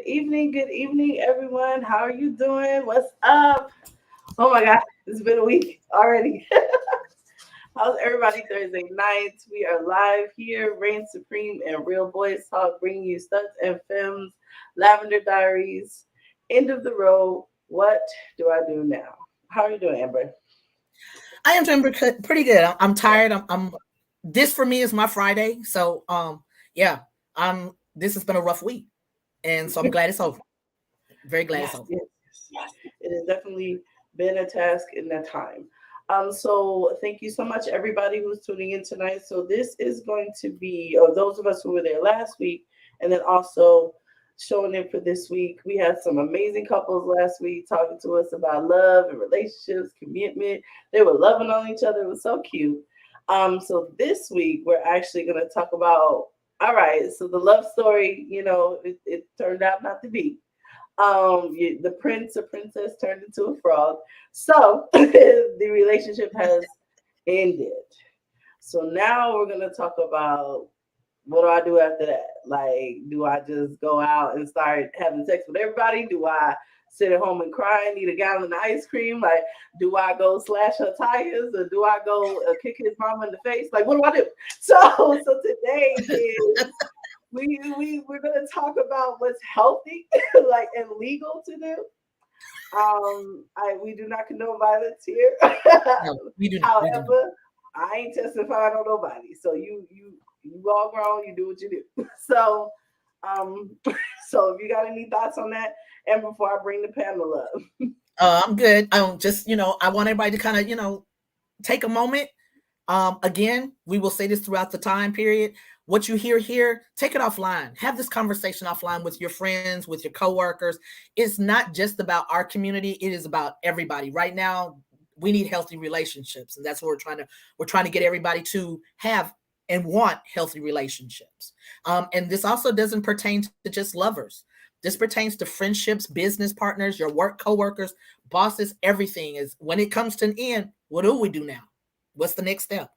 good evening, everyone. How are you doing? What's up? Oh my God, it's been a week already. How's everybody Thursday night? We are live here, Reign Supreme and Real Boys Talk, bringing you Studs and Femmes, Lavender Diaries, End of the Road. What do I do now? How are you doing, Amber? I am doing pretty good. I'm tired. I'm. This for me is my Friday. So yeah. This has been a rough week, and so I'm glad it's over. Very glad it's Yes, over. yes, yes. It has definitely been a task in that time. So thank you so much, everybody who's tuning in tonight. So this is going to be, or those of us who were there last week, and then also showing in for this week. We had some amazing couples last week talking to us about love and relationships, commitment. They were loving on each other. It was so cute. So this week we're actually going to talk about. All right, so the love story, it turned out not to be the prince or princess turned into a frog. So the relationship has ended. So now we're gonna talk about what do I do after that? Like, do I just go out and start having sex with everybody? Do I sit at home and cry and eat a gallon of ice cream? Like, do I go slash her tires or do I go kick his mama in the face? Like, what do I do? So today is we're gonna talk about what's healthy, like and legal to do. I we do not condone violence here. No, we do not. We do not. However, I ain't testifying on nobody. So you all grown, you do what you do. So um, so if you got any thoughts on that, and before I bring the panel up, I'm good. I don't just I want everybody to kind of take a moment. Again, we will say this throughout the time period. What you hear here, take it offline. Have this conversation offline with your friends, with your coworkers. It's not just about our community, it is about everybody. Right now, we need healthy relationships, and that's what we're trying to get everybody to have and want healthy relationships. And this also doesn't pertain to just lovers. This pertains to friendships, business partners, your work coworkers, bosses, everything is when it comes to an end, what do we do now? What's the next step?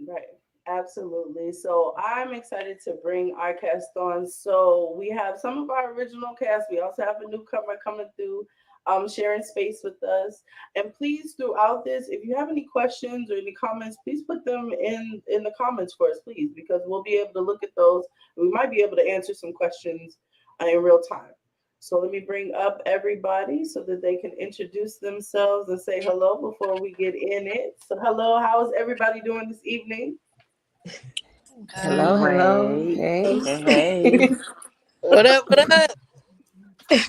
right? Absolutely. So I'm excited to bring our cast on. So we have some of our original cast. We also have a newcomer coming through, sharing space with us. And please, throughout this, if you have any questions or any comments, please put them in the comments for us, please, because we'll be able to look at those. We might be able to answer some questions in real time. So let me bring up everybody so that they can introduce themselves and say hello before we get in it. So hello, how is everybody doing this evening? Hello, hello. Great. Hey. Hey, hey. What up? What up?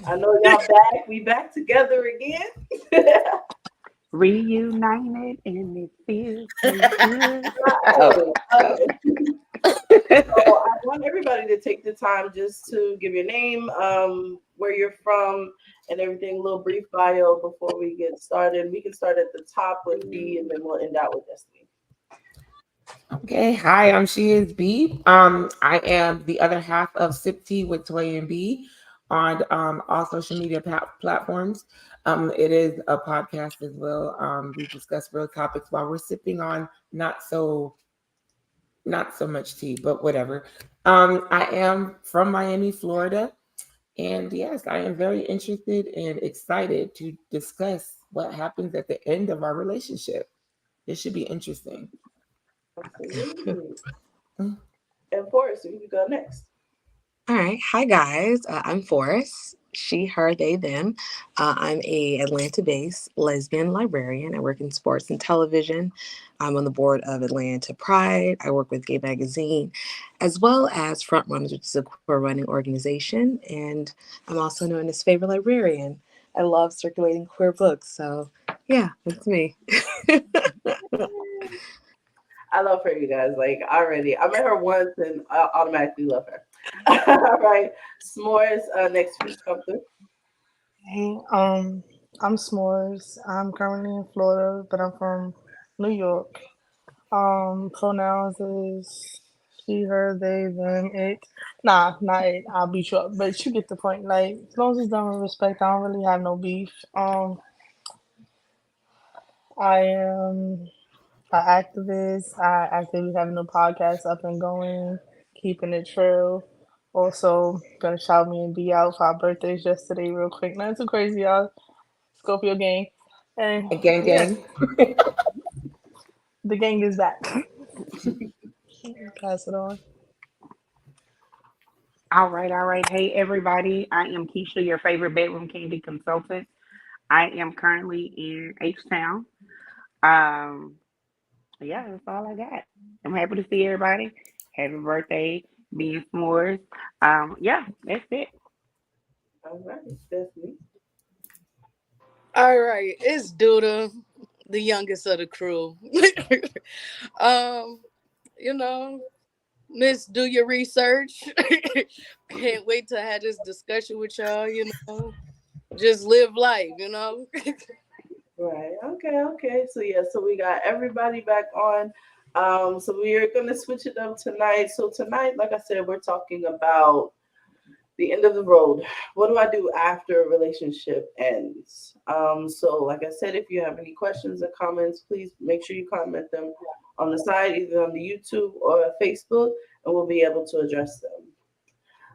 I know y'all back. We back together again. Reunited and it feels so good. Oh, Hey, oh. okay. So I want everybody to take the time just to give your name, where you're from, and everything. A little brief bio before we get started. We can start at the top with B, and then we'll end out with Destiny. Okay. Hi, She is B. I am the other half of Sip Tea with Toy and B on all social media platforms. It is a podcast as well. We discuss real topics while we're sipping on not so much tea, but whatever. I am from Miami, Florida. And yes, I am very interested and excited to discuss what happens at the end of our relationship. This should be interesting. Absolutely. Mm. And Forrest, you can go next. All right. Hi, guys. I'm Forrest. She, her, they, them. I'm a Atlanta-based lesbian librarian. I work in sports and television. I'm on the board of Atlanta Pride. I work with Gay Magazine, as well as Front Runners, which is a queer running organization. And I'm also known as favorite librarian. I love circulating queer books. So, yeah, that's me. I love her, you guys. Like already, I met her once and I automatically love her. All right, S'mores. Next week come through. Hey, I'm S'mores. I'm currently in Florida, but I'm from New York. Pronouns is she, her, they, them, it. Nah, not it. I'll beat you up, but you get the point. Like, as long as it's done with respect, I don't really have no beef. I am an activist. I actively have no podcast up and going, keeping it true. Also, gonna shout me and be out for our birthdays yesterday, real quick. Nothing too crazy, y'all. Scorpio gang. And And gang yeah, gang. the gang is back. Pass it on. All right, all right. Hey, everybody. I am Keisha, your favorite bedroom candy consultant. I am currently in H Town. Um, yeah, that's all I got. I'm happy to see everybody. Happy birthday, being s'mores. Yeah, that's it. All right, Stephanie. All right, it's Duda, the youngest of the crew. um, you know, Miss, do your research. Can't wait to have this discussion with y'all. Just live life. Right. Okay. Okay. So yeah. So we got everybody back on. So we are gonna switch it up tonight. So tonight, like I said, we're talking about the end of the road. What do I do after a relationship ends? So like I said, if you have any questions or comments, please make sure you comment them on the side, either on the YouTube or Facebook, and we'll be able to address them.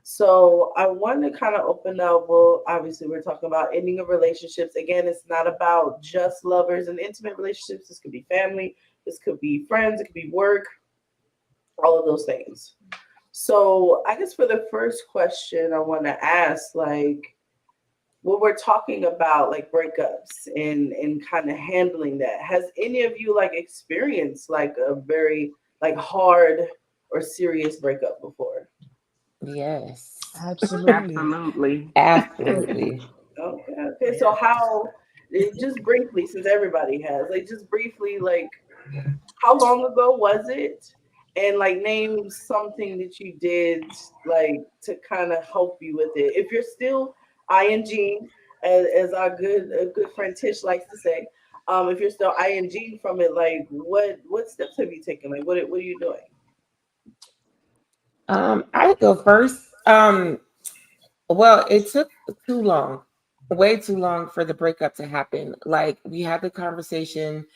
So I want to kind of open up. Well, obviously, we're talking about ending of relationships. Again, it's not about just lovers and intimate relationships. This could be family. This could be friends. It could be work. All of those things. So I guess for the first question, I want to ask, like, when we're talking about like breakups and kind of handling that, has any of you like experienced like a very like hard or serious breakup before? Yes. Absolutely. Absolutely. Absolutely. Okay, okay. So how, just briefly, since everybody has, like just briefly, like how long ago was it? And like name something that you did like to kind of help you with it. If you're still ing, as our good friend Tish likes to say, if you're still ing from it, like what steps have you taken? Like what are you doing? I go first. Well, it took too long, way too long for the breakup to happen. Like we had the conversation,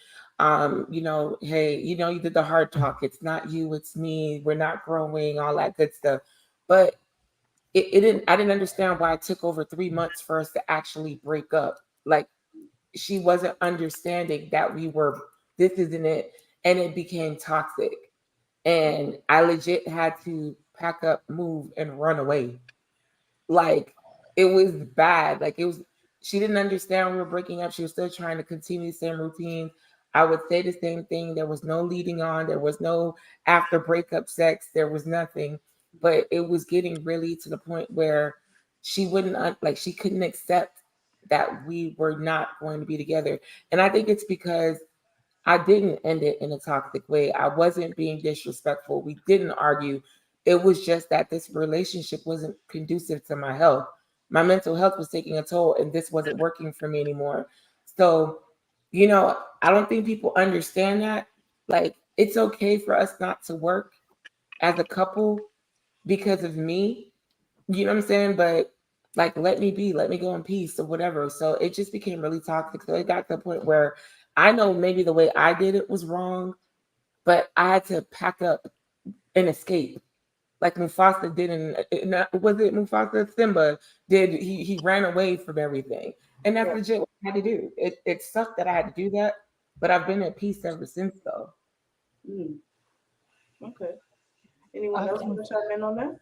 hey, you did the hard talk. It's not you, it's me. We're not growing, all that good stuff. But it didn't. I didn't understand why it took over 3 months for us to actually break up. Like she wasn't understanding that we were. This isn't it, and it became toxic. And I legit had to pack up, move, and run away. Like it was bad. Like it was she didn't understand we were breaking up. She was still trying to continue the same routine. I would say the same thing. There was no leading on, there was no after breakup sex, there was nothing. But it was getting really to the point where she wouldn't like she couldn't accept that we were not going to be together. And I think it's because I didn't end it in a toxic way. I wasn't being disrespectful. We didn't argue. It was just that this relationship wasn't conducive to my health. My mental health was taking a toll, and this wasn't working for me anymore. So, I don't think people understand that. Like, it's okay for us not to work as a couple because of me. You know what I'm saying? But like, let me be, let me go in peace or whatever. So it just became really toxic. So it got to the point where I know maybe the way I did it was wrong, but I had to pack up and escape. Like Mufasa did was it Mufasa? Simba did, he ran away from everything. And that's Right. legit what I had to do. It sucked that I had to do that, but I've been at peace ever since though. Mm, okay. Anyone I else think want to chime in on that?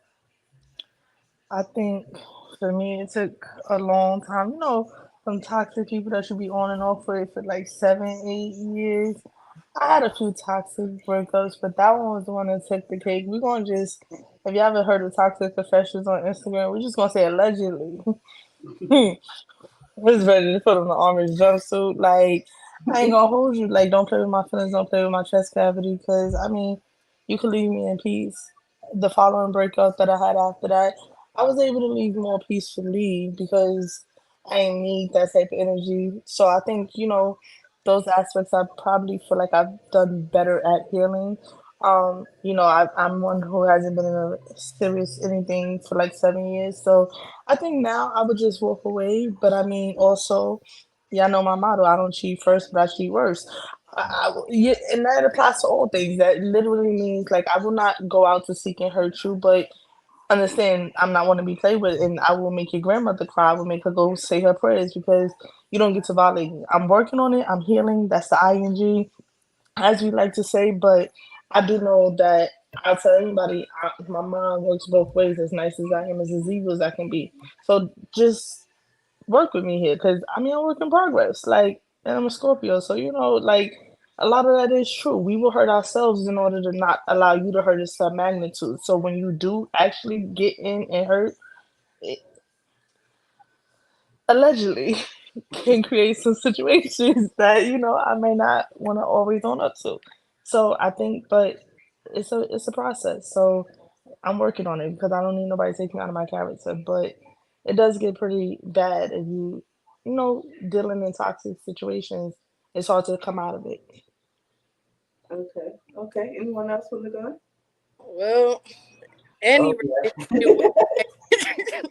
I think for me it took a long time. Some toxic people that should be on and off for like 7, 8 years. I had a few toxic breakups, but that one was the one that took the cake. We're gonna just, if you haven't heard of toxic professionals on Instagram, we're just gonna say allegedly. Was ready to put on the orange jumpsuit. Like, I ain't gonna hold you. Like, don't play with my feelings. Don't play with my chest cavity. Because, I mean, you could leave me in peace. The following breakup that I had after that, I was able to leave more peacefully because I ain't need that type of energy. So I think, those aspects I probably feel like I've done better at healing. I'm one who hasn't been in a serious anything for like 7 years. So I think now I would just walk away. But I mean, also, yeah, I know my motto. I don't cheat first, but I cheat worst. Yeah, and that applies to all things. That literally means like I will not go out to seek and hurt you, but understand I'm not want to be played with, and I will make your grandmother cry. I will make her go say her prayers because you don't get to violate me. I'm working on it. I'm healing. That's the ing, as we like to say. But I do know that I'll tell anybody, my mind works both ways. As nice as I am, as evil as I can be. So just work with me here, because I mean, I'm work in progress. Like, and I'm a Scorpio, so like a lot of that is true. We will hurt ourselves in order to not allow you to hurt us to a magnitude. So when you do actually get in and hurt, it allegedly can create some situations that I may not want to always own up to. So I think, but it's a process. So I'm working on it because I don't need nobody taking me out of my character. But it does get pretty bad if dealing in toxic situations. It's hard to come out of it. Okay. Okay. Anyone else want to go? Well, any Oh, yeah. relationship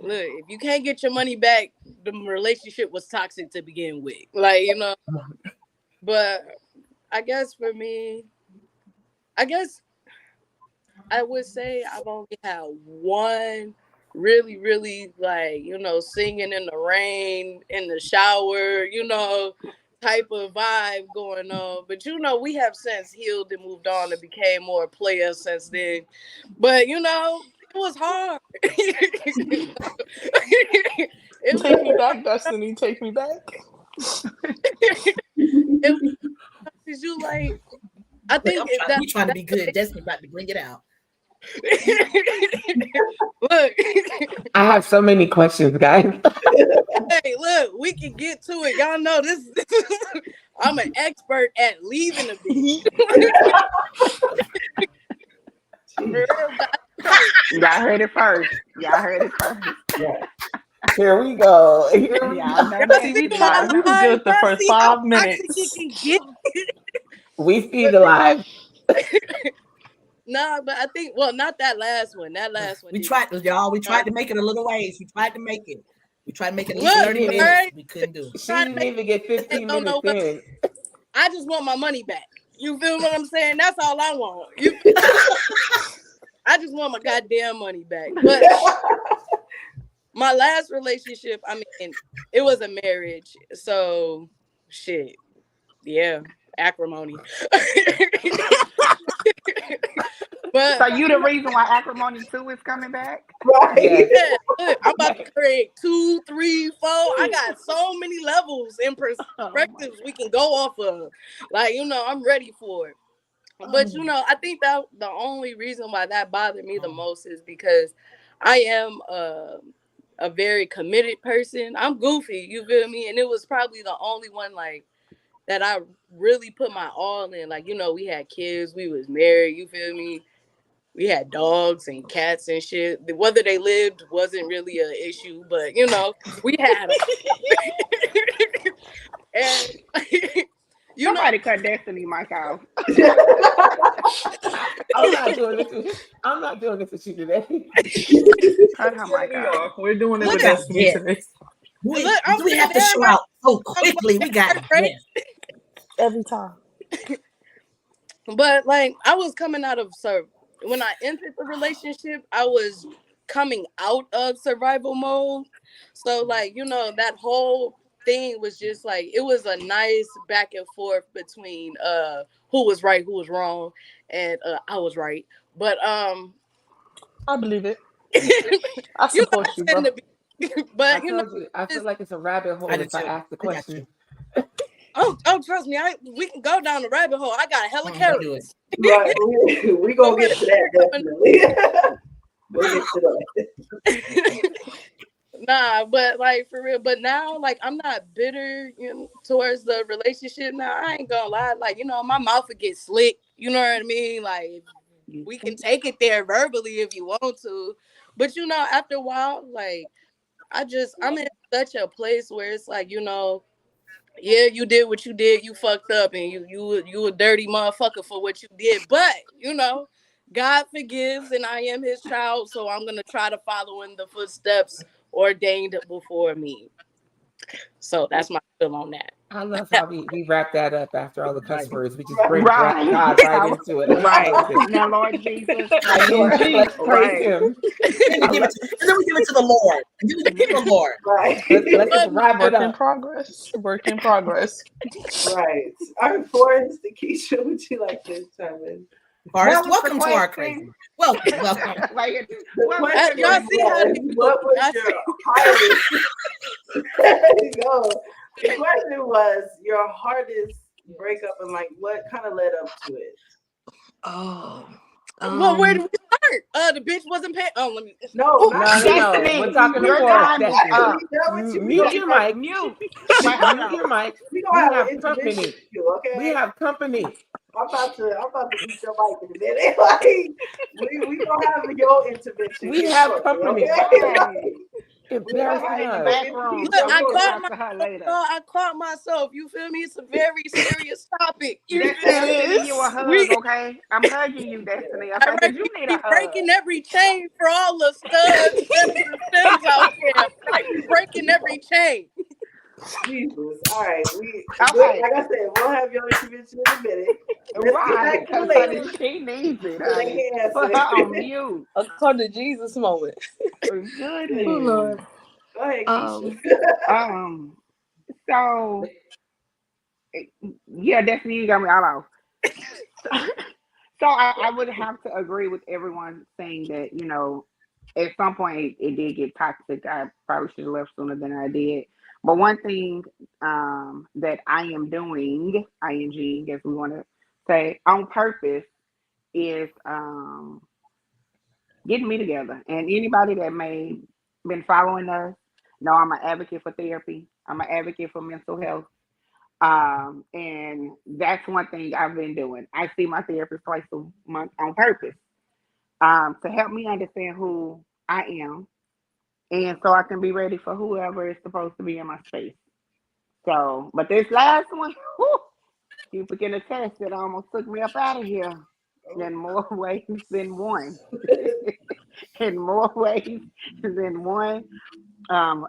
look, if you can't get your money back, the relationship was toxic to begin with. Like, but I guess for me, I guess I would say I've only had one really, really like, singing in the rain, in the shower, type of vibe going on. But we have since healed and moved on and became more players since then. But it was hard. It Take me back, Destiny. Take me back. it was you like I Look, think that we trying to be good. Destiny about to bring it out. Look, I have so many questions, guys. hey, look, we can get to it. Y'all know this. I'm an expert at leaving a bitch. For real, Y'all heard it first. Y'all heard it first. Yeah. Here we go. Here we Y'all go. know that. See, we Y'all know. was good the first see how 5 toxic minutes. it can get. We see the live. Nah, but I think not that last one. That last one. We tried, y'all. We tried to make it a little ways. We tried to make it. We tried to make it at least Look, 30 minutes. right? We couldn't do it. She didn't even get 15 minutes in. I just want my money back. You feel what I'm saying? That's all I want. I just want my goddamn money back. But my last relationship, I mean, it was a marriage. So, shit. Yeah. Acrimony. But So you the reason why Acrimony 2 is coming back? Right. Yes. yeah, look, I'm about to create 2, 3, 4. I got so many levels and perspectives we can go off of. Like, I'm ready for it. But I think that the only reason why that bothered me the most is because I am a very committed person. I'm goofy, you feel me? And it was probably the only one like that I really put my all in. Like, we had kids, we was married, you feel me? We had dogs and cats and shit. Whether they lived wasn't really an issue, but we had them. And Somebody cut Destiny mic off. I'm not doing this. I'm not doing this with you today. Cut her mic off. We're doing it with Look, Destiny yeah. today. We have to show out so quickly. We got it. Yeah. Every time. But like I was coming out of when I entered the relationship, I was coming out of survival mode. So like, that whole thing was just like it was a nice back and forth between who was right, who was wrong, and I was right. But I believe it. I support you, bro. But I feel like it's a rabbit hole if I ask the question. Oh, trust me, we can go down the rabbit hole. I got a hella carrots. Right, we gonna get to that definitely. We'll get to that. Nah, but like for real. But now, like I'm not bitter, towards the relationship. Now I ain't gonna lie, like my mouth would get slick. You know what I mean? Like we can take it there verbally if you want to, but after a while, like I'm in such a place where it's like yeah, you did what you did. You fucked up, and you a dirty motherfucker for what you did. But God forgives, and I am His child, so I'm gonna try to follow in the footsteps ordained before me. So that's my feel on that. I love how we wrap that up after all the cuss Right. words. We just bring Right. God right into it. Right. Now, Lord Jesus. Let's praise Right. him. And then we give it to the Lord. And then we give it to the Lord. Right. Let's just wrap it Work in up. progress. Work in progress. Right. All right, Forrest, Keisha, would you like to chime in? Forrest, What was the welcome to our question? crazy. Welcome. Like, The what was question the Y'all see how was, they do what it. was I your see. hardest? There you go. The question was your hardest breakup and like what kind of led up to it? Oh. Well, where do we start? The bitch wasn't paying. Oh, let me. No, No, not Destiny, We're talking to your Forrest. time is Destiny. up. we done with you. We Mute gonna your start- mic. Mute. Mute Wait, hold on. your mic. We We gonna have have an intervention company. with you, okay? We have company. I'm about to mute your mic in a minute. Like we gonna have your intervention. We here have shortly, company. okay? Right. We have Embarrassing In the us. back room. Look, So I we'll caught talk to her myself. later. I caught myself. You feel me? It's a very serious topic. You Destiny, feel I'm me? sending you a hug, We, okay? I'm hugging you, Destiny. all Okay, right, because you need we a hug. breaking every chain for all the studs, sinners, and sinners out there. Right? We breaking every chain. Jesus. All right. Okay. Like I said, we'll have your intervention in a minute. Let's get Right. back to the Because, honey, ladies. she needs it, So they honey. can Put her answer. on mute. A come to Jesus moment. Oh Goodness. Lord. Go ahead, Keisha. Um, so, yeah, Destiny, you got me all off. So I would have to agree with everyone saying that, at some point it did get toxic. I probably should have left sooner than I did. But one thing that I am doing, ing, as we want to say, on purpose, is getting me together. And anybody that may been following us know I'm an advocate for therapy. I'm an advocate for mental health. And that's one thing I've been doing. I see my therapist twice a month on purpose, to help me understand who I am, and so I can be ready for whoever is supposed to be in my space. So, but this last one, whew, people can attest that almost took me up out of here in more ways than one. In more ways than one.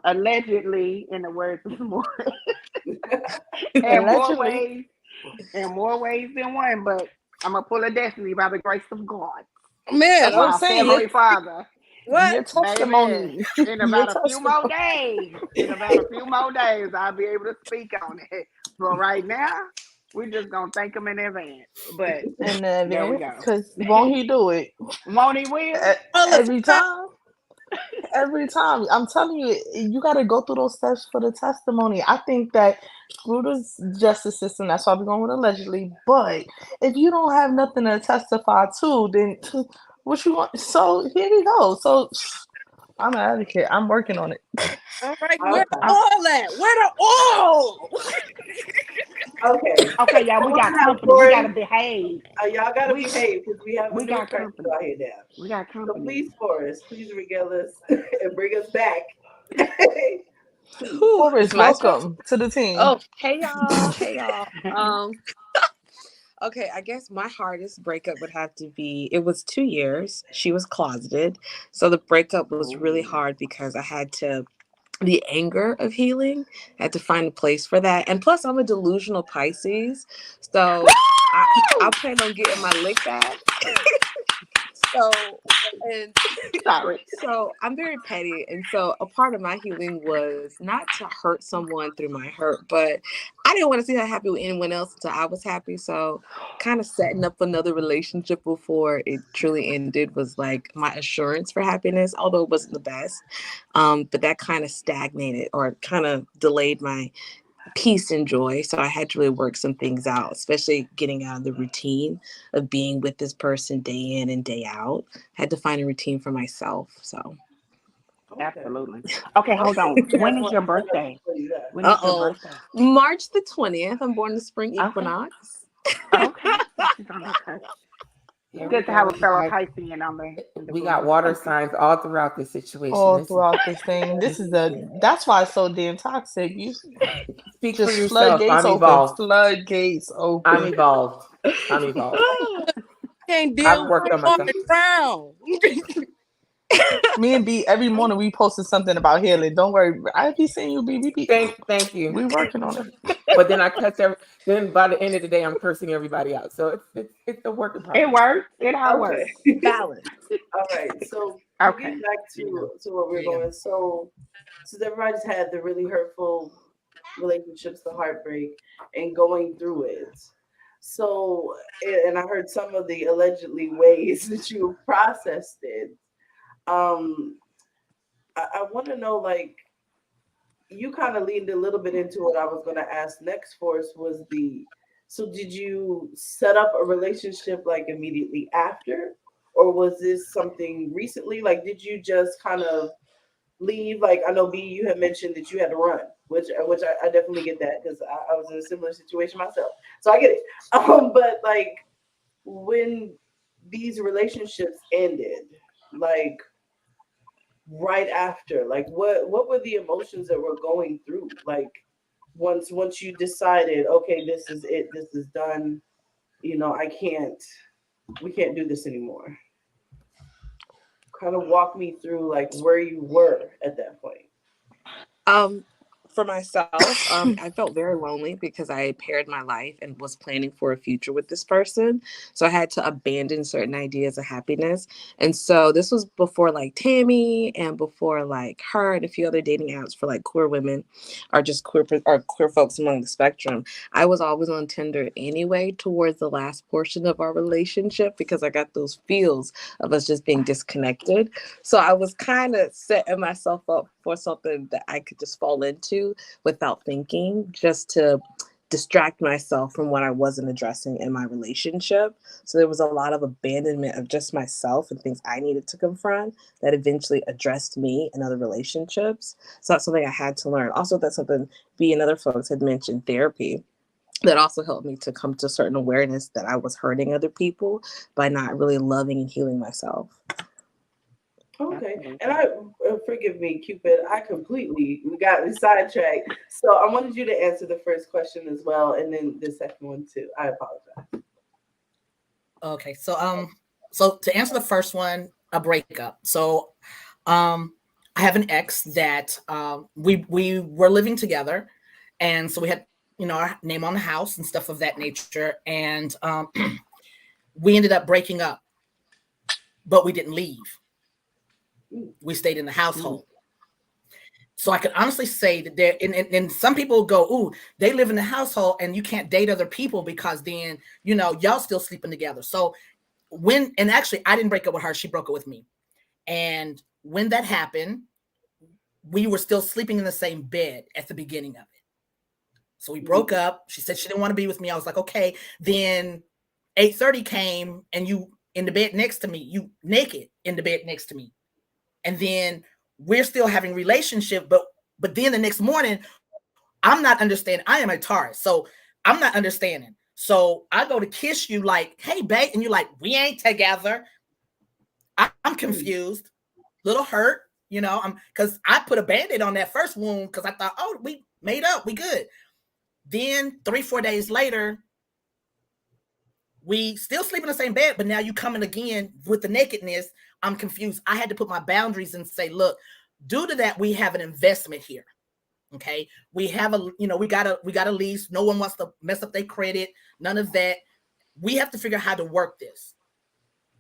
Allegedly, in the words of more, in more Allegedly. ways, in more ways than one. But I'm gonna pull a destiny by the grace of God, Man, That's what I'm my saying. Heavenly Father. what? Your Baby, testimony. in Your about a few more testimony. days, I'll be able to speak on it. But right now, we're just gonna thank him in advance. But And there we then, go. because won't he do it? Won't he will? All the Every time? Every time. I'm telling you, you got to go through those steps for the testimony. I think that through the justice system, that's why we're going with allegedly. But if you don't have nothing to testify to, then what you want? So here we go. So I'm an advocate. I'm working on it. All right, where the Okay. oil at? Where the oil? Okay. Okay, y'all, we got Now, company. We Forrest, gotta behave. y'all gotta We behave because we have a we new got friend company. out here now. We got So company. please, Forrest, please regale us and bring us back. Please. Whew, Forrest, it's my turn. welcome to the team. Oh, hey y'all. Hey y'all. Okay, I guess my hardest breakup would have to be it was 2 years. She was closeted. So the breakup was really hard because I had to the anger of healing. I had to find a place for that. And plus I'm a delusional Pisces. So I plan on getting my lick back. And Sorry. so I'm very petty. And so a part of my healing was not to hurt someone through my hurt, but I didn't want to see her happy with anyone else until I was happy. So kind of setting up another relationship before it truly ended was like my assurance for happiness, although it wasn't the best. But that kind of stagnated or kind of delayed my peace and joy. So I had to really work some things out, especially getting out of the routine of being with this person day in and day out. Had to find a routine for myself. So Absolutely. Okay, hold on. When is your birthday? When is your birthday? March the 20th. I'm born the spring Okay. equinox. Okay. She's on that cusp. Here Good we to have a go. fellow Piscean on there. We got water signs all throughout this situation. All throughout this thing. That's why it's so damn toxic. You Speak for just yourself. floodgates I'm open. evolved. Floodgates open. I'm evolved. Can't I've deal worked with on water myself. drown. Me and B every morning we posted something about healing. Don't worry. I be seeing you, B. Thank you. We working on it. But then I cuss then by the end of the day, I'm cursing everybody out. So it's a work in It progress. works. It all Okay. works. Balance. All right. So to Okay. get back You know, to what we're yeah. going, so since everybody's had the really hurtful relationships, the heartbreak, and going through it. So, and I heard some of the allegedly ways that you processed it. Um, I want to know, like, you kind of leaned a little bit into what I was going to ask next for us was so did you set up a relationship like immediately after, or was this something recently? Like, did you just kind of leave? Like, I know B, you had mentioned that you had to run, which I definitely get that because I was in a similar situation myself, so I get it. But like when these relationships ended, like right after, like what were the emotions that were going through? Like once you decided, okay, this is it, this is done. I can't. We can't do this anymore. Kind of walk me through like where you were at that point. Um, for myself, I felt very lonely because I paired my life and was planning for a future with this person. So I had to abandon certain ideas of happiness. And so this was before like Tammy and before like her and a few other dating apps for like queer women or just queer folks among the spectrum. I was always on Tinder anyway towards the last portion of our relationship because I got those feels of us just being disconnected. So I was kind of setting myself up for something that I could just fall into without thinking, just to distract myself from what I wasn't addressing in my relationship. So there was a lot of abandonment of just myself and things I needed to confront that eventually addressed me in other relationships. So that's something I had to learn. Also, that's something B and other folks had mentioned, therapy. That also helped me to come to certain awareness that I was hurting other people by not really loving and healing myself. Okay, and Absolutely. forgive me, Cupid. I completely we got sidetracked. So I wanted you to answer the first question as well, and then the second one too. I apologize. Okay, so to answer the first one, a breakup. So, um, I have an ex that we were living together, and so we had our name on the house and stuff of that nature, and we ended up breaking up, but we didn't leave. Mm, We stayed in the mm, household. So I can honestly say that and some people go, ooh, they live in the household and you can't date other people because then y'all still sleeping together. So and actually I didn't break up with her, she broke up with me. And when that happened, we were still sleeping in the same bed at the beginning of it. So we broke mm, up. She said she didn't want to be with me. I was like, okay. Then 8:30 came and you in the bed next to me, you naked in the bed next to me. And then we're still having relationship, but then the next morning, I'm not understanding. I am a Taurus, so I'm not understanding. So I go to kiss you like, hey, babe, and you're like, we ain't together. I'm mm. confused, little hurt, I'm because I put a band-aid on that first wound because I thought, oh, we made up, we good. Then 3-4 days later, we still sleep in the same bed, but now you coming again with the nakedness. I'm confused. I had to put my boundaries and say, look, due to that, we have an investment here. Okay. We have we got a lease. No one wants to mess up their credit. None of that. We have to figure out how to work this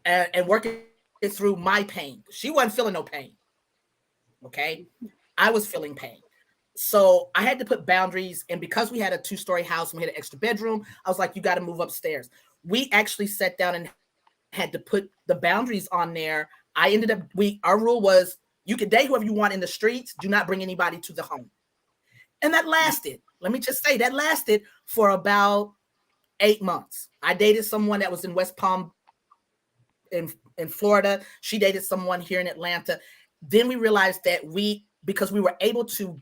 and work it through my pain. She wasn't feeling no pain. Okay. I was feeling pain. So I had to put boundaries. And because we had a 2-story house and we had an extra bedroom, I was like, you got to move upstairs. We actually sat down and had to put the boundaries on there. I ended up, our rule was you can date whoever you want in the streets. Do not bring anybody to the home. And that lasted, let me just say, that lasted for about 8 months. I dated someone that was in West Palm in Florida. She dated someone here in Atlanta. Then we realized that because we were able to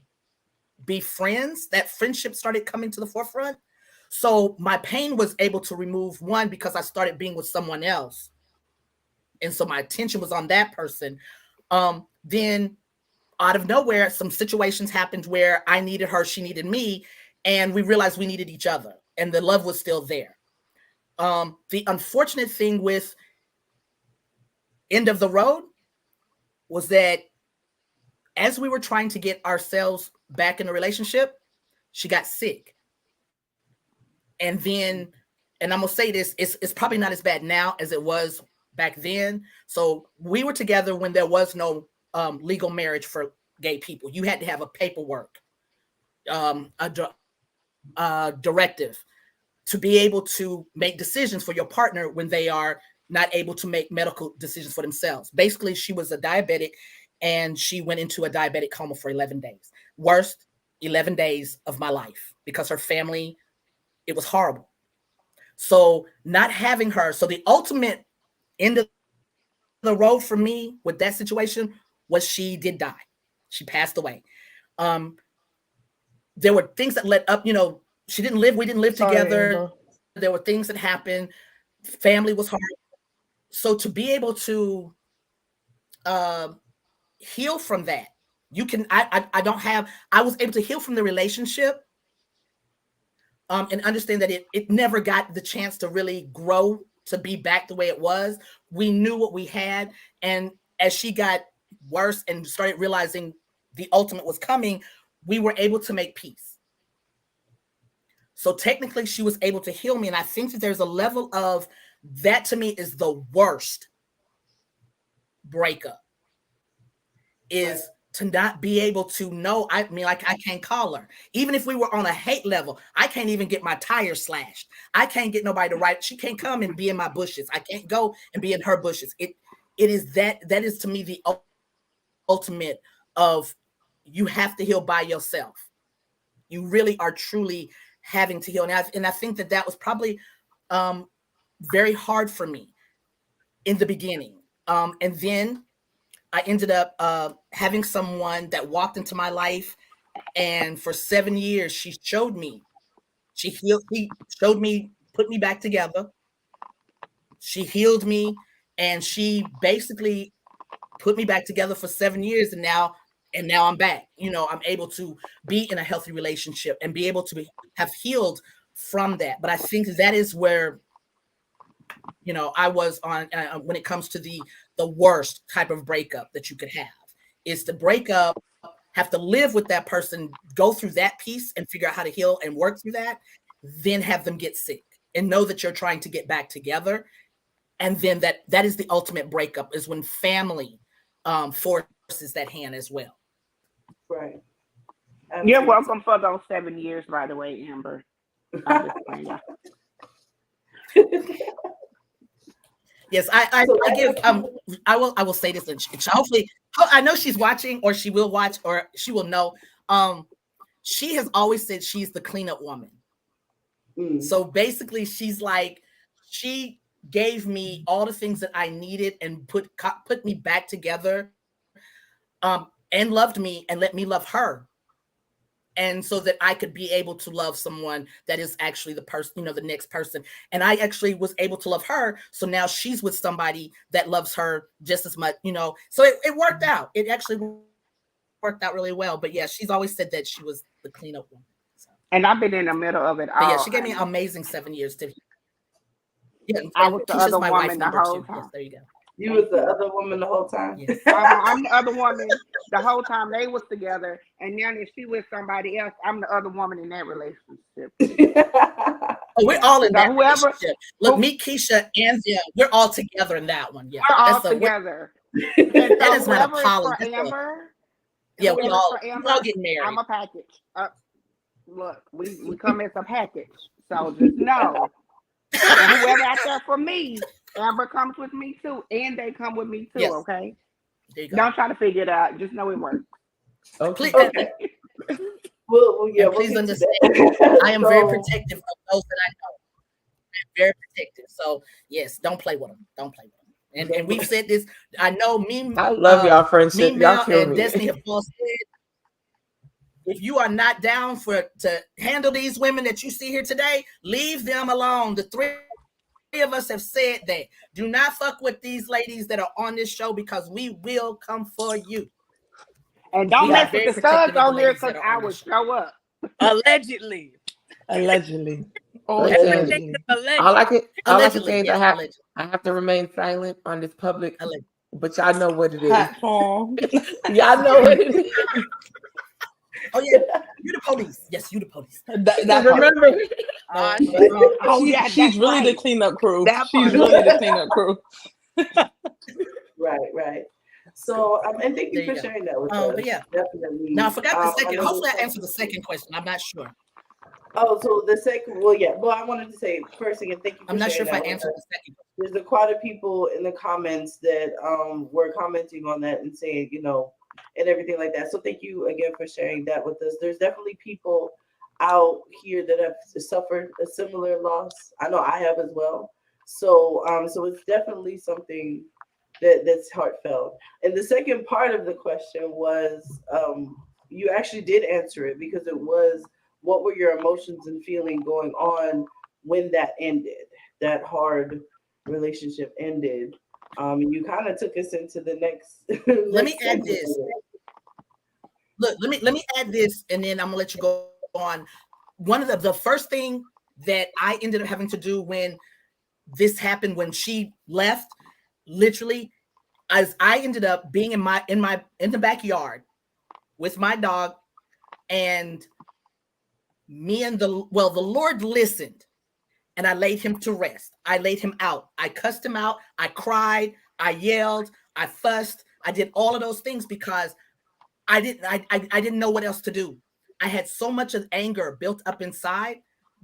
be friends, that friendship started coming to the forefront. So my pain was able to remove one because I started being with someone else. And so my attention was on that person. Then out of nowhere, some situations happened where I needed her, she needed me, and we realized we needed each other, and the love was still there. The unfortunate thing with end of the road was that as we were trying to get ourselves back in a relationship, she got sick. And then, and I'm gonna say this, it's probably not as bad now as it was back then. So we were together when there was no legal marriage for gay people. You had to have a paperwork, directive to be able to make decisions for your partner when they are not able to make medical decisions for themselves. Basically, she was a diabetic and she went into a diabetic coma for 11 days. Worst 11 days of my life because her family, it was horrible. So not having her, so the ultimate end of the road for me with that situation was she did die. She passed away. There were things that led up, she didn't live, we didn't live Sorry, together. Amber. There were things that happened. Family was hard. So to be able to heal from that, I was able to heal from the relationship and understand that it never got the chance to really grow to be back the way it was. We knew what we had. And as she got worse and started realizing the ultimate was coming, we were able to make peace. So technically she was able to heal me. And I think that there's a level of that, to me, is the worst breakup, is to not be able to know. I mean, like, I can't call her. Even if we were on a hate level, I can't even get my tires slashed. I can't get nobody to write. She can't come and be in my bushes. I can't go and be in her bushes. It is that is to me the ultimate of, you have to heal by yourself. You really are truly having to heal. And I think that was probably very hard for me in the beginning. And then I ended up having someone that walked into my life, and for 7 years, she showed me, put me back together. She healed me, and she basically put me back together for 7 years. And now I'm back. I'm able to be in a healthy relationship and be able to have healed from that. But I think that is where, I was on when it comes to the worst type of breakup that you could have, is to break up, have to live with that person, go through that piece and figure out how to heal and work through that, then have them get sick and know that you're trying to get back together. And then that is the ultimate breakup, is when family forces that hand as well. Right. You're welcome for those 7 years, by the way, Amber. I'm just playing. Yes, I give. I will say this, and hopefully, I know she's watching, or she will watch, or she will know. She has always said she's the cleanup woman. So basically, she's like, she gave me all the things that I needed and put me back together, and loved me and let me love her. And so that I could be able to love someone that is actually the person, the next person. And I actually was able to love her. So now she's with somebody that loves her just as much, So it worked out. It actually worked out really well. But yeah, she's always said that she was the cleanup woman. So. And I've been in the middle of it all. But yeah, she gave me an amazing 7 years to. Yeah, I was the Keisha's other my woman wife the number whole 2. time. Yes, there you go. You was the other woman the whole time? Yes. I'm the other woman the whole time they was together. And now if she with somebody else, I'm the other woman in that relationship. Oh, we're all in that relationship. Look, me, Keisha, and them, we're all together in that one. Yeah, we're all together. That is not a poly. Amber, yeah, we all getting married. I'm a package. Look, we come as a package. So just know. And whoever out there for me, Amber comes with me too, and they come with me too. Yes. Okay, don't try to figure it out. Just know it works. Okay. Well, yeah. Please understand, I am very protective of those that I know. I'm very protective. So yes, don't play with them. Don't play with them. And we've said this. I know me. I love y'all friendship. Y'all kill and me. Destiny have both said, if you are not down to handle these women that you see here today, leave them alone. The three of us have said that. Do not fuck with these ladies that are on this show, because we will come for you. And don't mess with the studs on here, because I will show up. Allegedly. Allegedly. All I can say is I have to remain silent on this public, but y'all know what it is. Y'all know what it is. Oh yeah, you the police. Yes, you the police. Remember, Ah, but Oh She, yeah, she's that's really the right. cleanup crew. That She's part. really the cleanup crew. Right, right. So, and thank you there you for go. sharing that with But us. yeah. Now I Definitely. forgot the I second. know there's Hopefully I some answered the people. second question. I'm not sure. Oh, so the second, well, yeah. Well, I wanted to say first again, thank you I'm for not sure sharing if I that with answered us. the second. There's quite a people in the comments that were commenting on that and saying, and everything like that. So thank you again for sharing that with us. There's definitely people out here that have suffered a similar loss. I know I have as well. So it's definitely something that's heartfelt. And the second part of the question was, you actually did answer it because it was, what were your emotions and feeling going on when that ended, that hard relationship ended. And you kind of took us into the next Let me next add segment of this. it. Look, let me add this, and then I'm gonna let you go on. One of the first thing that I ended up having to do when this happened, when she left, literally, as I ended up being in the backyard with my dog, and the Lord listened, and I laid him to rest. I laid him out. I cussed him out. I cried. I yelled. I fussed. I did all of those things because I didn't know what else to do. I had so much of anger built up inside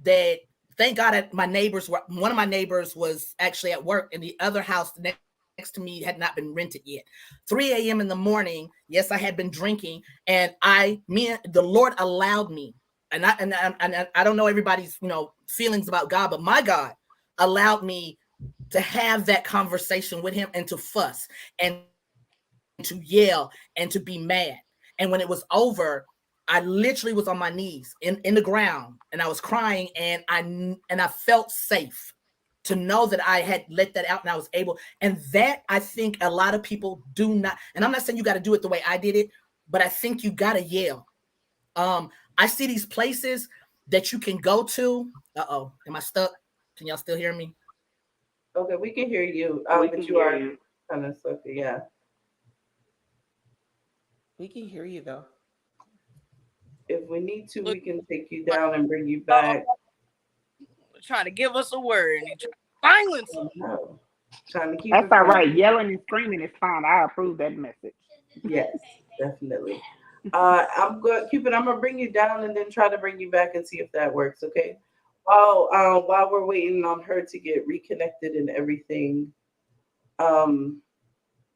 that, thank God, one of my neighbors was actually at work, and the other house next to me had not been rented yet. 3 a.m. in the morning, yes, I had been drinking, and the Lord allowed me, and I don't know everybody's feelings about God, but my God allowed me to have that conversation with him and to fuss and to yell and to be mad. And when it was over, I literally was on my knees in the ground, and I was crying, and I felt safe to know that I had let that out, and I was able. And that, I think, a lot of people do not. And I'm not saying you got to do it the way I did it, but I think you got to yell. I see these places that you can go to. Uh-oh, am I stuck? Can y'all still hear me? Okay, we can hear you, We but can you hear are you. kind of stuck. Yeah. We can hear you though. If we need to, look we can take you like down and bring you y'all back. trying to give us a word and he trying to silence us. No, trying to keep That's it all right. friendly. Yelling and screaming is fine. I approve that message. Yes, definitely. I'm going, Cupid. I'm gonna bring you down and then try to bring you back and see if that works. Okay. While we're waiting on her to get reconnected and everything, um,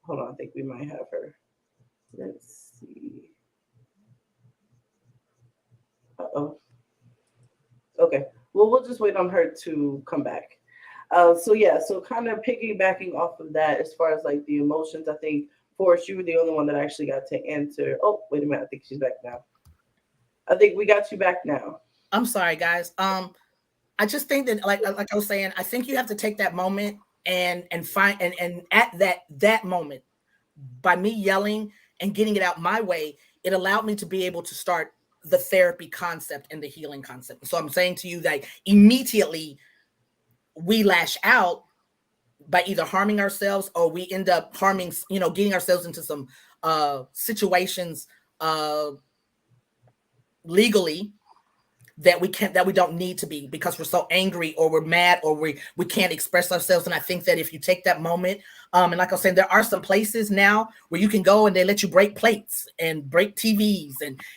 hold on. I think we might have her. Let's see. Uh-oh. Okay. Well, we'll just wait on her to come back. So yeah, so kind of piggybacking off of that, as far as like the emotions, I think Forrest, you were the only one that actually got to answer. Oh, wait a minute, I think she's back now. I think we got you back now. I'm sorry, guys. I just think that, like I was saying, I think you have to take that moment and find and at that moment, by me yelling and getting it out my way, it allowed me to be able to start the therapy concept and the healing concept. So I'm saying to you that immediately we lash out by either harming ourselves, or we end up harming, getting ourselves into some situations uh legally that we don't need to be, because we're so angry, or we're mad, or we can't express ourselves. And I think that if you take that moment, and like I was saying, there are some places now where you can go and they let you break plates and break TVs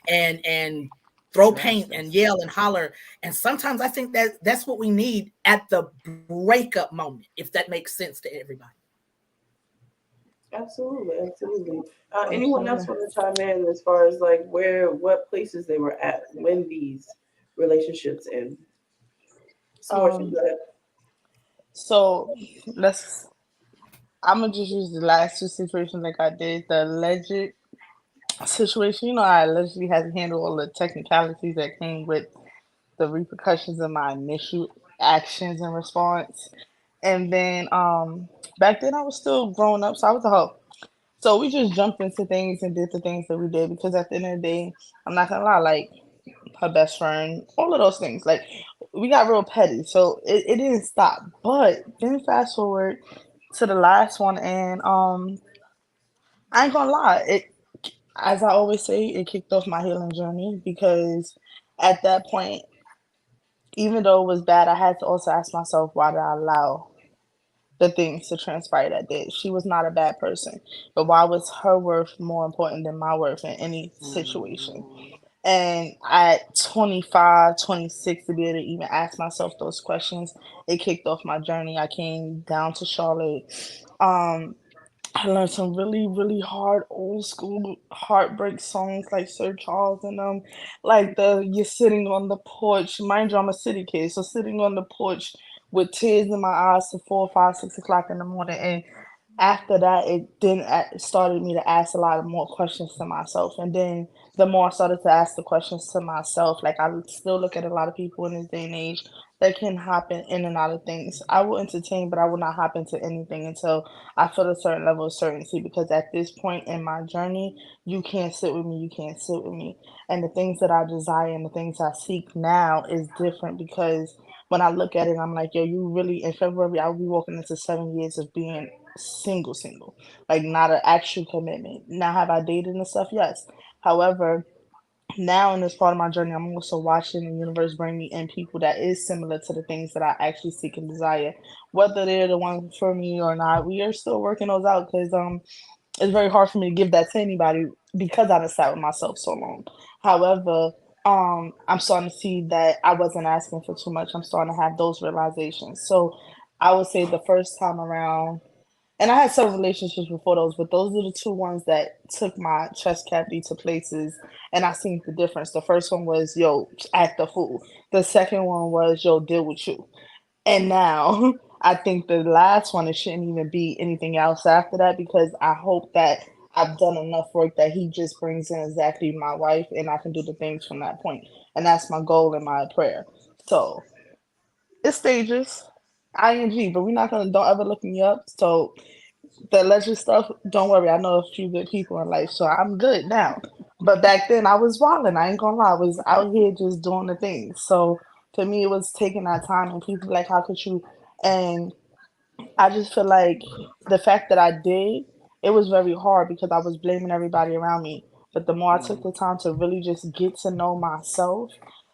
and throw Yes, paint yes. and yell and holler. And sometimes I think that that's what we need at the breakup moment, if that makes sense to everybody. Absolutely, absolutely. Anyone else Absolutely. want to chime in as far as like what places they were at when these relationships end? S'mores, Um, go ahead. so let's. I'm gonna just use the last two situations like I did. The alleged situation, I allegedly had to handle all the technicalities that came with the repercussions of my initial actions and response. And then back then I was still growing up, so I was a hoe. So we just jumped into things and did the things that we did because at the end of the day, I'm not gonna lie, like her best friend, all of those things. Like we got real petty. So it didn't stop. But then fast forward to the last one, and I ain't gonna lie, it, as I always say, it kicked off my healing journey because at that point even though it was bad, I had to also ask myself, why did I allow the things to transpire that did? She was not a bad person, but why was her worth more important than my worth in any situation? And at 25, 26, to be able to even ask myself those questions, it kicked off my journey. I came down to Charlotte. Um, I learned some really, really hard old school heartbreak songs like Sir Charles and like the you're sitting on the porch. Mind you, I'm a city kid, so sitting on the porch with tears in my eyes to 4, 5, 6 o'clock in the morning. And after that, it started me to ask a lot of more questions to myself. And then the more I started to ask the questions to myself, like I still look at a lot of people in this day and age that can hop in and out of things. I will entertain, but I will not hop into anything until I feel a certain level of certainty. Because at this point in my journey, you can't sit with me, you can't sit with me. And the things that I desire and the things I seek now is different, because when I look at it, I'm like, yo, you really, in February, I'll be walking into 7 years of being single, like not an actual commitment. Now, have I dated and stuff? Yes. However, now in this part of my journey, I'm also watching the universe bring me in people that is similar to the things that I actually seek and desire. Whether they're the one for me or not, we are still working those out, because it's very hard for me to give that to anybody because I done sat with myself so long. However, I'm starting to see that I wasn't asking for too much. I'm starting to have those realizations. So I would say the first time around, and I had several relationships before those, but those are the two ones that took my chest cavity to places, and I seen the difference. The first one was, yo, act a fool. The second one was, yo, deal with you. And now I think the last one, it shouldn't even be anything else after that, because I hope that I've done enough work that he just brings in exactly my wife and I can do the things from that point. And that's my goal and my prayer. So it's stages, ing, but we're not gonna, don't ever look me up. So the alleged stuff, don't worry. I know a few good people in life, so I'm good now. But back then, I was wilding. I ain't gonna lie. I was out here just doing the things. So to me, it was taking that time, and people like, how could you? And I just feel like the fact that I did, it was very hard because I was blaming everybody around me. But the more I took the time to really just get to know myself,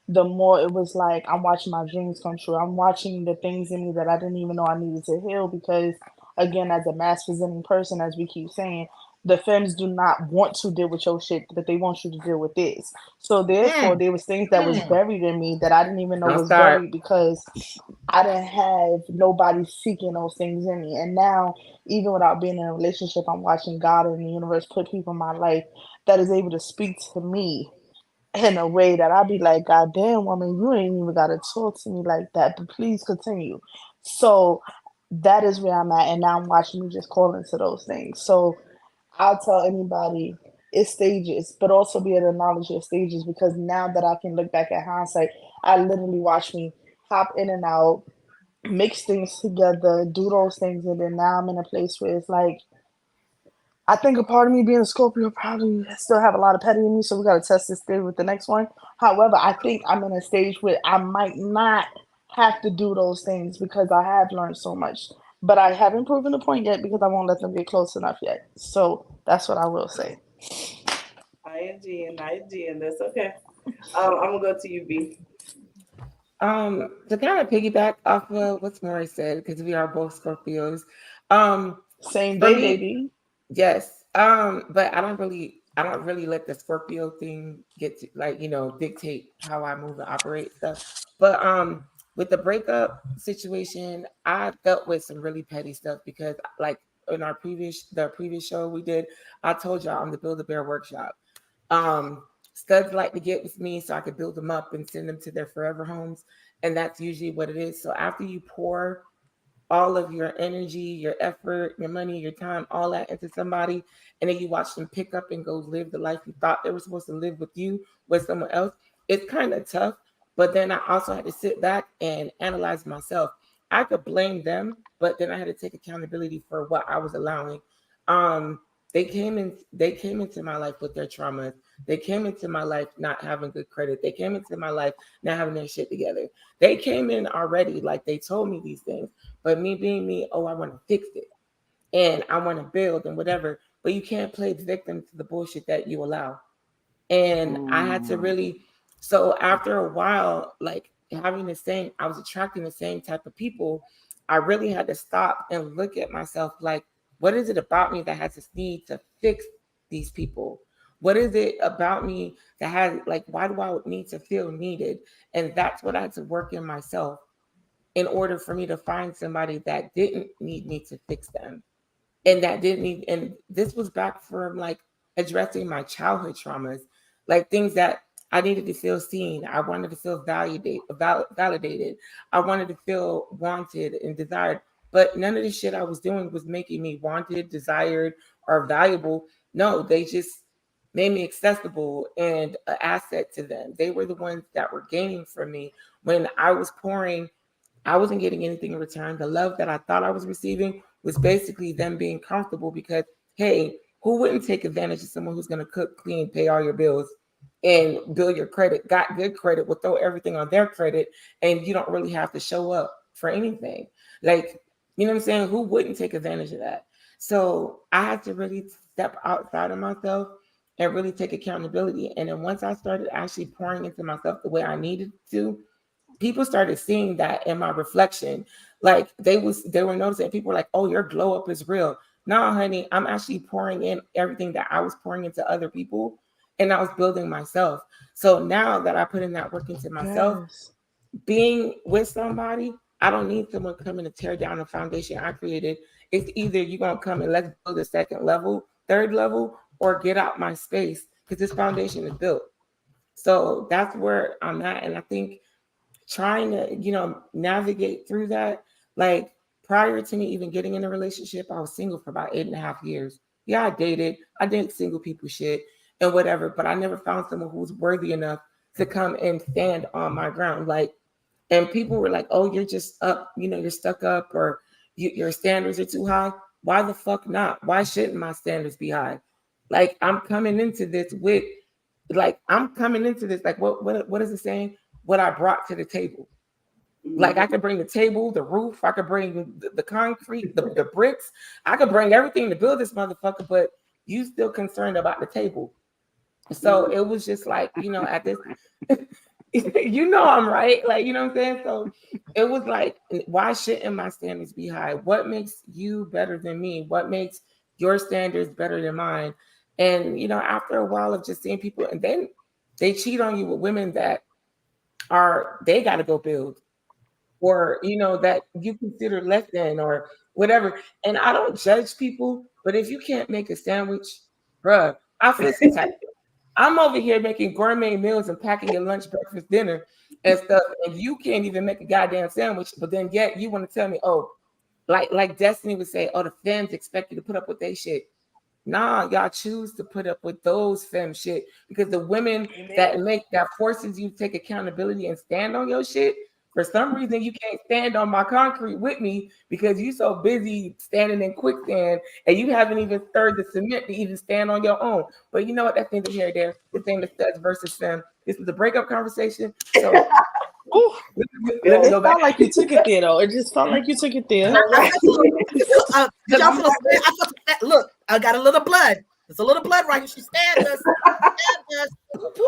the more it was like I'm watching my dreams come true. I'm watching the things in me that I didn't even know I needed to heal, because, again, as a mass presenting person, as we keep saying, the femmes do not want to deal with your shit, but they want you to deal with this. So therefore, Mm, there was things that was mm. buried in me that I didn't even know Don't was start. buried, because I didn't have nobody seeking those things in me. And now, even without being in a relationship, I'm watching God and the universe put people in my life that is able to speak to me in a way that I'd be like, God damn, woman, you ain't even got to talk to me like that, but please continue. So that is where I'm at. And now I'm watching me just call into those things. So I'll tell anybody, it's stages, but also be able to acknowledge your stages, because now that I can look back at hindsight, I literally watch me hop in and out, mix things together, do those things, and then now I'm in a place where it's like, I think a part of me being a Scorpio probably still have a lot of petty in me, so we gotta test this theory with the next one. However, I think I'm in a stage where I might not have to do those things because I have learned so much. But I haven't proven the point yet because I won't let them get close enough yet. So that's what I will say. ing, that's okay. I'm gonna go to you, B. To kind of piggyback off of what Maury said, because we are both Scorpios. Um, Same for day, me, baby. yes. But I don't really let the Scorpio thing get to, like, dictate how I move and operate stuff. But with the breakup situation, I dealt with some really petty stuff because, like, in the previous show we did, I told y'all I'm the Build a Bear workshop. Um, Studs like to get with me so I could build them up and send them to their forever homes, and that's usually what it is. So after you pour all of your energy, your effort, your money, your time, all that into somebody, and then you watch them pick up and go live the life you thought they were supposed to live with you with someone else, it's kind of tough. But then I also had to sit back and analyze myself. I could blame them, but then I had to take accountability for what I was allowing. Um, they came into my life with their traumas. They came into my life not having good credit. They came into my life not having their shit together. They came in already like they told me these things. But me being me, oh, I want to fix it and I want to build and whatever. But you can't play the victim to the bullshit that you allow. And I had to Mm. really, so after a while, like having the same, I was attracting the same type of people. I really had to stop and look at myself like, what is it about me that has this need to fix these people? What is it about me that has, like, why do I need to feel needed? And that's what I had to work in myself in order for me to find somebody that didn't need me to fix them. And that didn't need, and this was back from like addressing my childhood traumas, like things that I needed to feel seen. I wanted to feel validated. I wanted to feel wanted and desired. But none of the shit I was doing was making me wanted, desired, or valuable. No, they just made me accessible and an asset to them. They were the ones that were gaining from me when I was pouring. I wasn't getting anything in return. The love that I thought I was receiving was basically them being comfortable because, hey, who wouldn't take advantage of someone who's going to cook, clean, pay all your bills, and build your credit, got good credit, will throw everything on their credit, and you don't really have to show up for anything. Like, you know what I'm saying? Who wouldn't take advantage of that? So I had to really step outside of myself and really take accountability. And then once I started actually pouring into myself the way I needed to, people started seeing that in my reflection. Like they were noticing. People were like, "Oh, your glow up is real." No, honey, I'm actually pouring in everything that I was pouring into other people, and I was building myself. So now that I put in that work into myself, Yes. being with somebody, I don't need someone coming to tear down the foundation I created. It's either you're gonna come and let's build a second level, third level, or get out my space because this foundation is built. So that's where I'm at, and I think trying to, navigate through that. Like prior to me even getting in a relationship, I was single for about 8.5 years. Yeah, I did single people shit and whatever, but I never found someone who was worthy enough to come and stand on my ground. Like, and people were like, "Oh, you're just up, you're stuck up, or your standards are too high." Why the fuck not? Why shouldn't my standards be high? Like, I'm coming into this with, like, what is it saying? What I brought to the table. Like, I could bring the table, the roof, I could bring the concrete, the bricks, I could bring everything to build this motherfucker, but you still concerned about the table. So it was just like, at this, I'm right. Like, you know what I'm saying? So it was like, why shouldn't my standards be high? What makes you better than me? What makes your standards better than mine? And, after a while of just seeing people, and then they cheat on you with women that they got to go build, or, that you consider less than, or whatever. And I don't judge people, but if you can't make a sandwich, bruh, I feel some type. I'm over here making gourmet meals and packing your lunch, breakfast, dinner, and stuff, and you can't even make a goddamn sandwich. But then yet you want to tell me, oh, like Destiny would say, oh, the fans expect you to put up with their shit. Nah, y'all choose to put up with those femme shit because the women that forces you to take accountability and stand on your shit. For some reason, you can't stand on my concrete with me because you're so busy standing in quicksand and you haven't even stirred the cement to even stand on your own. But you know what? That's neither here nor there. This ain't the studs versus femme. This is a breakup conversation. So Ooh, let me it go back. felt like you took it there, though. It just felt like you took it there. Did y'all feel look, I got a little blood. There's a little blood right here. She stabbed us.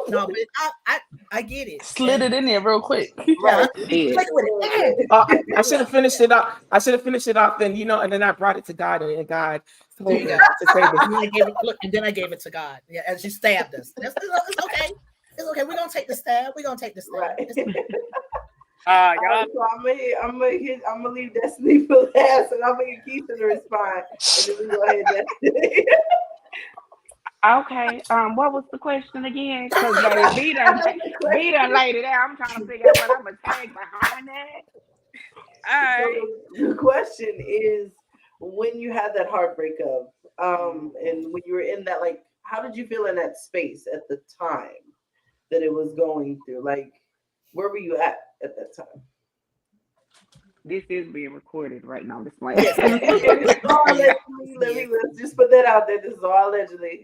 No, but I get it. Slid it in there real quick. Yeah, Yeah. like with it. I should have finished it off. Then, and then I brought it to God, and God told me There you to say this. And then I gave it. Look, and then I gave it to God. Yeah, and she stabbed us. It's okay. It's okay. We're gonna take the stab. We're gonna take the stab. Right. Y'all. So I'm gonna leave Destiny for last, and I'm gonna get Keisha to respond, and then we go ahead, Destiny. Okay. What was the question again? Because B done laid it out. I'm trying to figure out what I'm gonna tag behind that. All right. So the question is, when you had that heartbreak and when you were in that, like, how did you feel in that space at the time that it was going through? Like, where were you at that time? This is being recorded right now. This might. It's all allegedly. Let's just put that out there. This is all allegedly.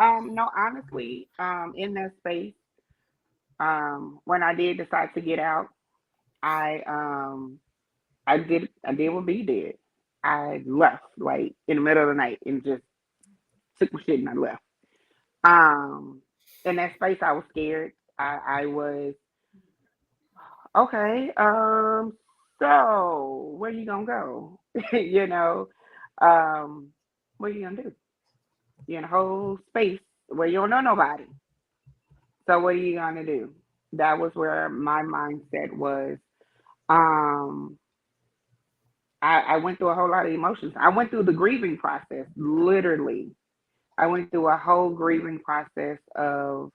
No, honestly, in that space, when I did decide to get out, I did what B did. I left like in the middle of the night and just took my shit and I left. In that space, I was scared. I was Okay. So where you gonna go? you know, um, what you gonna do? You're in a whole space where you don't know nobody. So what are you gonna do? That was where my mindset was. Um, I went through a whole lot of emotions. I went through the grieving process, literally. I went through a whole grieving process of,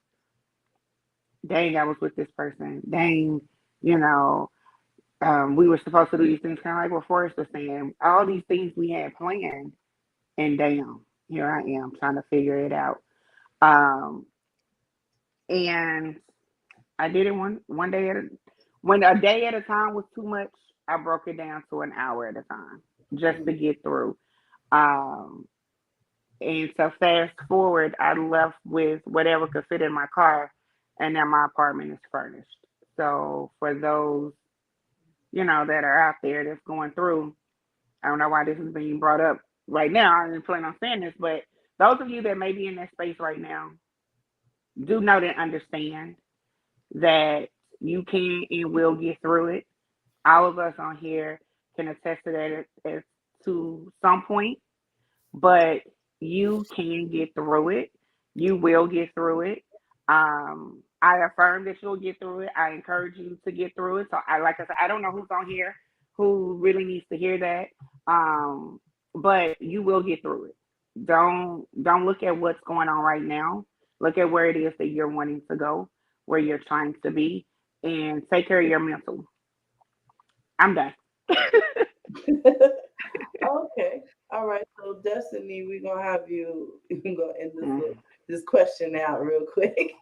dang, I was with this person. Dang, you know, we were supposed to do these things, kind of like what Forrest was saying. All these things we had planned, and damn, here I am trying to figure it out. Um, and I did it one day at a when a day at a time was too much. I broke it down to an hour at a time just to get through. Um, and so fast forward, I left with whatever could fit in my car, and now my apartment is furnished. So for those that are out there that's going through, I don't know why this is being brought up right now. I didn't plan on saying this, but those of you that may be in that space right now, do know and understand that you can and will get through it. All of us on here can attest to that as to some point, but you can get through it. You will get through it. I affirm that you'll get through it. I encourage you to get through it. So like I said, I don't know who's on here who really needs to hear that. But you will get through it. Don't look at what's going on right now. Look at where it is that you're wanting to go, where you're trying to be, and take care of your mental. I'm done. Okay. All right. So Destiny, we're gonna have you we're gonna end Mm. this question out real quick.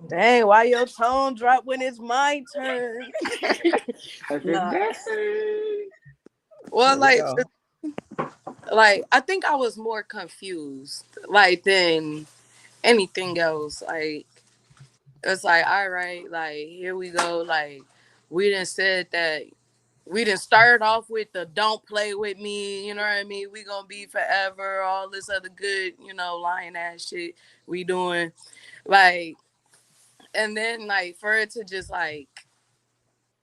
Dang, why your tone drop when it's my turn? That's his Nah. destiny. Well, There we go. like I think I was more confused, like than anything else. Like it's like, all right, like here we go. Like we didn't said that we didn't start off with the don't play with me, you know what I mean? We gonna be forever, all this other good, lying ass shit we doing. Like, and then like for it to just like,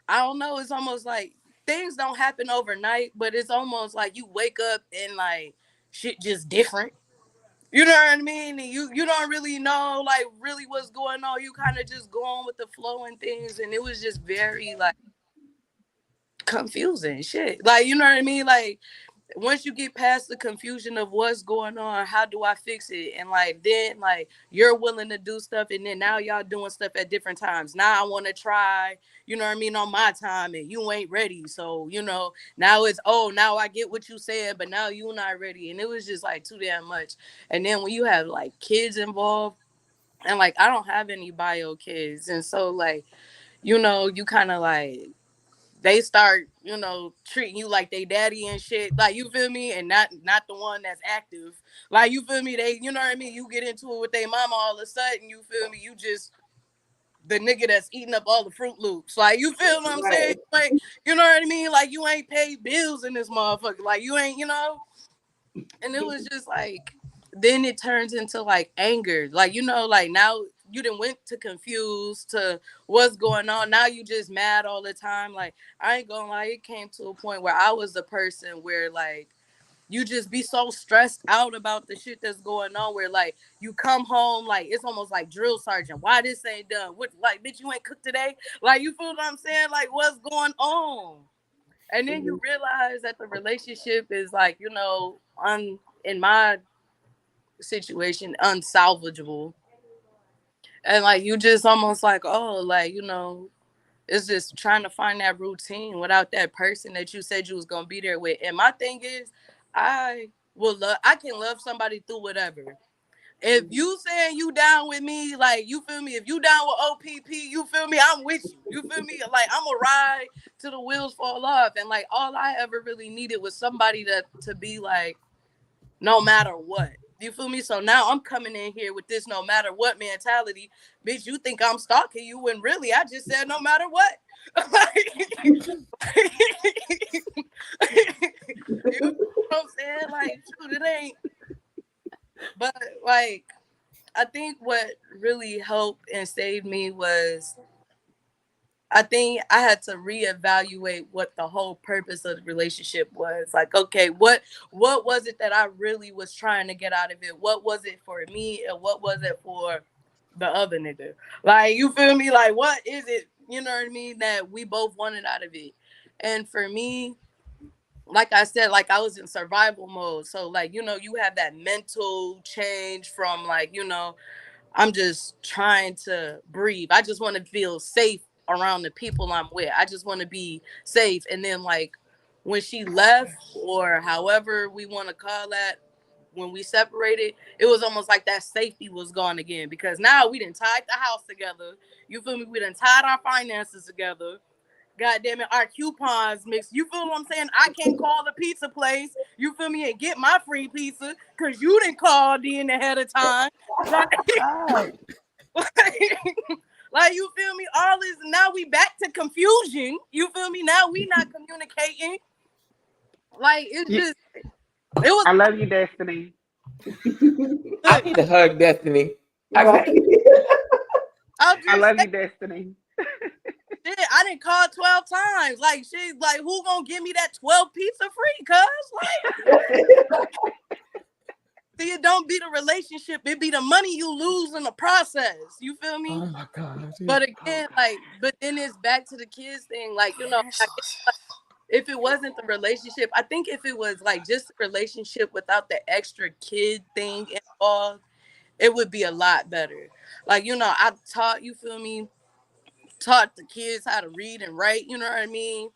I don't know, it's almost like things don't happen overnight, but it's almost like you wake up and like shit just different. You know what I mean? And you don't really know like really what's going on. You kind of just go on with the flow and things, and it was just very like confusing shit. Like you know what I mean? Like once you get past the confusion of what's going on, how do I fix it? And like then like you're willing to do stuff, and then now y'all doing stuff at different times. Now I want to try, you know what I mean, on my time, and you ain't ready. So now it's, oh, now I get what you said, but now you not ready. And it was just like too damn much. And then when you have like kids involved, and like I don't have any bio kids, and so like you kind of like they start, treating you like they daddy and shit. Like you feel me? And not the one that's active. Like you feel me? They, you know what I mean? You get into it with their mama all of a sudden, you feel me? You just the nigga that's eating up all the Fruit Loops. Like you feel what I'm saying? Right. Like, you know what I mean? Like you ain't paid bills in this motherfucker. Like you ain't, and it was just like then it turns into like anger. Like, like now you done went to confused to what's going on. Now you just mad all the time. Like I ain't gonna lie, it came to a point where I was the person where like you just be so stressed out about the shit that's going on where like you come home like it's almost like drill sergeant. Why this ain't done? What, like, bitch, you ain't cooked today? Like you feel what I'm saying? Like what's going on? And then you realize that the relationship is like, in my situation, unsalvageable. And like you just almost like, oh, like, it's just trying to find that routine without that person that you said you was gonna be there with. And my thing is, I can love somebody through whatever. If you saying you down with me, like you feel me, if you down with OPP, you feel me, I'm with you. You feel me? Like I'm a ride till the wheels fall off. And like all I ever really needed was somebody to be like, no matter what. You feel me? So now I'm coming in here with this no matter what mentality. Bitch, you think I'm stalking you when really I just said no matter what. You know what I'm saying? Like, shoot, it ain't. But like I think what really helped and saved me was I think I had to reevaluate what the whole purpose of the relationship was. Like, okay, what was it that I really was trying to get out of it? What was it for me, and what was it for the other nigga? Like, you feel me? Like, what is it? You know what I mean? That we both wanted out of it. And for me, like I said, like I was in survival mode. So, like, you know, you have that mental change from like, you know, I'm just trying to breathe. I just want to feel safe around the people I'm with. I just want to be safe. And then like when she left, or however we want to call that, when we separated, it was almost like that safety was gone again, because now we done tied the house together. You feel me? We done tied our finances together. God damn it, our coupons mixed. You feel what I'm saying? I can't call the pizza place, you feel me, and get my free pizza because you didn't call in ahead of time. Like, like, you feel me? All this, now we back to confusion. You feel me? Now we not communicating. Like, it just, it was. I love you, Destiny. I need to hug Destiny. Right. I love you, Destiny. Shit, I didn't call 12 times. Like, she's like, who gonna give me that 12 pizza free? Cuz, like, see, it don't be the relationship, it be the money you lose in the process. You feel me? Oh my God. But again, like, but then it's back to the kids thing. Like, you know, if it wasn't the relationship, I think if it was like just a relationship without the extra kid thing involved, it would be a lot better. Like, you know, I taught, you feel me, taught the kids how to read and write, you know what I mean?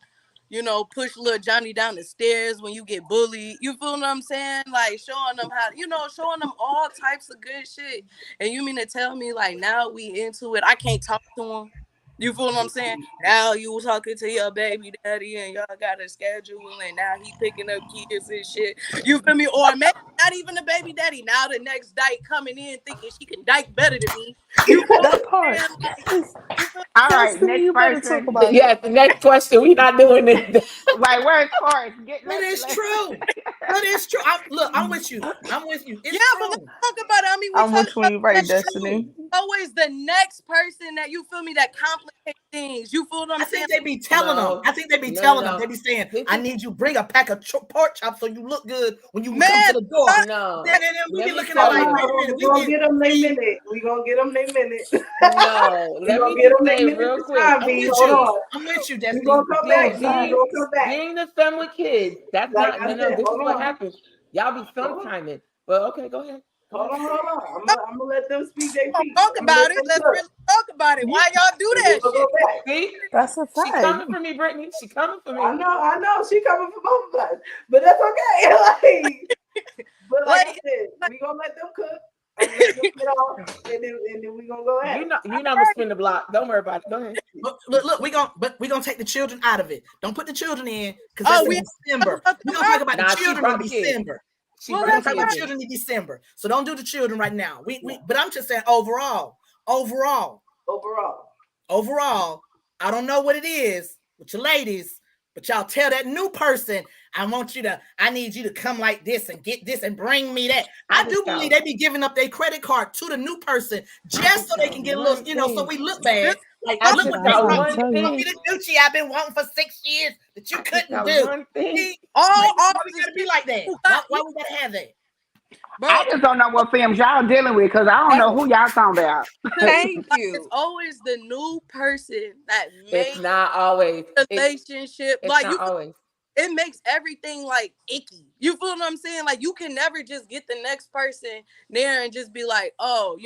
You know, push little Johnny down the stairs when you get bullied. You feel what I'm saying? Like, showing them how, you know, showing them all types of good shit. And you mean to tell me, like, now we into it, I can't talk to them? You feel what I'm saying? Now you talking to your baby daddy and y'all got a schedule and now he picking up kids and shit. You feel me? Or maybe not even the baby daddy. Now the next dyke coming in thinking she can dyke better than me. You feel That what part. I'm saying? Like, you feel All right, Destiny, next you better talk person. about it. Yes, the next question. We're not doing it. Like, where's Forrest? That is true. That is true. Look, I'm with you. I'm with you. It's yeah, but let's true. talk about it. I mean, we I'm talk with you about when you're right, that's Destiny. always the next person that, you feel me, that complicate things. You feel what I'm I saying? think they be telling them. I think they be telling them. They be saying, "I need you bring a pack of pork chops so you look good when you come Man, to the door." No. Then we be Let me looking at tell like, you. wait a minute, We gonna get them their minute. We gonna get them their minute. No. We Let gonna me get just them their say minute real this quick. time, I'm B. with Hold you. on. I'm with you, We Destiny. gonna come back. We Being, gonna come back. being the femme with kids, that's Like not, I no, said, this is hold what on. happens. Y'all be sometiming. But okay, go ahead. Hold on. I'm gonna let them speak their piece. Talk I'm gonna about let it. them Let's cook. really talk about it. Why y'all do And that we'll shit? go back. See? That's a She fact. coming for me, Brittany. She coming for me. I know. She coming for both of us, but that's okay. But like I Like, said, we gonna let them cook. I'm gonna let them get off, and then we gonna go at it. You never spin the block. Don't worry about it. Go ahead. Look, we gonna take the children out of it. Don't put the children in because oh, that's we in December. about We're them gonna talk out. about Nah, the she children in brought kids. December. She Well, We're brought gonna talk about kids. children in December. So don't do the children right now. But I'm just saying overall, I don't know what it is with your ladies, but y'all tell that new person, I need you to come like this and get this and bring me that. I do believe they be giving up their credit card to the new person just so they can get a little, so we look bad. Like, I look just what got they one brought me thing. the Gucci I've been wanting for 6 years that you couldn't do. One thing. See? all Why we officers gotta be like that? Why we gotta have that? bro. I just don't know what films y'all dealing with because I don't know who y'all talking about. Thank It's you. always the new person that It's makes not always. relationship. It's Like, not always. it makes everything like icky. You feel what I'm saying? Like, you can never just get the next person there and just be like, oh,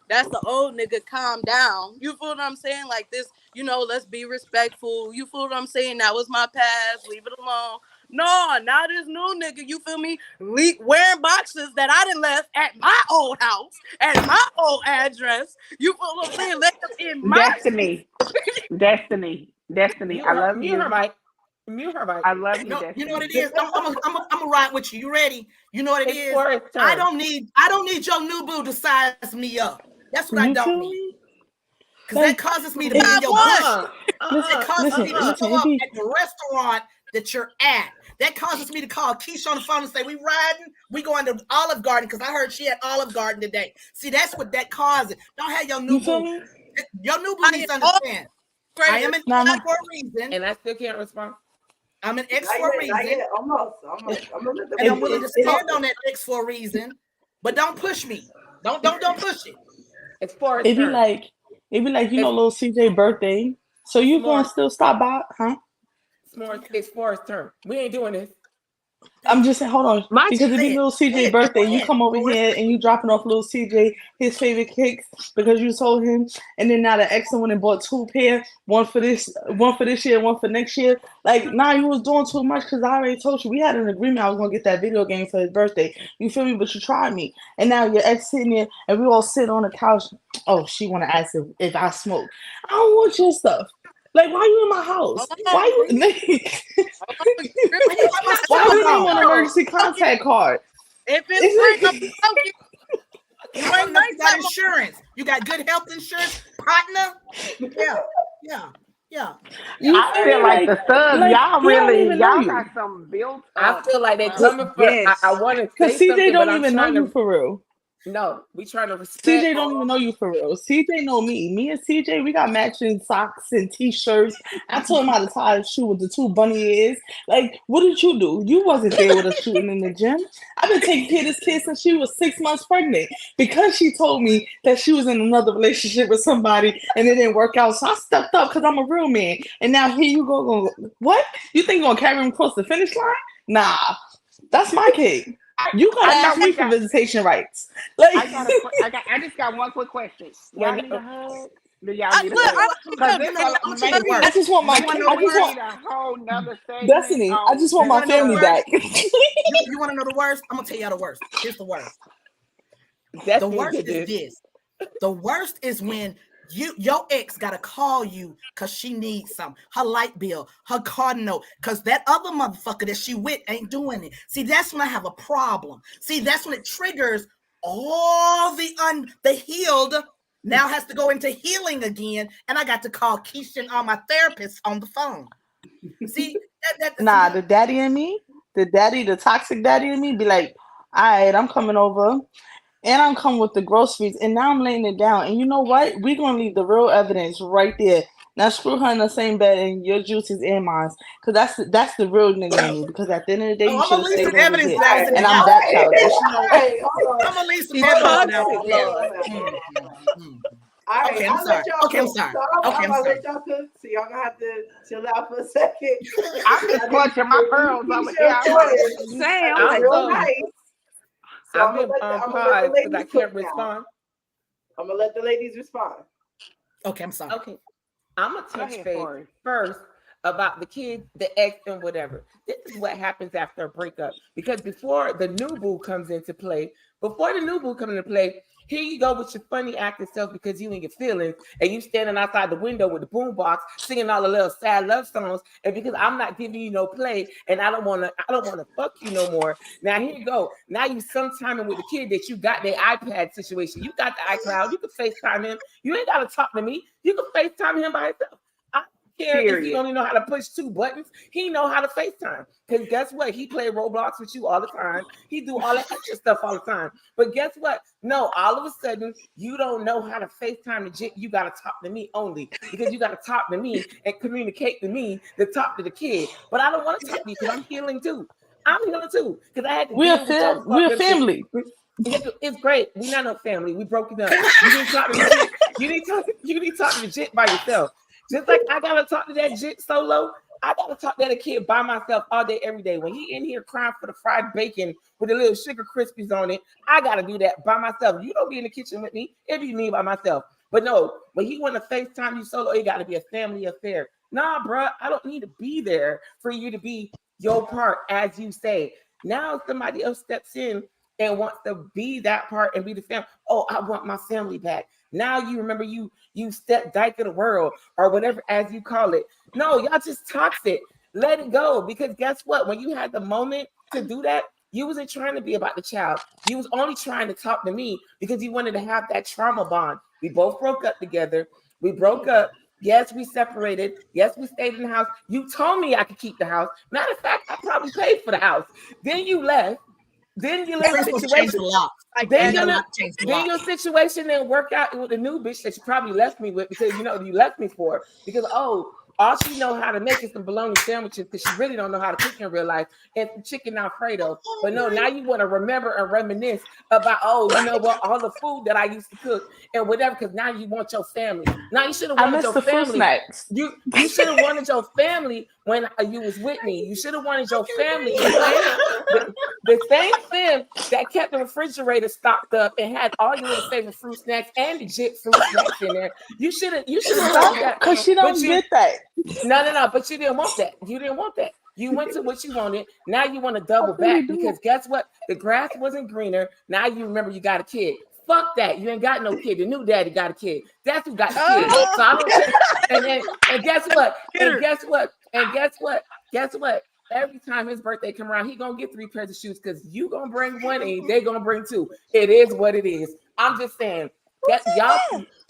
that's the old nigga, calm down. You feel what I'm saying? Like, this, let's be respectful. You feel what I'm saying? That was my past, leave it alone. No, now this new nigga, you feel me, wearing boxes that I done left at my old house, at my old address. You feel what I'm saying? Let them in my Destiny. Mute I her. love Mute her, you. Mike. Mute her, Mike. I love you, No, you know what Destiny. it is? I'm a ride with you. You ready? You know what it It's is? Forrest's I turn. don't need your new boo to size me up. That's what I You don't feel need. me? Because that causes me to be I in your want. bush. It causes me to Listen, show it up be at the restaurant that you're at. That causes me to call Keisha on the phone and say, we riding, we going to Olive Garden because I heard she at Olive Garden today. See, that's what that causes. Don't have your new you feel boo. me? Your new boo I needs am to all understand. I am an No, no. ex for a reason. And I still can't respond. I'm an ex Not for a yet, not reason. yet. Almost. I'm gonna let the And I'm willing to ladies stand talk. on that X for a reason, but don't push me. Don't push it. It's Forrest It'd be turn. like, little CJ birthday. So you gonna S'mores. still stop by, huh? S'mores. It's Forrest turn. We ain't doing this. I'm just saying, hold on, My because it'd be Say it. little Say CJ it. birthday. Go You ahead. come over Forrest. here and you dropping off little CJ his favorite cakes because you told him, and then now the ex went and bought 2 pair, one for this year, one for next year. Like, nah, you was doing too much because I already told you we had an agreement I was gonna get that video game for his birthday. You feel me? But you tried me, and now your ex sitting there and we all sit on the couch. Oh, she wanna ask if I smoke. I don't want your stuff. Like, why you in my house? Why you? Why Hold you on. name on emergency contact card? If it's It's free, like, I'm broke. You ain't nothing got insurance. You got good health insurance, partner. Yeah. you I feel feel me? like the thugs, like y'all he don't really, even know y'all you. got some built I up. feel like they coming for. Yes. I want to Because say CJ something, don't but I'm even know trying you to. for real. No, we trying to respect. CJ don't even know you for real. CJ know me. Me and CJ, we got matching socks and t-shirts. I told him how to tie a shoe with the 2 bunny ears. Like, what did you do? You wasn't there with us shooting in the gym. I've been taking care of this kid since she was 6 months pregnant because she told me that she was in another relationship with somebody and it didn't work out. So I stepped up because I'm a real man. And now here you go. What? You think you're going to carry him across the finish line? Nah, that's my kid. You gotta I know ask me we for got. visitation rights. Like, I just got one quick question. Y'all need a hug? Do y'all need a Look, hug? Because I'm this gonna will tell you the maybe worst. I just want my. You wanna know I the just worst? want need a whole nother segment. Destiny. I just want You my wanna know the family worst? back. You want to know the worst? I'm gonna tell y'all the worst. Here's the worst. That's The me worst did is this. this. The worst is when your ex gotta call you because she needs some, her light bill, her car note, because that other motherfucker that she with ain't doing it. See, that's when I have a problem. See, that's when it triggers all the healed now has to go into healing again, and I got to call Keisha and all my therapists on the phone. See, Nah, the daddy in me, the toxic daddy in me, be like, all right, I'm coming over. And I'm coming with the groceries, and now I'm laying it down. And you know what? We're gonna leave the real evidence right there. Now screw her in the same bed, and your juices and mine, because that's the real nigga in me. Because at the end of the day, you I'm should gonna have leave stayed some over evidence here, that I was in the and I'm house. that childish. All right, hold on. I'm gonna leave some She's evidence that I toxic. was there. All right, Okay, I'm I'll sorry. let y'all Okay, I'm cook. sorry. So I'm Okay, I'm gonna sorry. let y'all cook. So y'all gonna have to chill out for a second. I'm just clutching my pearls over here. Same. I'm Like, real nice. So I've I'm been gonna let paused the because I ladies cook can't now. respond. I'm gonna let the ladies respond. Okay, I'm sorry. Okay, I'm gonna Go touch ahead, base Forrest. first about the kids, the ex, and whatever. This is what happens after a breakup. Because before the new boo comes into play, here you go with your funny acting self because you in your feelings, and you standing outside the window with the boombox singing all the little sad love songs. And because I'm not giving you no play, and I don't wanna fuck you no more. Now here you go. Now you sometiming with the kid that you got their iPad situation. You got the iCloud. You can FaceTime him. You ain't gotta talk to me. You can FaceTime him by himself. I don't care if he only know how to push 2 buttons. He know how to FaceTime. Because guess what? He play Roblox with you all the time. He do all that extra stuff all the time. But guess what? No, all of a sudden, you don't know how to FaceTime the jit. You got to talk to me only. Because you got to talk to me and communicate to me to talk to the kid. But I don't want to talk to you because I'm healing too. Because I had to deal with your We're fucked up shit. family. It's great. We're not no family. We broke it up. You need to talk to the jit. You need to talk to the jit by yourself. Just like I gotta talk to that jit solo, I gotta talk to that kid by myself all day, every day. When he in here crying for the fried bacon with the little sugar crispies on it, I gotta do that by myself. You don't be in the kitchen with me. It be me by myself. But no, when he want to FaceTime you solo, it gotta be a family affair. Nah, bro, I don't need to be there for you to be your part, as you say. Now somebody else steps in and wants to be that part and be the family. Oh, I want my family back. Now you remember you step dyke of the world or whatever as you call it. No, y'all just toxic. Let it go. Because guess what? When you had the moment to do that, you wasn't trying to be about the child. You was only trying to talk to me because you wanted to have that trauma bond. We both broke up together. We broke up. Yes, we separated. Yes, we stayed in the house. You told me I could keep the house. Matter of fact, I probably paid for the house. Then you left. then you live in a Principles change situation. a lot. Then Then your situation didn't work out with the new bitch that you probably left me with because you left me for because all she know how to make is some bologna sandwiches because she really don't know how to cook in real life and some chicken Alfredo. But no, now you want to remember and reminisce about all the food that I used to cook and whatever because now you want your family. Now you should have wanted your family. You should have wanted your family when you was with me. You should have wanted your family. The same thing that kept the refrigerator stocked up and had all your little favorite fruit snacks and legit fruit snacks in there. You should have wanted that. Because she don't get that. No. But you didn't want that. You didn't want that. You went to what you wanted. Now you want to double back because guess what? The grass wasn't greener. Now you remember you got a kid. Fuck that. You ain't got no kid. The new daddy got a kid. That's who got the kid. So I don't care. And guess what? And guess what? Every time his birthday come around, he gonna get 3 pairs of shoes because you gonna bring one and they gonna bring 2. It is what it is. I'm just saying that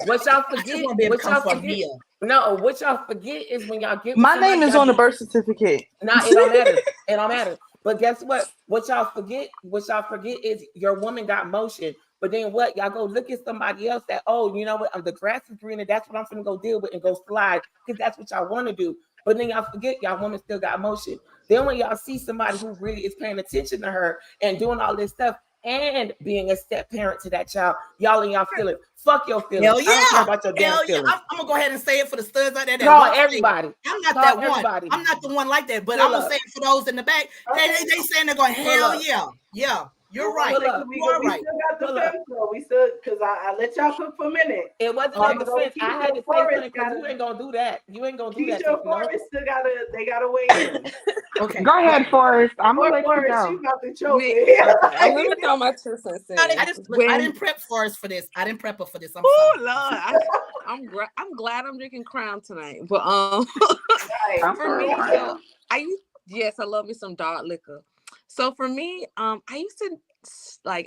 what y'all forget. No, what y'all forget is when y'all get my name is on the birth certificate. Nah, it don't matter. It don't matter. But guess what? What y'all forget is your woman got motion. But then what? Y'all go look at somebody else that, you know what? The grass is greener. That's what I'm finna go deal with and go slide because that's what y'all want to do. But then y'all forget y'all woman still got motion. Then when y'all see somebody who really is paying attention to her and doing all this stuff and being a step parent to that child, y'all in y'all feelings. Fuck your feelings. Hell yeah. I don't care about your damn feelings. I'm gonna go ahead and say it for the studs out there. Call everybody. I'm not that one. I'm not the one like that, but I'm gonna say it for those in the back. They saying they're going, hell yeah. You're right. You are right. We still got the Femmes, though. We still, because I let y'all cook for a minute. It wasn't on the fence. I had to say because you ain't gonna do that. You ain't gonna do that. Keisha Forrest still gotta weigh in. Okay. Go ahead, Forrest. I'm gonna let you go. She's about to choke I'm gonna throw my 2 cents in. I didn't prep Forrest for this. I didn't prep her for this. I'm sorry. Lord. I'm glad I'm drinking Crown tonight. But for me, I love me some dark liquor. So for me, I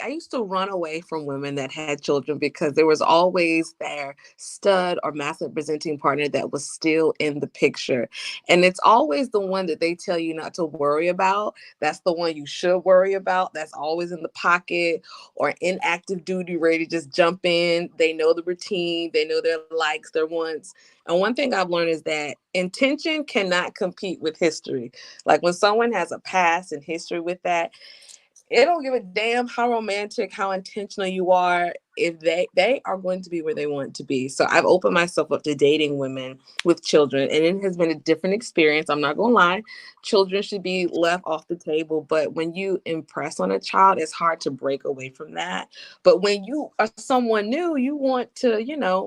used to run away from women that had children because there was always their stud or masculine presenting partner that was still in the picture. And it's always the one that they tell you not to worry about. That's the one you should worry about. That's always in the pocket or in active duty, ready to just jump in. They know the routine. They know their likes, their wants. And one thing I've learned is that intention cannot compete with history. Like when someone has a past and history with that, it don't give a damn how romantic, how intentional you are. If they are going to be where they want to be. So I've opened myself up to dating women with children, and it has been a different experience. I'm not gonna lie. Children should be left off the table, but when you impress on a child, it's hard to break away from that. But when you are someone new, you want to,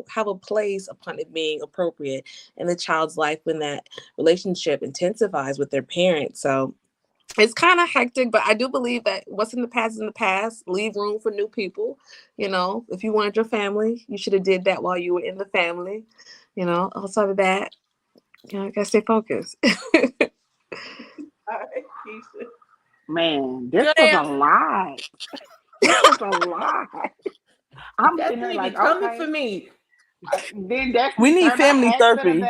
have a place upon it being appropriate in the child's life when that relationship intensifies with their parents. So it's kind of hectic, but I do believe that what's in the past is in the past. Leave room for new people. If you wanted your family, you should have did that while you were in the family. Outside of that, I gotta stay focused. Man, this was a lot. This was a lot. I'm definitely like, coming for me. Then that's we need family therapy.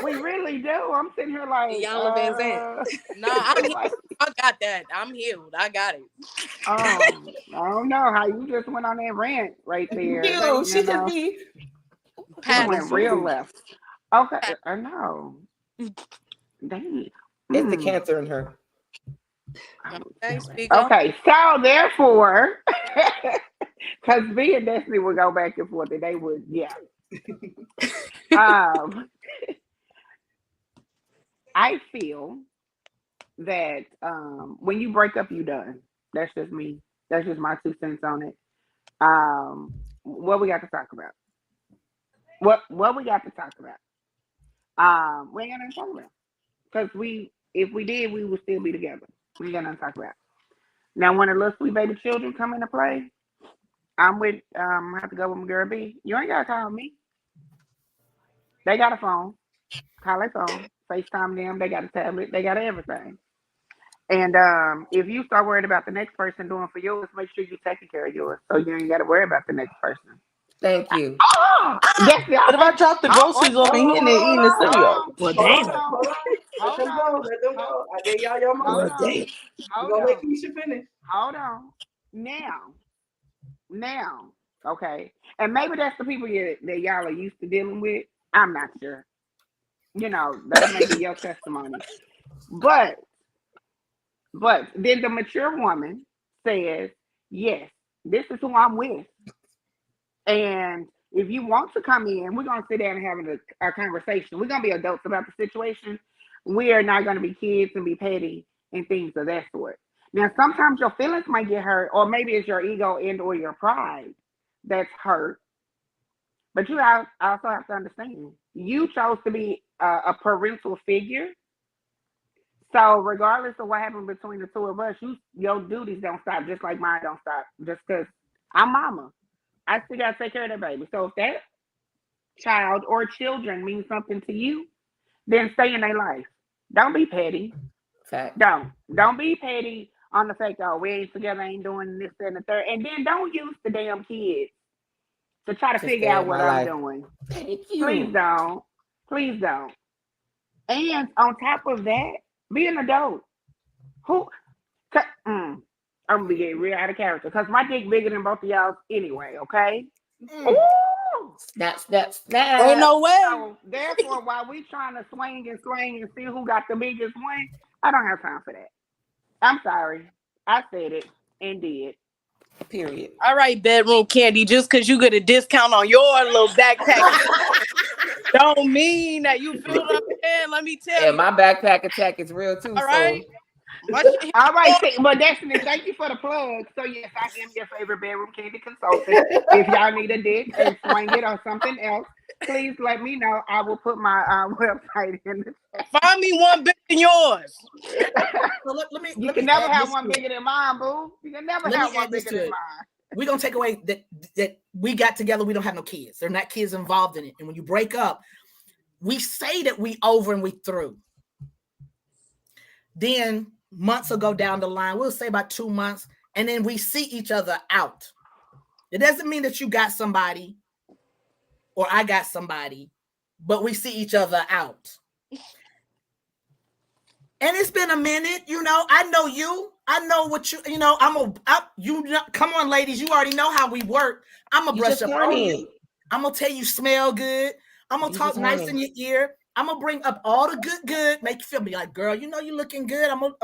We really do. I'm sitting here like, Y'all Van Zandt. Nah, I'm healed. I got that. I'm healed. I got it. I don't know how you just went on that rant right there. She could be. Went real left. Okay, I know. Dang. It's the cancer in her. Okay, so therefore, because me and Destiny would go back and forth, and they would, I feel that when you break up, you done. That's just me. That's just my 2 cents on it. What we got to talk about? What we got to talk about? We ain't got nothing to talk about. Because if we did, we would still be together. We ain't got nothing to talk about. Now, when the little sweet baby children come into play, I have to go with my girl B. You ain't gotta call me. They got a phone. Call their phone. FaceTime them. They got a tablet. They got everything. And if you start worried about the next person doing for yours, make sure you're taking care of yours, so you ain't got to worry about the next person. Thank you. What if I drop the groceries off and he in there eating the cereal? Well, damn. Let hold them on. go. Let them go. I gave y'all your Hold moment. on. We're Hold gonna let on. Keisha finish. Hold on. Now, okay. And maybe that's the people that y'all are used to dealing with. I'm not sure. That may be your testimony. But then the mature woman says, yes, this is who I'm with. And if you want to come in, we're going to sit down and have a conversation. We're going to be adults about the situation. We are not going to be kids and be petty and things of that sort. Now, sometimes your feelings might get hurt, or maybe it's your ego and or your pride that's hurt. But you also have to understand, you chose to be a parental figure. So regardless of what happened between the two of us, your duties don't stop, just like mine don't stop. Just because I'm mama, I still gotta take care of that baby. So if that child or children mean something to you, then stay in their life. Don't be petty. Fact. Don't be petty on the fact that we ain't together, ain't doing this and the third, and then don't use the damn kids to try to figure out what I'm doing. Thank you. Please don't. Please don't. And on top of that, be an adult. I'm gonna be getting real out of character because my dick bigger than both of y'all anyway. Okay. Ooh. Snap. Ain't no way. So therefore, while we trying to swing and see who got the biggest one, I don't have time for that. I'm sorry. I said it and did. Period. All right, bedroom candy. Just because you get a discount on your little backpack, don't mean that you feel what I'm saying. Let me tell you. My backpack attack is real too. All right. All right, well, Destiny, thank you for the plug. So yes, I am your favorite bedroom candy consultant. If y'all need a dick and swing it or something else, please let me know. I will put my website in the chat. Find me one bigger than yours. So you can never have one bigger than mine, boo. You can never have one bigger than mine. We're gonna take away that we got together, we don't have no kids. There are not kids involved in it. And when you break up, we say that we over and we through. Then months ago down the line, we'll say about 2 months, and then we see each other out. It doesn't mean that you got somebody or I got somebody, but we see each other out. And it's been a minute, I know you. I know what you, come on, ladies. You already know how we work. I'm going to brush up on you. I'm going to tell you smell good. I'm going to talk nice in your ear. I'm going to bring up all the good, make you feel me like, girl, you looking good. I'm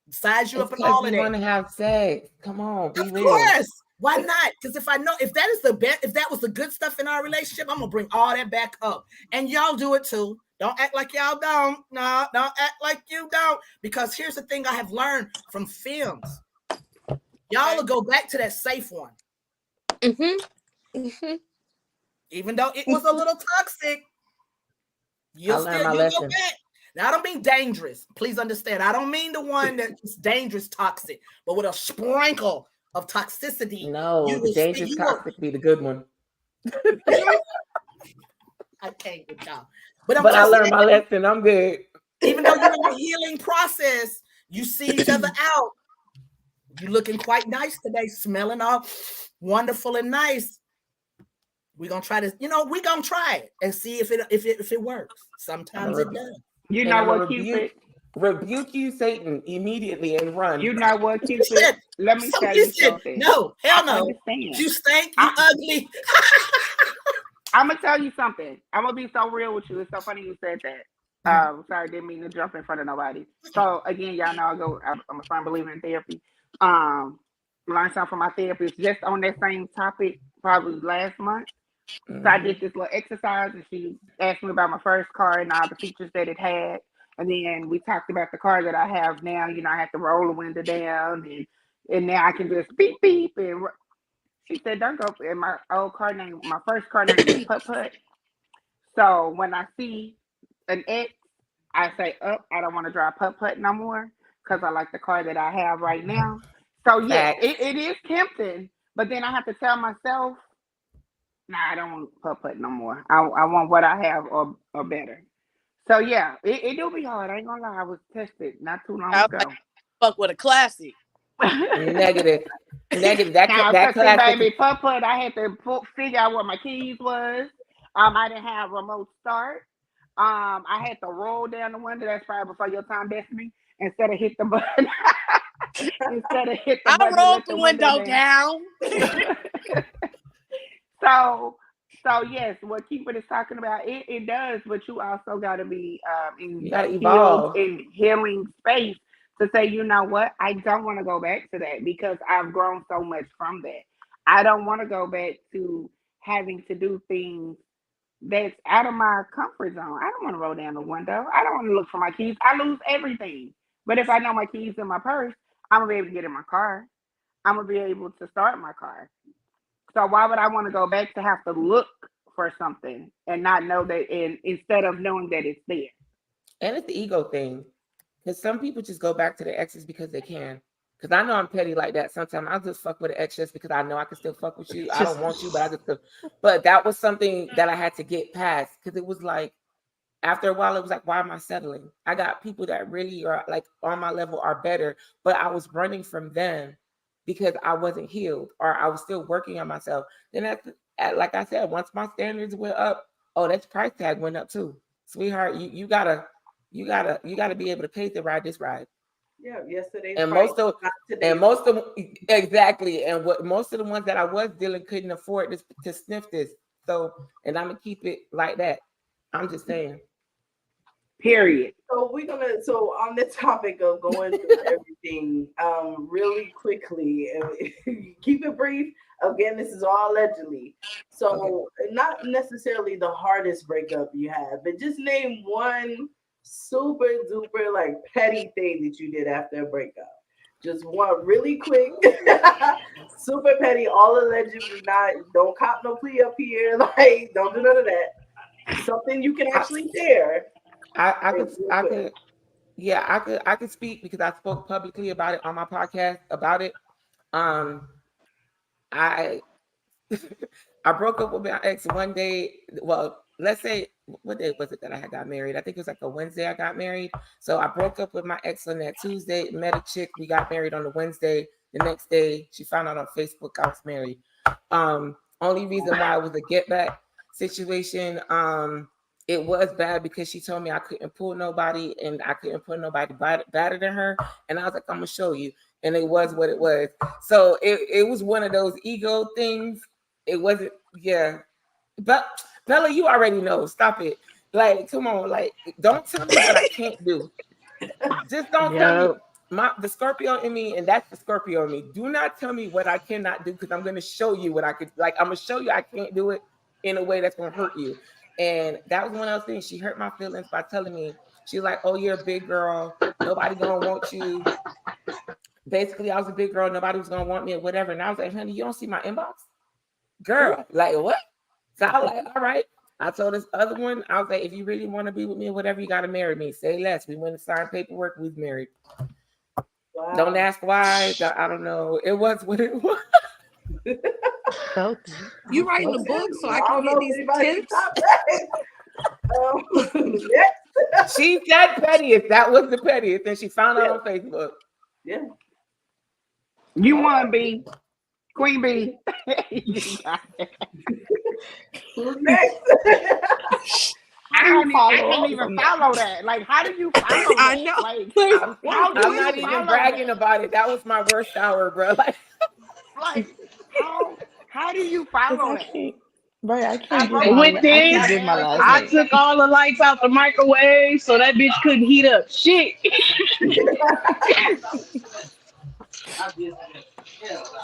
size you up and all of that. You want to have sex. Come on, be real. Of course. Why not? Because if that was the good stuff in our relationship, I'm going to bring all that back up. And y'all do it too. Don't act like y'all don't. No, don't act like you don't. Because here's the thing I have learned from Femmes. Y'all will go back to that safe one. Even though it was a little toxic, you'll go back. Now, I don't mean dangerous. Please understand. I don't mean the one that's dangerous toxic, but with a sprinkle of toxicity. No, the dangerous toxic be the good one. I can't with y'all. But I learned my lesson. I'm good. Even though you're in the healing process, you see each other out. You're looking quite nice today, smelling all wonderful and nice. We're gonna try to, we're gonna try it and see if it works. Sometimes it does. You know what, Cupid? Rebuke you, Satan, immediately and run. You know what, Cupid? Let me tell you something. No, hell no. You stink, you ugly. I'm gonna tell you something. I'm gonna be so real with you. It's so funny you said that. Sorry, didn't mean to jump in front of nobody. So again, y'all know I'm a firm believer in therapy. Learned something from my therapist just on that same topic probably last month. So I did this little exercise and she asked me about my first car and all the features that it had. And then we talked about the car that I have now. I have to roll the window down and now I can just beep, beep. And she said, don't go. And my first car name was Putt Putt. So when I see an X, I say, I don't want to drive Putt Putt no more because I like the car that I have right now. So yeah, it is tempting. But then I have to tell myself, I don't want Putt Putt no more. I want what I have or better. So yeah, it do be hard. I ain't gonna lie. I was tested not too long ago. Fuck with a classic. Negative. That classic. Baby, Putt Putt. I had to figure out what my keys was. I didn't have remote start. I had to roll down the window. That's probably before your time, Destiny. Instead of hit the button, instead of hit the I button to rolled let the the window window down. so, so yes, what Keeper is talking about, it does, but you also got to be in You that gotta evolve. healing space to say, you know what, I don't want to go back to that because I've grown so much from that. I don't want to go back to having to do things that's out of my comfort zone. I don't want to roll down the window. I don't want to look for my keys. I lose everything. But if I know my keys in my purse, I'm gonna be able to get in my car. I'm gonna be able to start my car. So why would I want to go back to have to look for something and not know that, and instead of knowing that it's there? And it's the ego thing. Because some people just go back to the exes because they can. Because I know I'm petty like that. Sometimes I'll just fuck with an ex just because I know I can still fuck with you. I don't want you, but I just could. But that was something that I had to get past. Because it was like, after a while, it was like, why am I settling? I got people that really are like on my level are better, but I was running from them because I wasn't healed or I was still working on myself. Then like I said, once my standards went up, oh, that price tag went up too. Sweetheart, you gotta be able to pay to ride this ride. Yeah, yesterday's And price, most of not and today's. most of exactly, and what most of the ones that I was dealing couldn't afford this to sniff this. So, and I'm gonna keep it like that. I'm just saying. Period. So we're gonna on the topic of going through everything, really quickly and keep it brief. Again, this is all allegedly. Okay. So not necessarily the hardest breakup you had, but just name one super duper like petty thing that you did after a breakup. Just one really quick, super petty, all allegedly. Not don't cop no plea up here. Like don't do none of that. Something you can I, actually share. I could Real I quick. could yeah, I could speak because I spoke publicly about it on my podcast about it. Um I I broke up with my ex one day. Well, let's say what day was it that I had got married? I think it was like a Wednesday I got married. So I broke up with my ex on that Tuesday, met a chick, we got married on the Wednesday. The next day she found out on Facebook I was married. Only reason why it was a get back situation. It was bad because she told me I couldn't pull nobody and I couldn't put nobody better than her. And I was like, I'm gonna show you. And it was what it was. So it was one of those ego things. It wasn't, yeah. But Bella, you already know. Stop it. Like, come on, like, don't tell me what I can't do. Just don't tell me Yep. the Scorpio in me, and that's the Scorpio in me. Do not tell me what I cannot do because I'm gonna show you what I could like. I'm gonna show you I can't do it in a way that's gonna hurt you. And that was one of those things. She hurt my feelings by telling me, she's like, oh, you're a big girl, nobody gonna want you. Basically, I was a big girl, nobody was gonna want me or whatever. And I was like, honey, you don't see my inbox? Girl, like what? So I was like, all right. I told this other one, I was like, if you really want to be with me or whatever, you got to marry me. Say less. We went and signed paperwork. We was married. Wow. Don't ask why. I don't know. It was what it was. You writing a book so I can get these tips? Next. She said pettiest. That was the pettiest. And she found out on Facebook. Yeah. You want B, Queen B. You got it. Who's next? I can't Follow up even from that. follow that. Like, how do you follow I that? know. Like, I'm, how do I'm you not even follow bragging that? about it. That was my worst hour, bro. Like, how do you Cause follow I that? can't. Right, With I can't this, give my last I name. took all the lights out the microwave so that bitch couldn't heat up shit.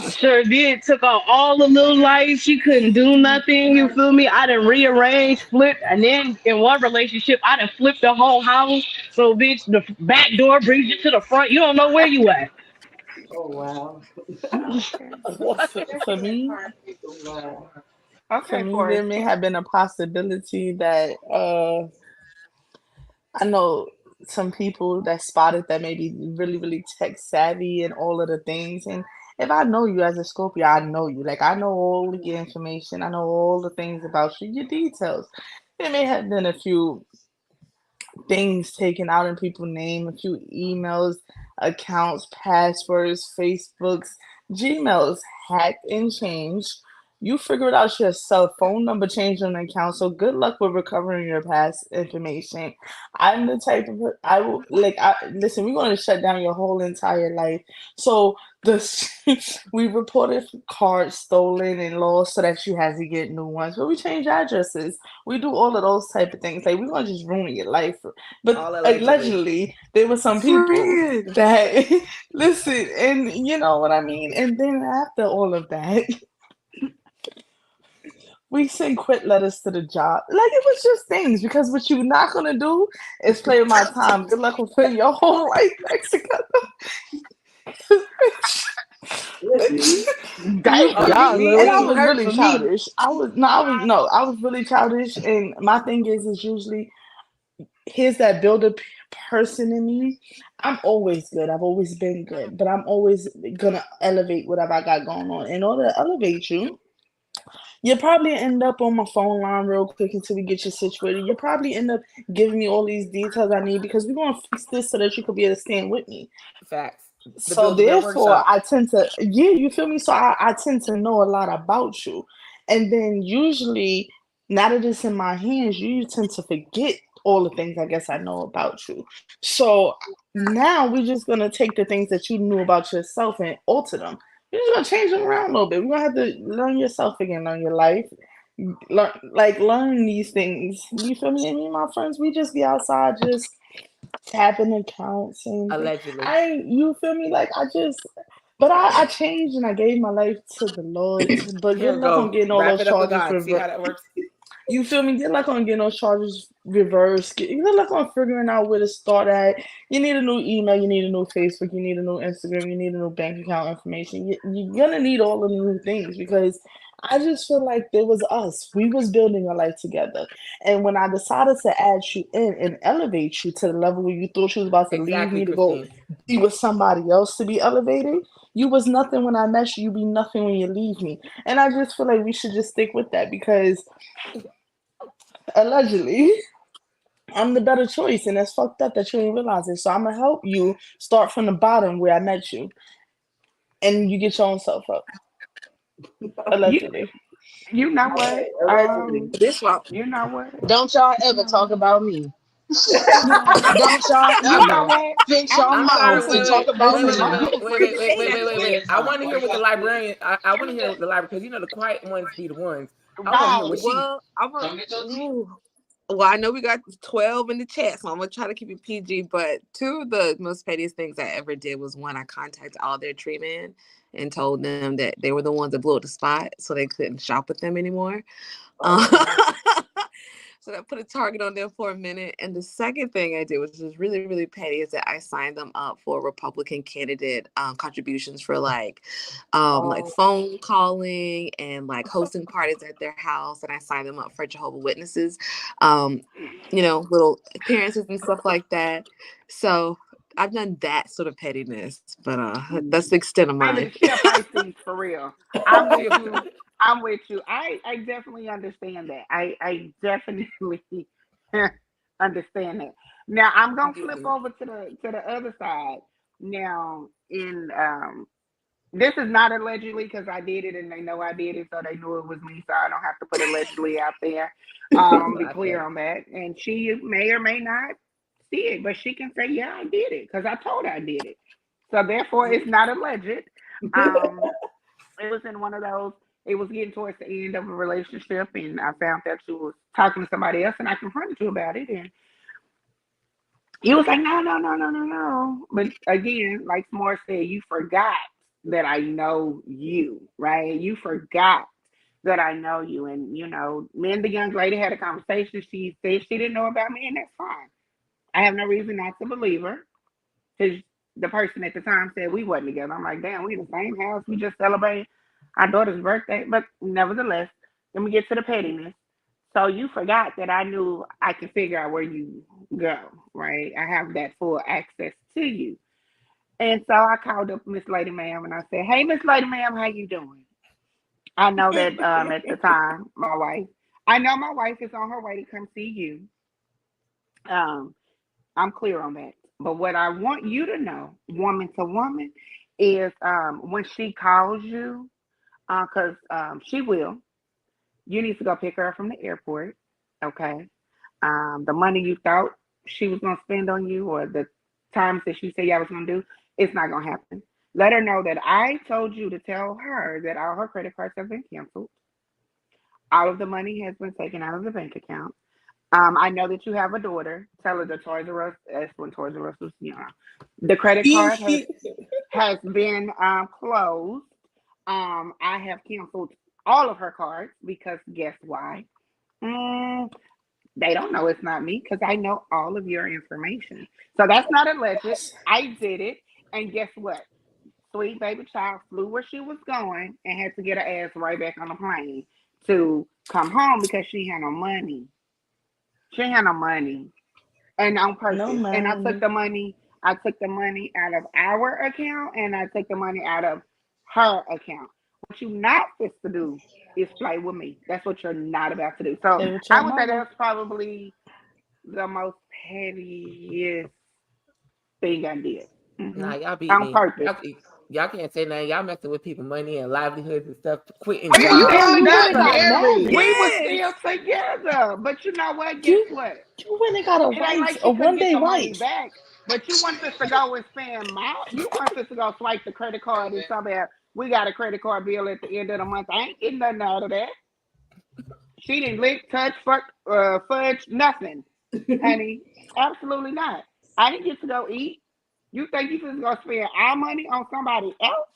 Sure did. Took out all the little lights. She couldn't do nothing. You feel me? I done rearranged, flipped, and then in one relationship, I done flipped the whole house. So, bitch, the back door brings you to the front. You don't know where you at. Oh wow. Okay. What? For me, Wow. for Okay, me, there Forrest. may have been a possibility that I know some people that spotted that may be really, really tech savvy and all of the things. And if I know you as a Scorpio, I know you. Like I know all of your information. I know all the things about you, your details. There may have been a few things taken out in people's name, a few emails, accounts, passwords, Facebooks, Gmails hacked and changed. You figure it out yourself. Phone number change on the account. So good luck with recovering your past information. I'm the type of I will listen. We're going to shut down your whole entire life. So the we reported cards stolen and lost so that you have to get new ones. But we change addresses. We do all of those type of things. Like we're gonna just ruin your life. But All allegedly, there were some people Friend. that listen, and you know what I mean. And then after all of that. We send quit letters to the job. Like it was just things because what you're not gonna do is play with my time. Good luck with putting your whole life back together. Y'all And I really was hurt really for me. childish. I was really childish. And my thing is usually here's that builder person in me. I'm always good. I've always been good, but I'm always gonna elevate whatever I got going on. In order to elevate you, you'll probably end up on my phone line real quick until we get you situated. You'll probably end up giving me all these details I need because we're gonna fix this so that you could be able to stand with me. Facts. The So Build-A-Bear therefore, workshop. I tend to, yeah, you feel me? So I tend to know a lot about you. And then usually, now that it's in my hands, you tend to forget all the things I guess I know about you. So now we're just gonna take the things that you knew about yourself and alter them. We're just gonna change them around a little bit. We're gonna have to learn yourself again, learn your life, learn these things. You feel me? And me and my friends, we just be outside just tapping accounts and Allegedly. you feel me? Like but I changed and I gave my life to the Lord. But Here good we luck on go. getting all Wrap those it up with charges God. See how that works? You feel me? Good luck on getting those charges reversed. Good luck on figuring out where to start at. You need a new email. You need a new Facebook. You need a new Instagram. You need a new bank account information. You're gonna need all of the new things because I just feel like there was us. We was building a life together. And when I decided to add you in and elevate you to the level where you thought you was about to leave Exactly, me to go Christine. be with somebody else to be elevated, you was nothing when I met you. You be nothing when you leave me. And I just feel like we should just stick with that because allegedly, I'm the better choice, and that's fucked up that you didn't realize it. So I'm gonna help you start from the bottom where I met you, and you get your own self up. You Allegedly. you know what? Okay, allegedly. This one. You know what? Don't y'all ever talk about me. Don't y'all You know ever what? fix I'm your I'm gonna sorry. mouths say to Wait, talk wait, about wait, wait, me. wait, You wait, don't wait, wait, freaking wait, say wait, that wait, to wait, me. wait. I want to hear what the librarian. I want to hear what the librarian because you know the quiet ones be the ones. I want to hear right. what she. Well, well, I know we got 12 in the chat, so I'm gonna try to keep it PG. But two of the most pettiest things I ever did was one, I contacted all their treatment and told them that they were the ones that blew up the spot, so they couldn't shop with them anymore. So that put a target on them for a minute. And the second thing I did, which was really, really petty, is that I signed them up for Republican candidate contributions for like phone calling and like hosting parties at their house. And I signed them up for Jehovah's Witnesses, little appearances and stuff like that. So I've done that sort of pettiness, but that's the extent of Baby, mine. the chef Pisces for real. I'm with you. I'm with you. I definitely understand that. I definitely understand that. Now I'm gonna flip over to the other side. Now in this is not allegedly because I did it and they know I did it, so they knew it was me, so I don't have to put allegedly out there. Be clear on that. And she may or may not see it, but she can say, yeah, I did it because I told her I did it. So therefore it's not alleged. It was in one of those, it was getting towards the end of a relationship and I found that she was talking to somebody else and I confronted you about it and he was like, no, no, no, no, no, no. But again, like S'more said, you forgot that I know you, right? You forgot that I know you. And, me and the young lady had a conversation. She said she didn't know about me, and that's fine. I have no reason not to believe her because the person at the time said we wasn't together. I'm like, damn, we in the same house. We just celebrated our daughter's birthday. But nevertheless, let me get to the pettiness. So you forgot that I knew I could figure out where you go, right? I have that full access to you. And so I called up Miss Lady Ma'am and I said, hey, Miss Lady Ma'am, how you doing? I know that at the time, I know my wife is on her way to come see you. Um, I'm clear on that. But what I want you to know, woman to woman, is when she calls you, Because she will. You need to go pick her up from the airport. Okay. The money you thought she was gonna spend on you, or the times that she said y'all was gonna do, it's not gonna happen. Let her know that I told you to tell her that all her credit cards have been canceled. All of the money has been taken out of the bank account. I know that you have a daughter. Tell her the Toys R Us. That's when Toys R Us was, the credit card has been closed. I have canceled all of her cards because guess why? They don't know it's not me because I know all of your information. So that's not alleged. I did it, and guess what? Sweet baby child flew where she was going and had to get her ass right back on the plane to come home because she had no money. She had no money, and on purpose. No And I took man. the money. I took the money out of our account, and I took the money out of her account. What you not fit to do is play with me. That's what you're not about to do. So Play with I your would say mama. that's probably the most pettiest thing I did. Nah, y'all beat On me. purpose. Y'all can't say nothing. Y'all messing with people money and livelihoods and stuff, quitting We jobs. still You went and got together. married. We were Yes. still together. But you know what? Guess You what? you went and got a It ain't wife, like a she couldn't one get day the money wife. back. But you want us to go and spend you want us to go swipe the credit card and somebody we got a credit card bill at the end of the month. I ain't getting nothing out of that. She didn't lick, touch, fuck, fudge, nothing, honey. Absolutely not. I didn't get to go eat. You think you just gonna spend our money on somebody else?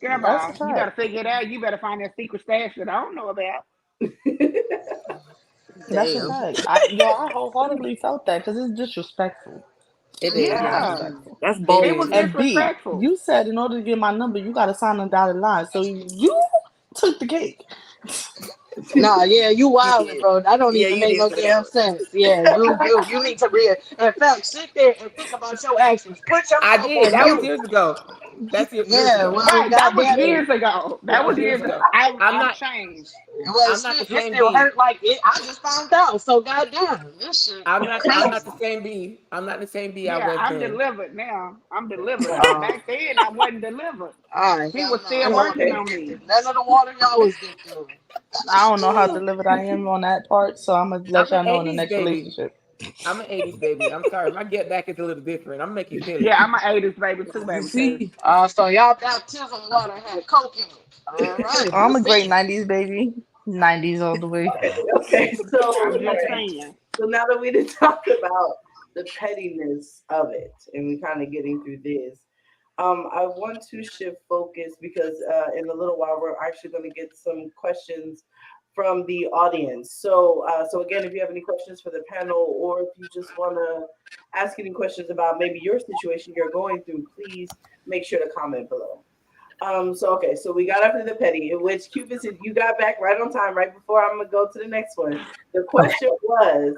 Girl, That's a bye. You better fact. figure it out. You better find that secret stash that I don't know about. That's a Damn. fact. I wholeheartedly felt that because it's disrespectful. It Extremely is. Yeah, disrespectful. That's It it bold. was is. And B, disrespectful. you said in order to get my number, you got to sign a dotted line. So you took the cake. Nah, yeah, you You wildin', did. bro. That don't Yeah, even you make did no say that damn one. sense. Yeah, you need to in fact sit there and think about your actions. Put I yourself did. on That was mute. years ago. That's years Yeah, ago. well, Right, that was goddamn it. years ago. That That was was years years ago. ago. I'm I've not. changed. Well, I'm not the it same still B. hurt like it. I just found out. So goddamn, this shit I'm not crazy. the same B. I'm not the same B I Yeah, was I'm then. delivered now. I'm delivered. Uh, Back then, I wasn't delivered. all right, He hell was no. I still know working on if me. none of the water y'all was dipped in. I don't know how delivered I am on that part, so I'm gonna let I'm an y'all know in the '80s next baby. relationship. I'm an '80s baby. I'm sorry. My get back is a little different. I'm gonna make you feel it. Yeah, I'm an 80s baby too, You baby. Cause see? So y'all baptism water had coke in it. All right, we'll I'm a great see. '90s baby. '90s all the way. Okay, so I'm just okay, saying. so now that we did talk about the pettiness of it, and we kind of getting through this, I want to shift focus because in a little while we're actually going to get some questions from the audience. So again, if you have any questions for the panel, or if you just want to ask any questions about maybe your situation you're going through, please make sure to comment below. So we got after the petty, in which Cupid said you got back right on time, right before I'm gonna go to the next one. The Okay. question was,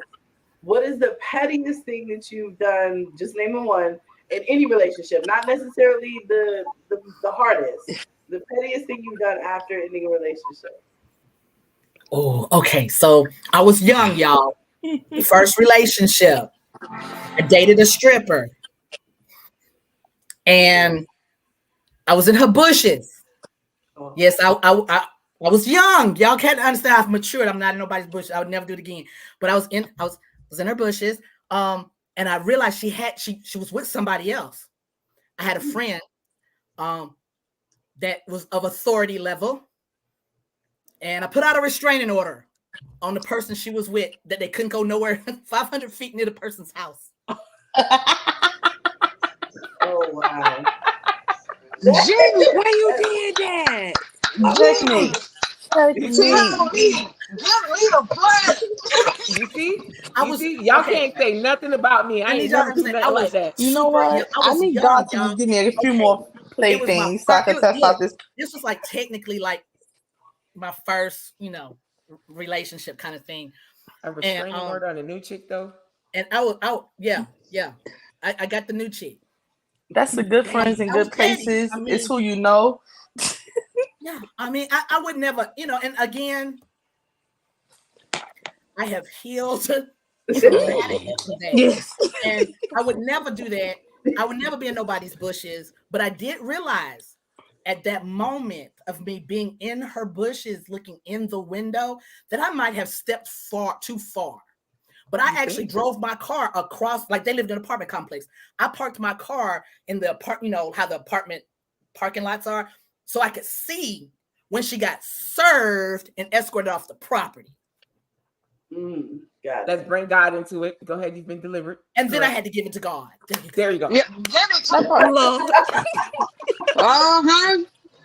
what is the pettiest thing that you've done? Just name one in any relationship, not necessarily the hardest. The pettiest thing you've done after ending a relationship. Oh, okay. So I was young, y'all. First relationship. I dated a stripper, and I was in her bushes. Oh, Yes, I was young. Y'all can't understand. I've matured. I'm not in nobody's bush. I would never do it again. But I was in her bushes. And I realized she was with somebody else. I had a friend that was of authority level, and I put out a restraining order on the person she was with that they couldn't go nowhere 500 feet near the person's house. oh wow. Jimmy, why you did that? Checkmate. Tell Checkmate. me, give me the plan. You see? I You was see? Y'all okay. can't say nothing about me. I I need ain't y'all to never do understand. I nothing like was that. You know super young. what? I I was need young, God to y'all. just give me a few Okay, more it was my playthings so I first. can test out this. This was like technically like my first, relationship kind of thing. A And restraining order on a new chick though. I was out. Yeah. I got the new chick. That's the good And friends in I was good petty. places. I It's mean, who you know. yeah. I mean, I would never, and again, I have healed. I had to heal from that. Yes. And I would never do that. I would never be in nobody's bushes. But I did realize at that moment of me being in her bushes, looking in the window, that I might have stepped too far. But I actually drove my car across, like they lived in an apartment complex. I parked my car in the apartment, how the apartment parking lots are, so I could see when she got served and escorted off the property. Let's bring God into it. Go ahead, you've been delivered. And then I had to give it to God. There you go. Yeah, give it to Lord.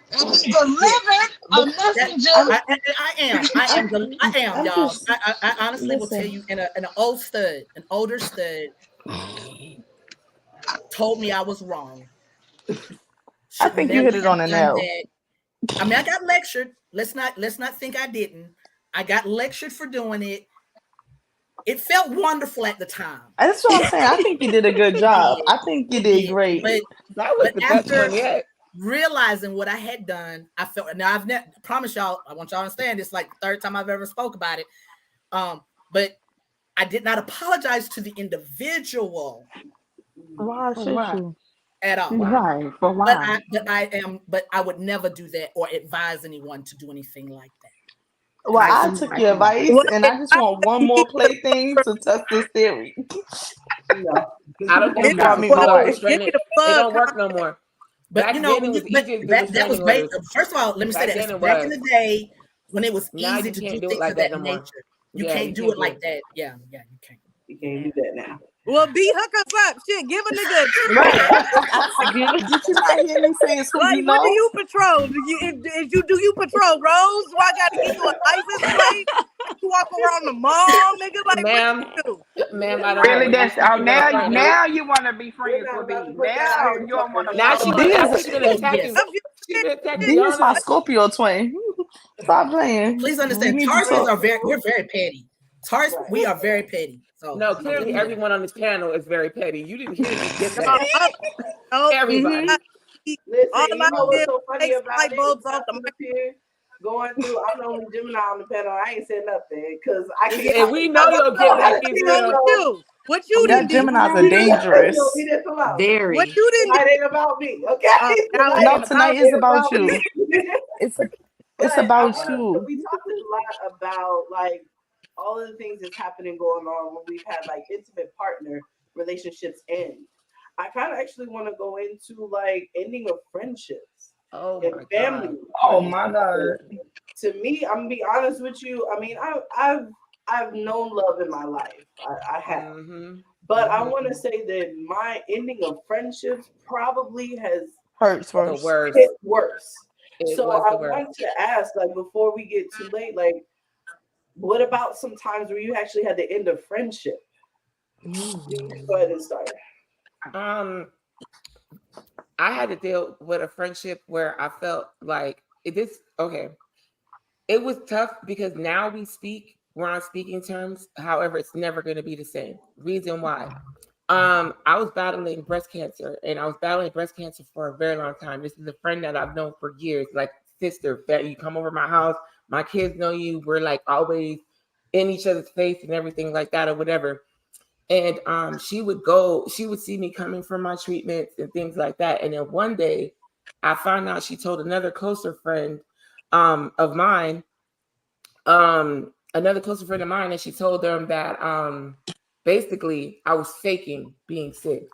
Delivered a messenger. I am, y'all. I honestly will tell you, an older stud told me I was wrong. I think you hit it on the nail. I mean, I got lectured. Let's not think I didn't. I got lectured for doing it. It felt wonderful at the time. That's what I'm saying. I think you did a good job. I think you did great. But that was the best one yet. Realizing what I had done, I felt. Now I've never promise y'all. I want y'all to understand. It's like the third time I've ever spoke about it. But I did not apologize to the individual. Why should you? At all. Right. For why? But I would never do that or advise anyone to do anything like that. Well, I took your advice, and I just want one more plaything to test this theory. I don't think it don't work no more. But that was based. First of all, let me say that back in the day when it was easy to do things of that nature, you can't do it like that. Yeah, you can't. You can't do that now. Well, B, hook us up. Shit, give a nigga. Did you not hear me saying like, what do you patrol? Do you patrol roads? Do I got to give you a license plate? You walk around the mall, nigga? Like, ma'am, I don't really. That's now you want to be friends with me. Now you don't want to. Now she been attacking. D is my Scorpio twin. Stop playing. Please understand, we're very petty. Taurus, we are very petty. So no, clearly everyone on this panel is very petty. You didn't hear me get that. Everybody. Listen, you know what's so funny about it? Going through, I'm the only Gemini on the panel. I ain't said nothing because I can't. And we know you'll get back into what you did. Geminis are dangerous. Very. What you did. Tonight ain't about me, okay? No, tonight is about you. It's about you. We talked a lot about like all of the things that's happening going on when we've had like intimate partner relationships end. I kind of actually want to go into like ending of friendships and family. Oh my God. To me, I'm gonna be honest with you. I mean, I've known love in my life. I have. But I want to say that my ending of friendships probably has hurts worse. Worse. So I want to ask, like, before we get too late, like, what about some times where you actually had to end a friendship? Go ahead and start. I had to deal with a friendship where I felt like it was tough because now we're on speaking terms. However, it's never going to be the same. Reason why. I was battling breast cancer, and I was battling breast cancer for a very long time. This is a friend that I've known for years, like sister, that you come over my house. My kids know you. We're like always in each other's face and everything like that or whatever. And she would see me coming for my treatments and things like that. And then one day I found out she told another closer friend of mine, and she told them that basically I was faking being sick.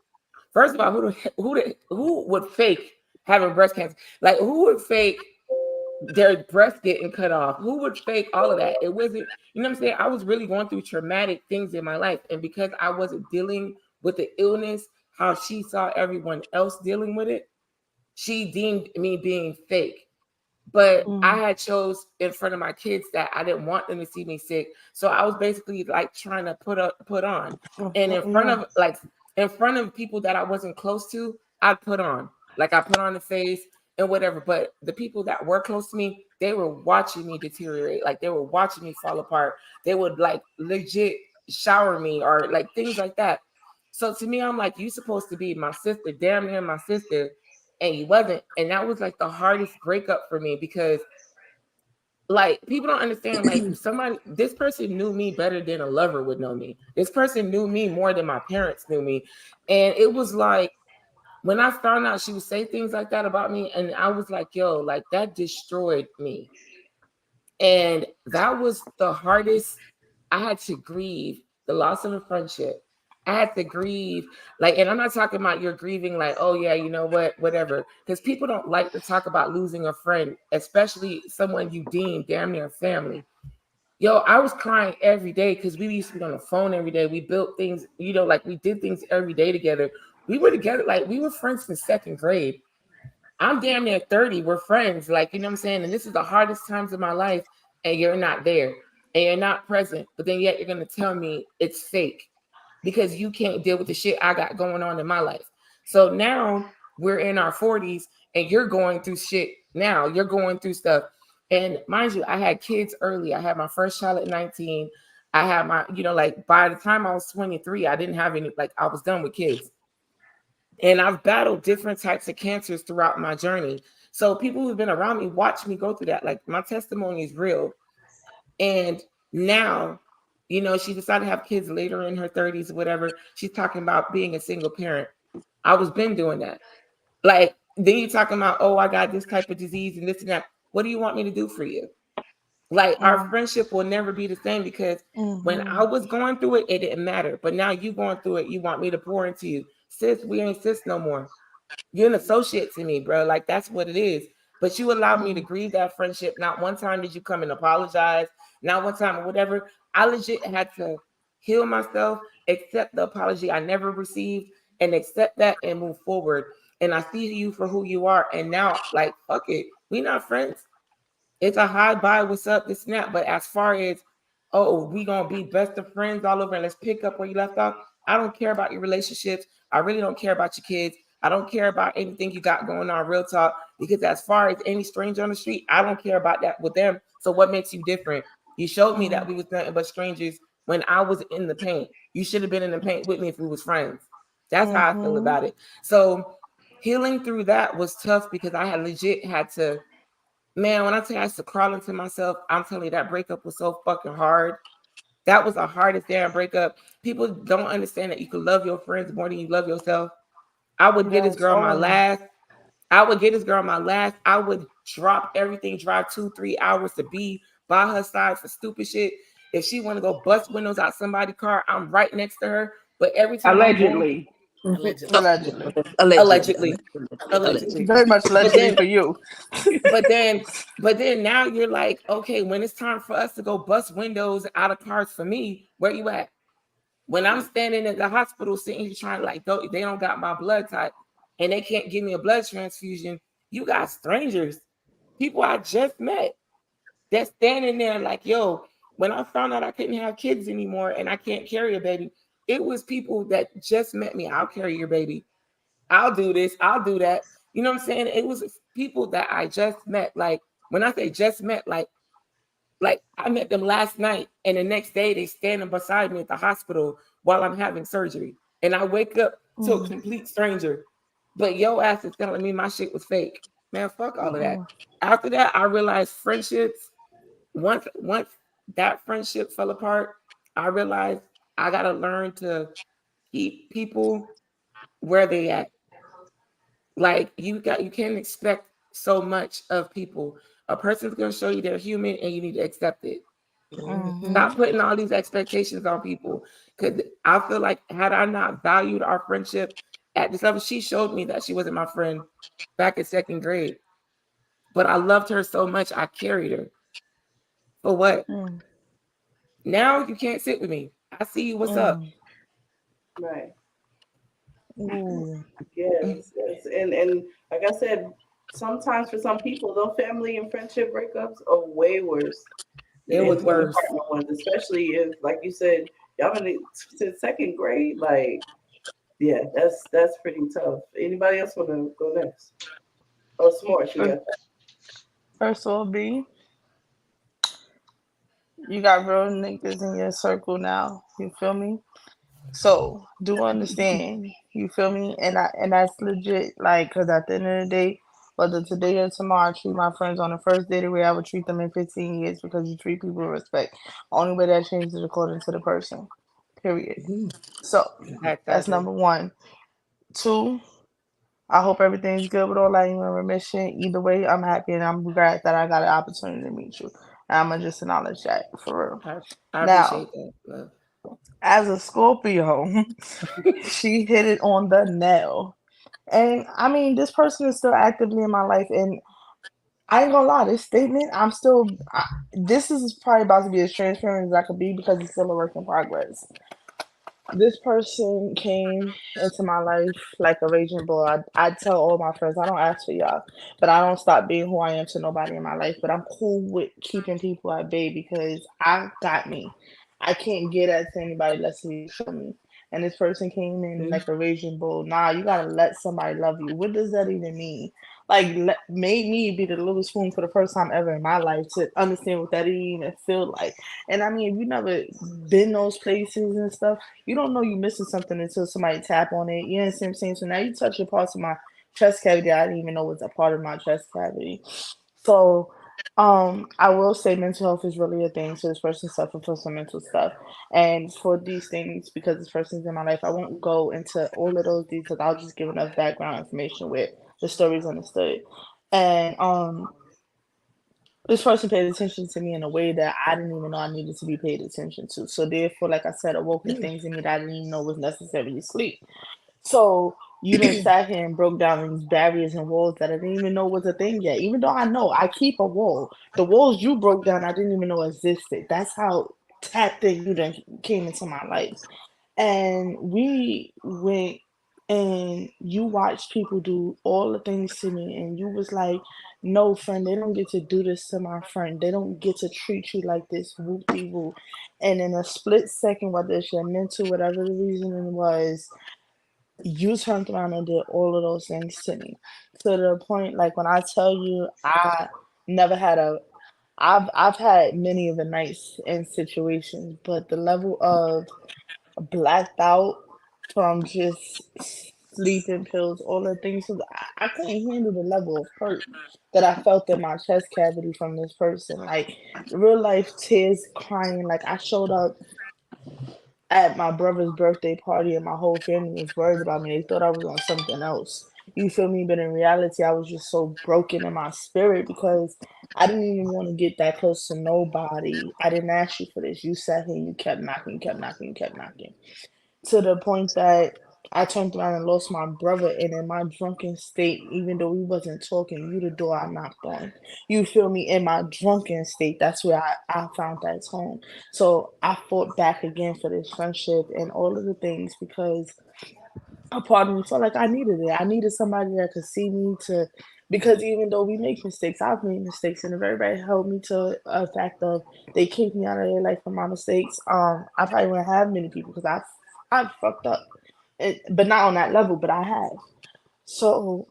First of all, who would fake having breast cancer? Like, who would fake their breast getting cut off? Who would fake all of that? It wasn't, you know what I'm saying? I was really going through traumatic things in my life. And because I wasn't dealing with the illness, how she saw everyone else dealing with it, she deemed me being fake. But I had chose in front of my kids that I didn't want them to see me sick. So I was basically like trying to put on. And in front of people that I wasn't close to, I'd put on. Like I put on the face and whatever. But the people that were close to me, they were watching me deteriorate. Like they were watching me fall apart. They would like legit shower me or like things like that. So to me, I'm like, you supposed to be my sister, damn near my sister. And you wasn't. And that was like the hardest breakup for me because like people don't understand, like this person knew me better than a lover would know me. This person knew me more than my parents knew me. And it was like, when I found out she would say things like that about me, and I was like, yo, like that destroyed me. And that was the hardest. I had to grieve the loss of a friendship. I had to grieve, like, and I'm not talking about you're grieving, like, oh, yeah, you know what, whatever. Because people don't like to talk about losing a friend, especially someone you deem damn near family. Yo, I was crying every day because we used to be on the phone every day. We built things, like we did things every day together. We were together, like, we were friends in second grade. I'm damn near 30. We're friends. Like, you know what I'm saying? And this is the hardest times of my life. And you're not there. And you're not present. But then yet you're going to tell me it's fake because you can't deal with the shit I got going on in my life. So now we're in our 40s and you're going through shit now. You're going through stuff. And mind you, I had kids early. I had my first child at 19. I had my, like by the time I was 23, I didn't have any, like I was done with kids. And I've battled different types of cancers throughout my journey. So people who've been around me watch me go through that. Like my testimony is real. And now, she decided to have kids later in her 30s or whatever. She's talking about being a single parent. I was been doing that. Like, then you're talking about, oh, I got this type of disease and this and that. What do you want me to do for you? Like, our friendship will never be the same because when I was going through it, it didn't matter. But now you going through it, you want me to pour into you. Sis, we ain't sis no more. You're an associate to me, bro. Like, that's what it is. But you allowed me to grieve that friendship. Not one time did you come and apologize. Not one time or whatever. I legit had to heal myself, accept the apology I never received, and accept that and move forward. And I see you for who you are. And now, like, fuck it. We not friends. It's a hi, bye, what's up, this and that. But as far as, oh, we gonna be best of friends all over and let's pick up where you left off. I don't care about your relationships. I really don't care about your kids. I don't care about anything you got going on, real talk. Because as far as any stranger on the street, I don't care about that with them. So what makes you different? You showed me that we was nothing but strangers when I was in the paint. You should have been in the paint with me if we was friends. That's how I feel about it. So healing through that was tough because I had legit had to, man, when I tell you I used to crawl into myself, I'm telling you that breakup was so fucking hard. That was the hardest damn breakup. People don't understand that you can love your friends more than you love yourself. I would get this girl my last. I would get this girl my last. I would drop everything, drive 2-3 hours to be by her side for stupid shit. If she want to go bust windows out somebody's car, I'm right next to her. But every time Allegedly. Allegedly. allegedly. Very much But allegedly then, for you. but then now you're like, okay, when it's time for us to go bust windows out of cars for me, where you at? When I'm standing at the hospital sitting here trying to like, they don't got my blood type and they can't give me a blood transfusion, you got strangers, people I just met, that's standing there like, yo, when I found out I couldn't have kids anymore and I can't carry a baby, it was people that just met me. I'll carry your baby. I'll do this. I'll do that. You know what I'm saying? It was people that I just met. Like when I say just met, like I met them last night and the next day they standing beside me at the hospital while I'm having surgery. And I wake up to a complete stranger. But yo ass is telling me my shit was fake. Man, fuck all of that. After that, I realized friendships, once that friendship fell apart, I realized I gotta learn to keep people where they at. Like you can't expect so much of people. A person's gonna show you they're human and you need to accept it. Stop putting all these expectations on people. Cause I feel like had I not valued our friendship at this level, she showed me that she wasn't my friend back in second grade. But I loved her so much I carried her. For what? Now you can't sit with me. I see you, what's up? Right. Ooh. Yes, yes. And like I said, sometimes for some people, those family and friendship breakups are way worse than It was intimate worse. partner ones, especially if, like you said, y'all been since second grade. Like, yeah, that's pretty tough. Anybody else want to go next? Oh, S'mores, you got that. First of all, B, you got real niggas in your circle now. You feel me? So do understand. You feel me? And that's legit. Like, cause at the end of the day, whether today or tomorrow, I treat my friends on the first day the way I would treat them in 15 years because you treat people with respect. Only way that changes is according to the person. Period. So that's Exactly. number one. Two, I hope everything's good with all that you in remission. Either way, I'm happy and I'm glad that I got an opportunity to meet you. And I'm gonna just acknowledge that for real. I, I Now, appreciate that, love. as a Scorpio, she hit it on the nail. And I mean, this person is still actively in my life, and I ain't gonna lie, this statement, this is probably about to be as transparent as I could be because it's still a work in progress. This person came into my life like a raging bull. I tell all my friends, I don't ask for y'all, but I don't stop being who I am to nobody in my life. But I'm cool with keeping people at bay because I got me. I can't get at to anybody unless you show me. And this person came in Mhm. like a raging bull. Nah, you gotta let somebody love you. What does that even mean? Like, made me be the little spoon for the first time ever in my life to understand what that even feel like. And I mean, if you never been those places and stuff, you don't know you missing something until somebody tap on it. You know what I'm saying? So now you touch a parts of my chest cavity I didn't even know was a part of my chest cavity. So I will say mental health is really a thing. So this person suffered from some mental stuff. And for these things, because this person's in my life, I won't go into all of those details. I'll just give enough background information where the story's understood. And this person paid attention to me in a way that I didn't even know I needed to be paid attention to. So therefore, like I said, awoke the Yeah. things in me that I didn't even know was necessarily sleep. So you done sat here and broke down these barriers and walls that I didn't even know was a thing yet. Even though I know I keep a wall. The walls you broke down, I didn't even know existed. That's how tapped in you done came into my life. And we went and you watched people do all the things to me and you was like, no friend, they don't get to do this to my friend. They don't get to treat you like this, whoop de whoop. And in a split second, whether it's your mental, whatever the reasoning was, you turned around and did all of those things to me. To the point, like when I tell you I never had a I've had many of the nights and situations, but the level of blacked out from just sleeping pills, all the things. So I couldn't handle the level of hurt that I felt in my chest cavity from this person. Like real life tears, crying. Like I showed up at my brother's birthday party and my whole family was worried about me. They thought I was on something else. You feel me? But in reality, I was just so broken in my spirit because I didn't even want to get that close to nobody. I didn't ask you for this. You sat here and you kept knocking, kept knocking, kept knocking. To the point that I turned around and lost my brother, and in my drunken state, even though we wasn't talking, you the door I knocked on. You feel me? In my drunken state, that's where I found that tone. So I fought back again for this friendship and all of the things because a part of me felt like I needed it. I needed somebody that could see me to, because even though we make mistakes, I've made mistakes, and if everybody held me to a fact of they kicked me out of their life for my mistakes, I probably wouldn't have many people because I've fucked up, but not on that level, but I have. So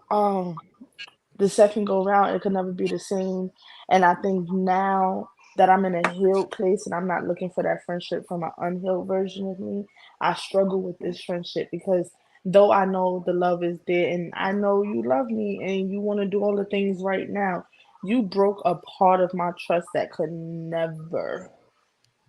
the second go round, it could never be the same. And I think now that I'm in a healed place and I'm not looking for that friendship from an unhealed version of me, I struggle with this friendship because though I know the love is there and I know you love me and you want to do all the things right now, you broke a part of my trust that could never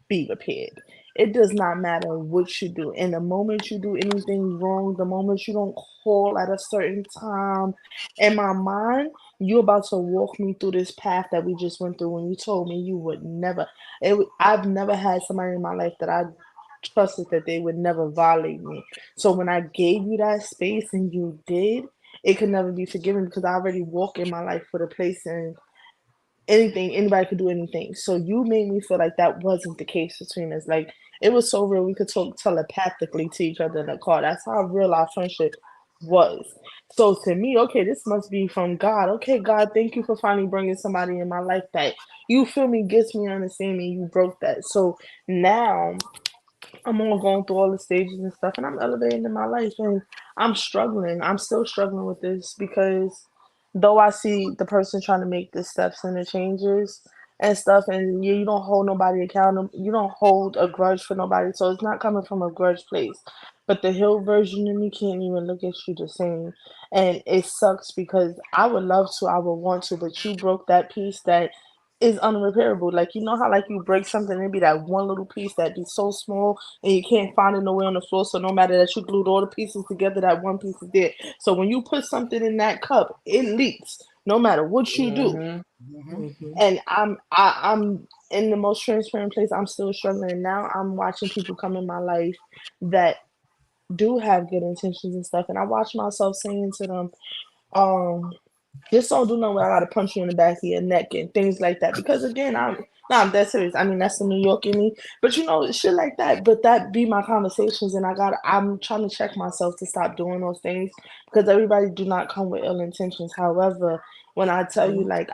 be repaired. It does not matter what you do. And the moment you do anything wrong, the moment you don't call at a certain time, in my mind, you're about to walk me through this path that we just went through when you told me you would never. I've never had somebody in my life that I trusted that they would never violate me. So when I gave you that space and you did, it could never be forgiven because I already walk in my life for the place and anything, anybody could do anything. So you made me feel like that wasn't the case between us. Like it was so real we could talk telepathically to each other in the car. That's how real our friendship was. So to me, okay, this must be from God. Okay, God, thank you for finally bringing somebody in my life that you feel me gets me understanding you broke that. So now I'm all going through all the stages and stuff, and I'm elevating in my life, and I'm struggling. I'm still struggling with this because though I see the person trying to make the steps and the changes and stuff, and you don't hold nobody accountable, you don't hold a grudge for nobody, so it's not coming from a grudge place. But the hill version of me can't even look at you the same, and it sucks because I would love to, I would want to, but you broke that piece that is unrepairable. Like, you know how like you break something and it be that one little piece that be so small and you can't find it nowhere on the floor. So no matter that you glued all the pieces together, that one piece is there. So when you put something in that cup, it leaks no matter what you do. And I'm in the most transparent place. I'm still struggling now. I'm watching people come in my life that do have good intentions and stuff, and I watch myself saying to them, um, "This don't do nothing. I gotta punch you in the back of your neck and things like that." Because again, I'm dead serious. I mean, that's the New York in me, but you know, shit like that. But that be my conversations, and I'm trying to check myself to stop doing those things because everybody do not come with ill intentions. However, when I tell you, like,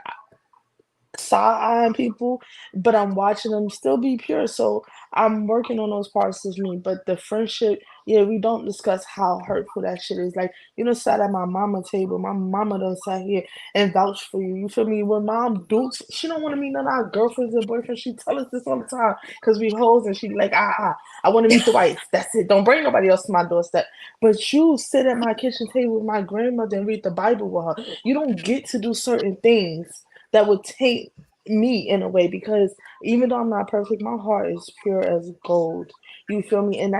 side-eyeing people, but I'm watching them still be pure. So I'm working on those parts of me. But the friendship, yeah, we don't discuss how hurtful that shit is. Like, you know, sat at my mama table. My mama done sat here and vouch for you. You feel me? When mom dukes, she don't want to meet none of our girlfriends and boyfriends. She tell us this all the time because we hoes and she be like, I want to meet the wife. That's it. Don't bring nobody else to my doorstep. But you sit at my kitchen table with my grandmother and read the Bible with her. You don't get to do certain things that would take me in a way because even though I'm not perfect, my heart is pure as gold. You feel me? And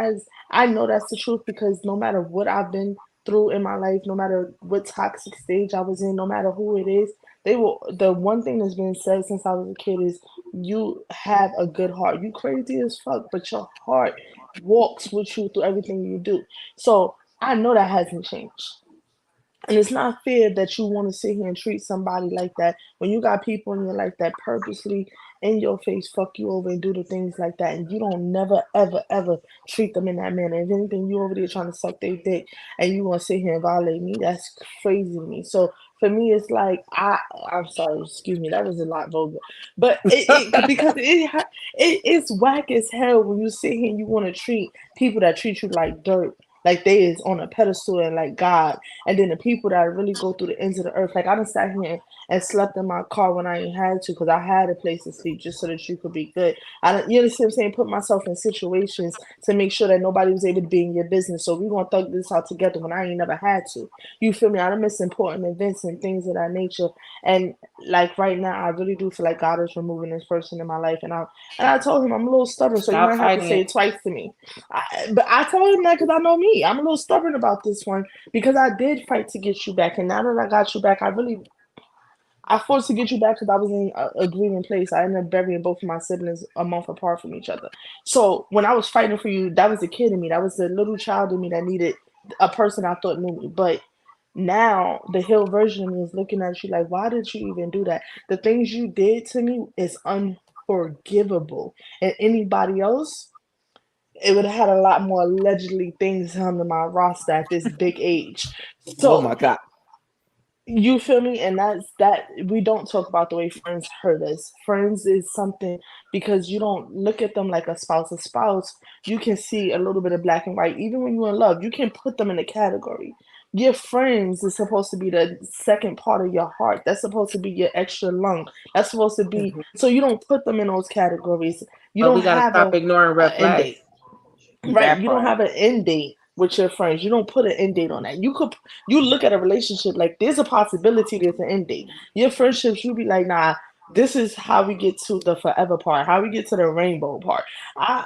I know that's the truth because no matter what I've been through in my life, no matter what toxic stage I was in, no matter who it is, the one thing that's been said since I was a kid is you have a good heart. You crazy as fuck, but your heart walks with you through everything you do. So I know that hasn't changed. And it's not fair that you want to sit here and treat somebody like that when you got people in your life that purposely in your face fuck you over and do the things like that, and you don't never ever ever treat them in that manner. If anything, you over there trying to suck their dick, and you want to sit here and violate me. That's crazy to me. So for me, it's like I'm sorry, excuse me, that was a lot vulgar, but because it's whack as hell when you sit here and you want to treat people that treat you like dirt. Like they is on a pedestal and like God, and then the people that really go through the ends of the earth. Like I done sat here and slept in my car when I ain't had to because I had a place to sleep just so that you could be good. You understand what I'm saying? Put myself in situations to make sure that nobody was able to be in your business. So we gonna thug this out together when I ain't never had to. You feel me? I done miss important events and things of that nature. And like right now, I really do feel like God is removing this person in my life. And I told him I'm a little stubborn, so you Stop might have to fighting say it. it twice to me. But I told him that because I know me. I'm a little stubborn about this one because I did fight to get you back, and now that I got you back, I forced to get you back because I was in a grieving place. I ended up burying both of my siblings a month apart from each other. So when I was fighting for you, that was the kid in me. That was the little child in me that needed a person I thought knew me. But now the healed version of me is looking at you like, why did you even do that? The things you did to me is unforgivable. And anybody else, it would have had a lot more allegedly things on my roster at this big age. Oh my So God. you feel me? And that's that we don't talk about the way friends hurt us. Friends is something because you don't look at them like a spouse. A spouse, you can see a little bit of black and white. Even when you're in love, you can put them in a category. Your friends is supposed to be the second part of your heart. That's supposed to be your extra lung. That's supposed to be so you don't put them in those categories. You But don't we gotta have stop ignoring red end flags. date. Right, That you don't part. have an end date with your friends. You don't put an end date on that. You look at a relationship like there's a possibility there's an end date. Your friendships, you be like, nah, this is how we get to the forever part, how we get to the rainbow part. I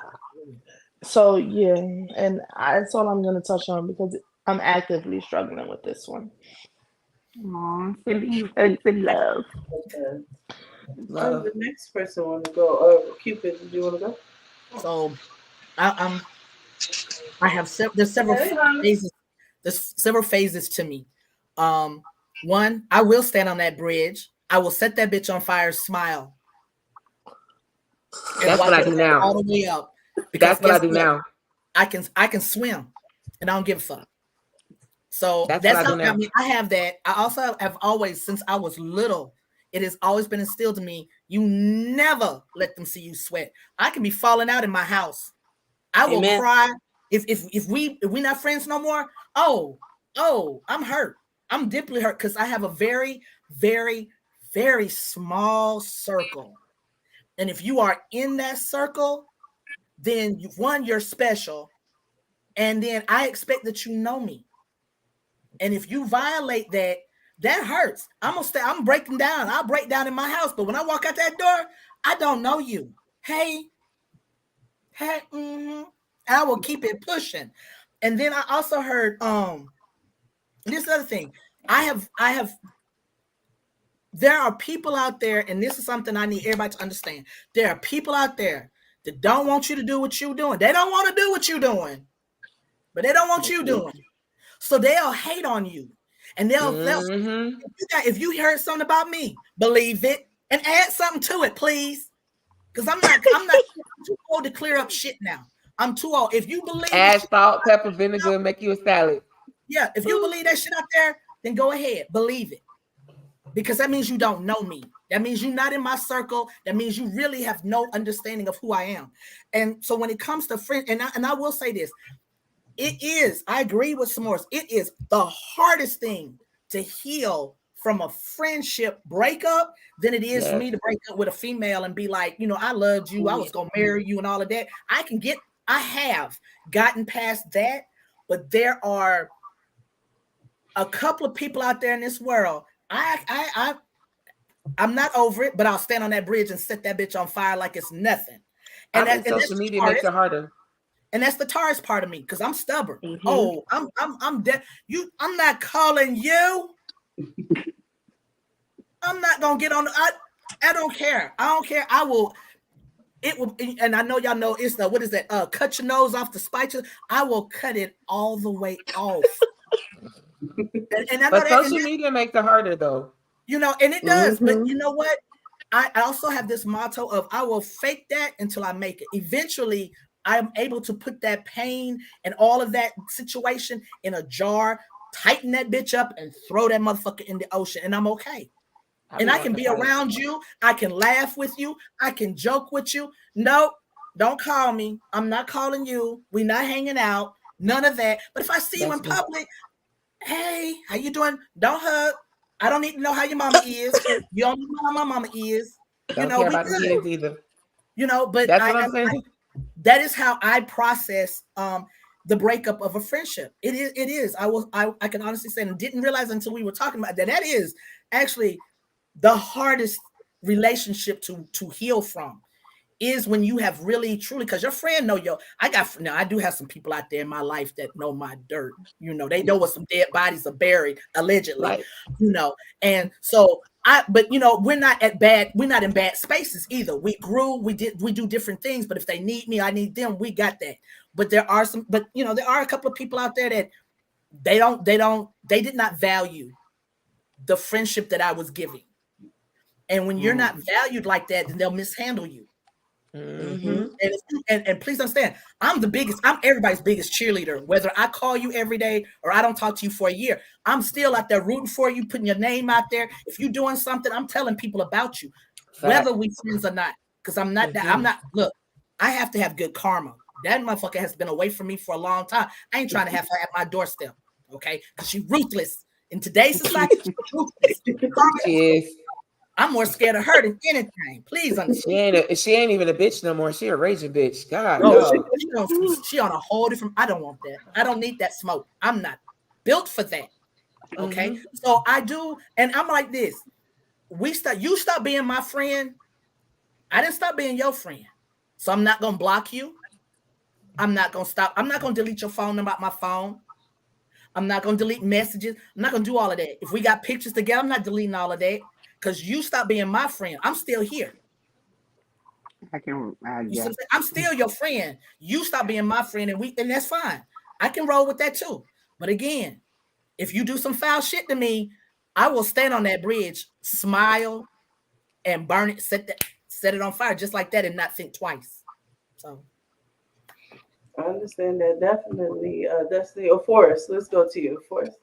so yeah, and that's all I'm gonna touch on because I'm actively struggling with this one. Aw, sending you hugs and love. Okay. All right, Love. the next person want to go. Cupid, did you want to go? So I, I have there's several Hey, honey. phases. There's several phases to me. Um, One, I will stand on that bridge. I will set that bitch on fire, smile, and That's what watch I it do burn now. all the way up. Because That's what I guess do what? now. I can swim, and I don't give a fuck. So That's what that's I how do I now. mean. I have that. I also have always, since I was little, it has always been instilled in me. You never let them see you sweat. I can be falling out in my house. I will Amen. cry if we not friends no more. I'm hurt. I'm deeply hurt because I have a very, very, very small circle. And if you are in that circle, then you're special. And then I expect that you know me. And if you violate that, That hurts. I'm breaking down. I'll break down in my house. But when I walk out that door, I don't know you. Hey, I will keep it pushing. And then I also heard this other thing. I have there are people out there, and this is something I need everybody to understand. There are people out there that don't want you to do what you're doing. They don't want to do what you're doing, but they don't want you doing. So they'll hate on you. And they'll if you heard something about me, believe it and add something to it, please. Because I'm too old to clear up shit now. I'm too old. If you believe add salt, pepper, vinegar, make you a salad. Yeah, if you believe that shit out there, then go ahead, believe it. Because that means you don't know me. That means you're not in my circle. That means you really have no understanding of who I am. And so when it comes to friends, and I will say this, I agree with S'mores. It is the hardest thing to heal from a friendship breakup than it is for me to break up with a female and be like, I loved you. I was going to marry you and all of that. I have gotten past that, but there are a couple of people out there in this world. I'm not over it, but I'll stand on that bridge and set that bitch on fire like it's nothing. And social media makes it harder. And that's the Taurus part of me, because I'm stubborn. Oh, I'm dead. I'm not calling you. I'm not gonna get on. I don't care. I don't care. I will. It will. And I know y'all know it's the, what is that? Cut your nose off to spite you. I will cut it all the way off. But social media makes it harder, though. And it does. But you know what? I also have this motto of I will fake that until I make it. Eventually, I'm able to put that pain and all of that situation in a jar, tighten that bitch up, and throw that motherfucker in the ocean, and I'm okay. And I can be around you. I can laugh with you. I can joke with you. No, don't call me. I'm not calling you. We're not hanging out. None of that. But if I see you in public, hey, how you doing? Don't hug. I don't need to know how your mama is. You don't know how my mama is. Don't care about the kids either. But that's what I'm saying. That is how I process the breakup of a friendship. It is. I can honestly say, and didn't realize until we were talking about that is actually the hardest relationship to heal from, is when you have really truly, because your friend know I do have some people out there in my life that know my dirt. They know what some dead bodies are buried, allegedly. Right. And so we're not in bad spaces either. We grew, we do different things, but if they need me, I need them, we got that. But there are a couple of people out there that they did not value the friendship that I was giving. And when you're not valued like that, then they'll mishandle you. And please understand, I'm everybody's biggest cheerleader. Whether I call you every day or I don't talk to you for a year, I'm still out there rooting for you, putting your name out there. If you're doing something, I'm telling people about you, whether we friends or not. Because I'm not. Look, I have to have good karma. That motherfucker has been away from me for a long time. I ain't trying to have her at my doorstep, okay? Because she's ruthless in today's society. She is. I'm more scared of her than anything. Please understand. She ain't even a bitch no more. She a raging bitch. God, she on a whole different. I don't want that. I don't need that smoke. I'm not built for that. Okay, so I do, and I'm like this. You stop being my friend. I didn't stop being your friend, so I'm not gonna block you. I'm not gonna stop. I'm not gonna delete your phone number out my phone. I'm not gonna delete messages. I'm not gonna do all of that. If we got pictures together, I'm not deleting all of that. Because you stop being my friend. I'm still here. I'm still your friend. You stop being my friend, and that's fine. I can roll with that too. But again, if you do some foul shit to me, I will stand on that bridge, smile, and burn it, set it on fire just like that, and not think twice. So I understand that definitely. Destiny or Forrest, let's go to you, Forrest.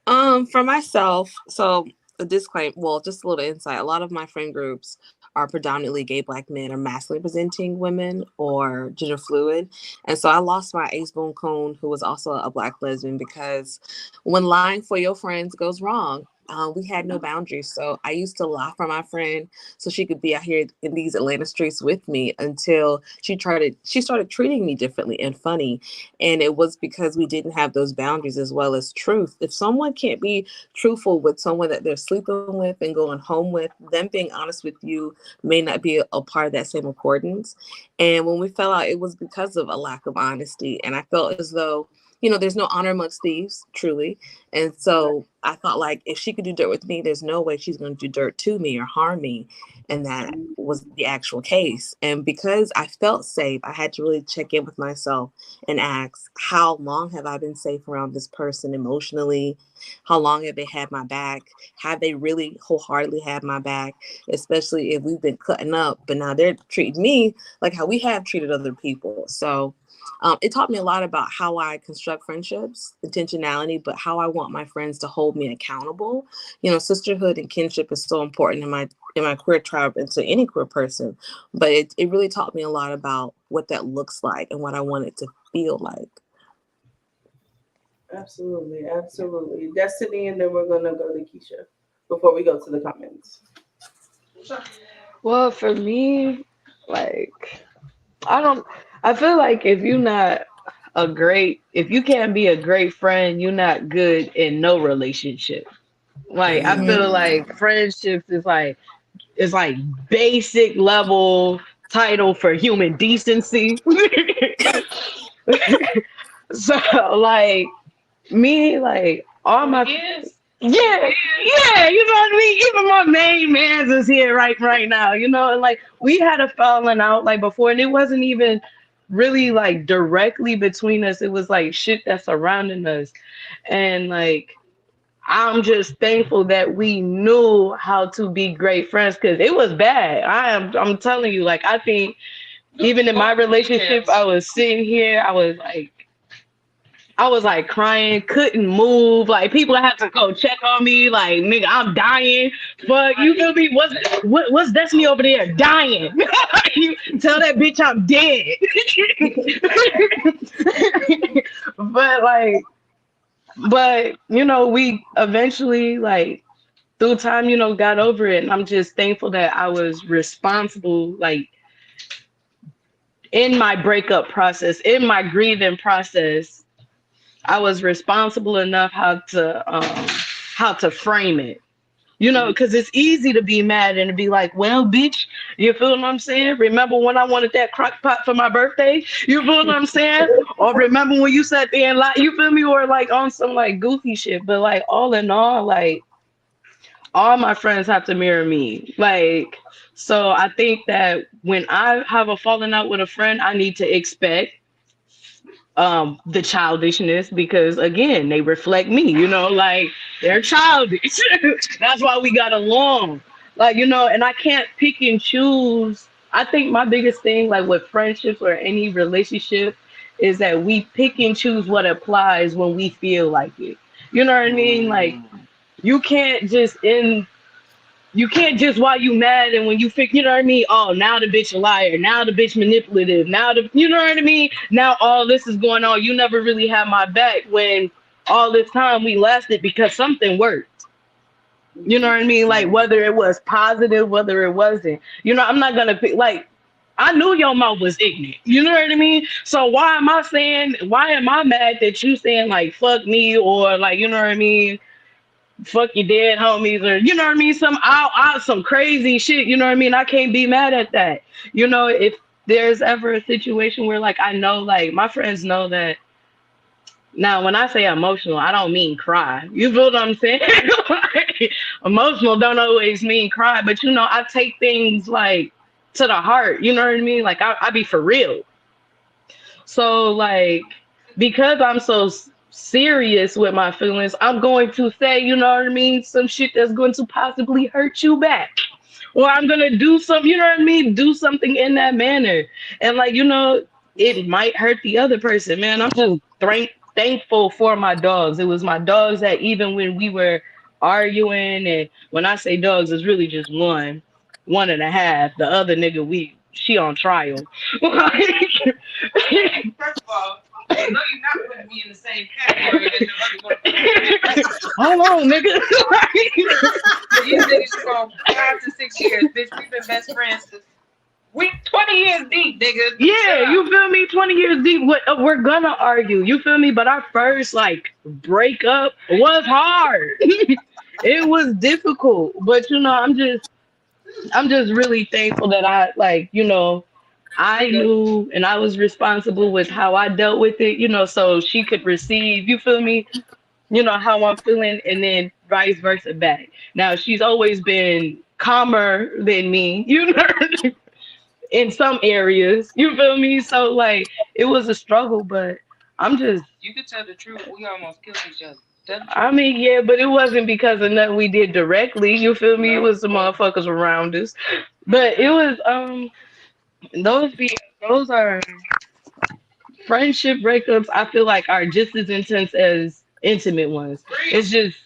For myself, so a disclaimer, well, just a little insight. A lot of my friend groups are predominantly gay Black men or masculine presenting women or gender fluid. And so I lost my ace boon coon, who was also a Black lesbian, because when lying for your friends goes wrong, we had no boundaries. So I used to lie for my friend so she could be out here in these Atlanta streets with me until she started treating me differently and funny. And it was because we didn't have those boundaries as well as truth. If someone can't be truthful with someone that they're sleeping with and going home with, them being honest with you may not be a part of that same accordance. And when we fell out, it was because of a lack of honesty. And I felt as though, there's no honor amongst thieves, truly. And so I thought, like, if she could do dirt with me, there's no way she's going to do dirt to me or harm me. And that was the actual case. And because I felt safe, I had to really check in with myself and ask, how long have I been safe around this person emotionally? How long have they had my back? Have they really wholeheartedly had my back? Especially if we've been cutting up, but now they're treating me like how we have treated other people. So it taught me a lot about how I construct friendships, intentionality, but how I want my friends to hold me accountable. Sisterhood and kinship is so important in my queer tribe and to any queer person. But it really taught me a lot about what that looks like and what I want it to feel like. Absolutely, absolutely. Destiny, and then we're gonna go to Keisha before we go to the comments. Well, for me, like I don't. I feel like if you can't be a great friend, you're not good in no relationship. Like I feel Mhm. like friendships is like basic level title for human decency. So like me, like all my yeah, yeah, you know what I mean? Even my main man's is here right now, and like we had a falling out like before, and it wasn't even really like directly between us. It was like shit that's surrounding us. And like I'm just thankful that we knew how to be great friends because it was bad. I'm telling you, like I think even in my relationship, I was like crying, couldn't move. Like people had to go check on me. Like nigga, I'm dying. But you feel me? What's Destiny over there dying? You tell that bitch I'm dead. but like, we eventually like through time, got over it. And I'm just thankful that I was responsible, like in my breakup process, in my grieving process. I was responsible enough how to frame it. Because it's easy to be mad and to be like, well, bitch, you feel what I'm saying? Remember when I wanted that crock pot for my birthday? You feel what I'm saying? Or remember when you sat there and you feel me? Or like on some like goofy shit. But like all in all, like all my friends have to mirror me. Like, so I think that when I have a falling out with a friend, I need to expect the childishness because again they reflect me, like they're childish. That's why we got along, like, and I can't pick and choose. I think my biggest thing like with friendships or any relationship is that we pick and choose what applies when we feel like it, you know what I mean? Like you can't just in you can't just while you mad and when you think, you know what I mean? Oh, now the bitch a liar. Now the bitch manipulative. You know what I mean? Now all this is going on. You never really had my back when all this time we lasted because something worked. You know what I mean? Like whether it was positive, whether it wasn't. I'm not gonna pick like I knew your mouth was ignorant. You know what I mean? So why am I mad that you saying like fuck me or like, you know what I mean? Fuck your dead homies or you know what I mean, some crazy shit, you know what I mean? I can't be mad at that. If there's ever a situation where like I know like my friends know that now when I say emotional, I don't mean cry. You feel what I'm saying? Like, emotional don't always mean cry, but I take things like to the heart, you know what I mean? Like I be for real. So like because I'm so serious with my feelings, I'm going to say, you know what I mean, some shit that's going to possibly hurt you back. Or I'm gonna do some, you know what I mean, do something in that manner. And like, it might hurt the other person, man. I'm just thankful for my dogs. It was my dogs that even when we were arguing, and when I say dogs, it's really just one and a half. The other nigga, she on trial. be in the same category. Hold on, nigga. These niggas from 5 to 6 years, bitch. We've been best friends since we 20 years deep, nigga. Yeah, you feel me? 20 years deep. We're gonna argue. You feel me? But our first like breakup was hard. It was difficult, but I'm just really thankful that I like, I knew and I was responsible with how I dealt with it, so she could receive, you feel me, how I'm feeling, and then vice versa back. Now she's always been calmer than me, in some areas, you feel me? So like it was a struggle, but you could tell the truth. We almost killed each other. I mean, yeah, but it wasn't because of nothing we did directly. You feel me? It was the motherfuckers around us. But it was those be those are friendship breakups. I feel like are just as intense as intimate ones. It's just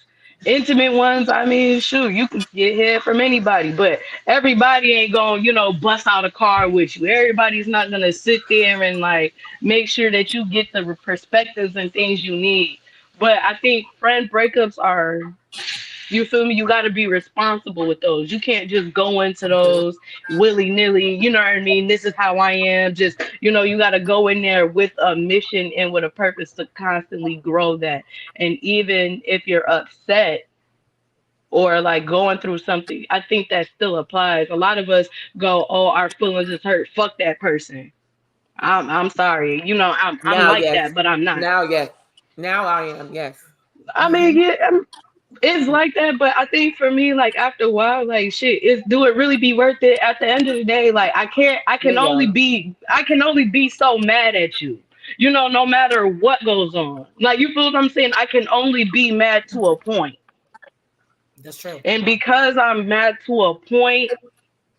intimate ones. I mean, shoot, you can get hit from anybody, but everybody ain't gonna, bust out a car with you. Everybody's not gonna sit there and like make sure that you get the perspectives and things you need. But I think friend breakups are, you feel me? You got to be responsible with those. You can't just go into those willy nilly. You know what I mean? This is how I am. Just, you got to go in there with a mission and with a purpose to constantly grow that. And even if you're upset or like going through something, I think that still applies. A lot of us go, oh, our feelings is hurt. Fuck that person. I'm sorry. I'm Now, like yes. that, but I'm not. Now, yes. Now I am. Yes. I mean, yeah, it's like that, but I think for me, like after a while, like shit, do it really be worth it? At the end of the day, like You're young. I can only be so mad at you. No matter what goes on. Like you feel what I'm saying? I can only be mad to a point. That's true. And because I'm mad to a point,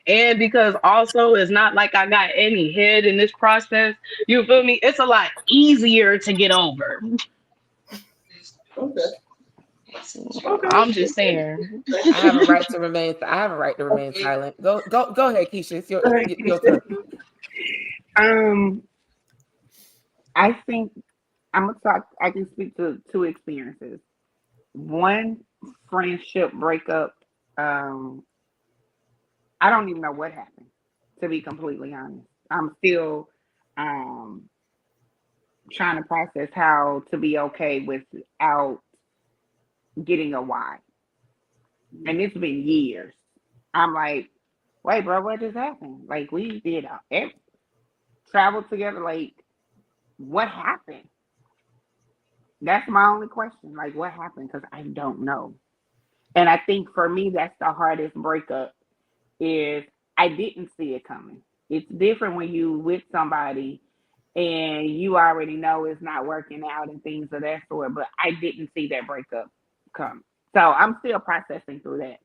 and because also it's not like I got any head in this process, you feel me? It's a lot easier to get over. Okay. Okay. I'm just saying. I have a right to remain. I have a right to remain silent. Go ahead, Keisha. It's your turn. Um, I think I'm gonna talk. I can speak to two experiences. One friendship breakup. Um, I don't even know what happened. To be completely honest, I'm still um trying to process how to be okay without getting a why. And it's been years. I'm like, wait, bro, what just happened? Like we did travel together. Like, what happened? That's my only question. Like, what happened? Because I don't know. And I think for me, that's the hardest breakup is I didn't see it coming. It's different when you with somebody and you already know it's not working out and things of that sort. But I didn't see that breakup come. So I'm still processing through that.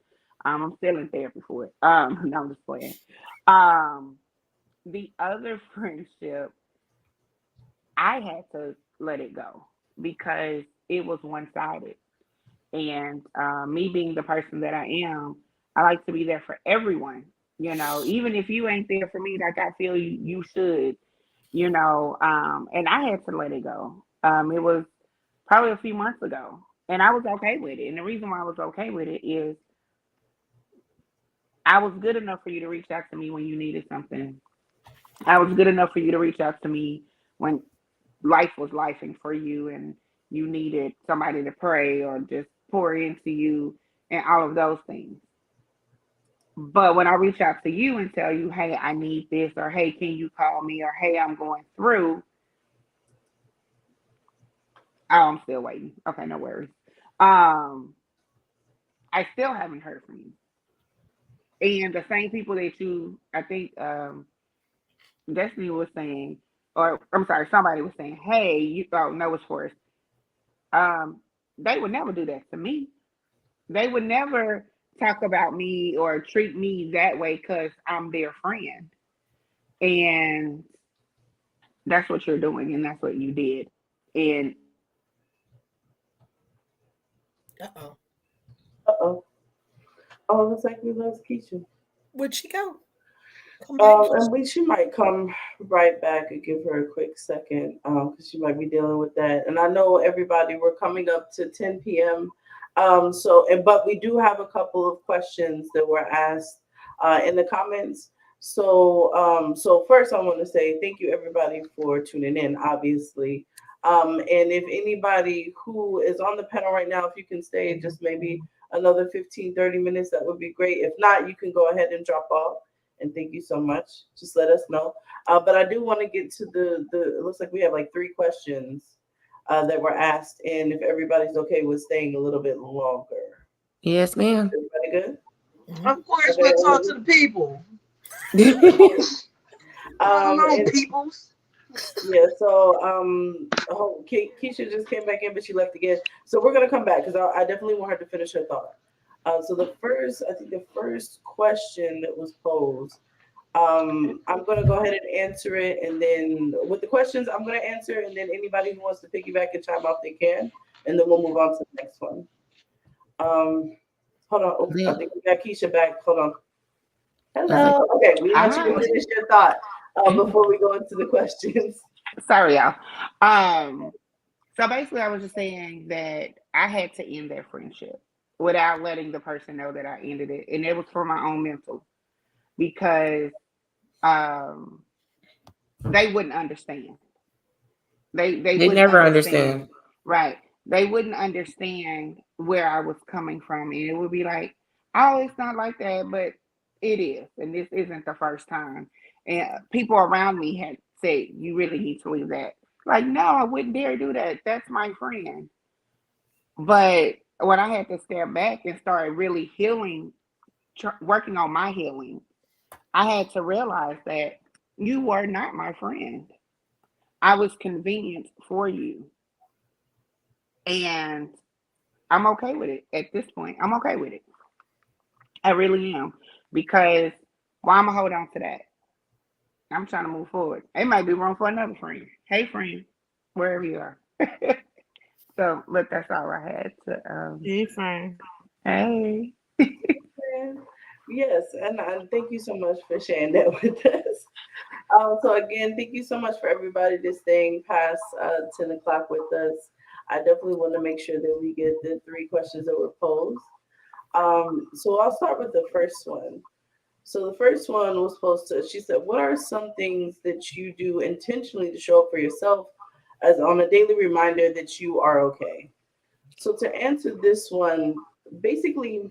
I'm still in therapy for it. No, I'm just playing. Um, the other friendship, I had to let it go because it was one sided. And me being the person that I am, I like to be there for everyone. Even if you ain't there for me, like I feel you should. And I had to let it go. It was probably a few months ago, and I was okay with it. And the reason why I was okay with it is I was good enough for you to reach out to me when you needed something. I was good enough for you to reach out to me when life was lifing for you and you needed somebody to pray or just pour into you and all of those things. But when I reach out to you and tell you, hey, I need this, or hey, can you call me, or hey, I'm going through, oh, I'm still waiting. Okay, no worries. Um, I still haven't heard from you. And the same people that I think Destiny was saying, or I'm sorry, somebody was saying, hey, no, it's for us. Um, they would never do that to me. They would never talk about me or treat me that way because I'm their friend. And that's what you're doing, and that's what you did. And Uh-oh. Uh-oh. Oh, looks like we lost Keisha. Where'd she go? Come back. She might come right back and give her a quick second, because she might be dealing with that. And I know everybody, we're coming up to 10 p.m. But we do have a couple of questions that were asked in the comments. So first, I want to say thank you everybody for tuning in. Obviously, and if anybody who is on the panel right now, if you can stay just maybe another 15-30 minutes, that would be great. If not, you can go ahead and drop off. And thank you so much. Just let us know. But I do want to get to the. It looks like we have like 3 questions that were asked, and if everybody's okay with staying a little bit longer. Yes, ma'am. Everybody good? Of course, Okay, we'll talk to the people. and, Peoples. yeah. Keisha just came back in, but she left again. So we're gonna come back because I definitely want her to finish her thought. So the first question that was posed, I'm going to go ahead and answer it. And then with the questions, I'm going to answer. And then anybody who wants to piggyback and chime off, they can. And then we'll move on to the next one. Hold on. Oh, I think we got Keisha back. Hold on. Hello. Okay, we want you to finish your thought before we go into the questions. Sorry, y'all. So basically, I was just saying that I had to end that friendship without letting the person know that I ended it, and it was for my own mental, because they wouldn't understand. They wouldn't never understand. Right. They wouldn't understand where I was coming from, and it would be like, oh, it's not like that, but it is, and this isn't the first time. And people around me had said, you really need to leave that. Like, no, I wouldn't dare do that. That's my friend. But when I had to step back and start really healing, working on my healing, I had to realize that you were not my friend. I was convenient for you. And I'm okay with it at this point. I'm okay with it. I really am. Because why am I hold on to that? I'm trying to move forward. It might be room for another friend. Hey, friend, wherever you are. So, but that's all I had to. Hey, friend. Hey. Yes, and thank you so much for sharing that with us. So again, thank you so much for everybody that's staying past 10 o'clock with us. I definitely want to make sure that we get the 3 questions that were posed. So I'll start with the first one. So the first one was supposed to, she said, what are some things that you do intentionally to show up for yourself as on a daily reminder that you are okay? So to answer this one, basically,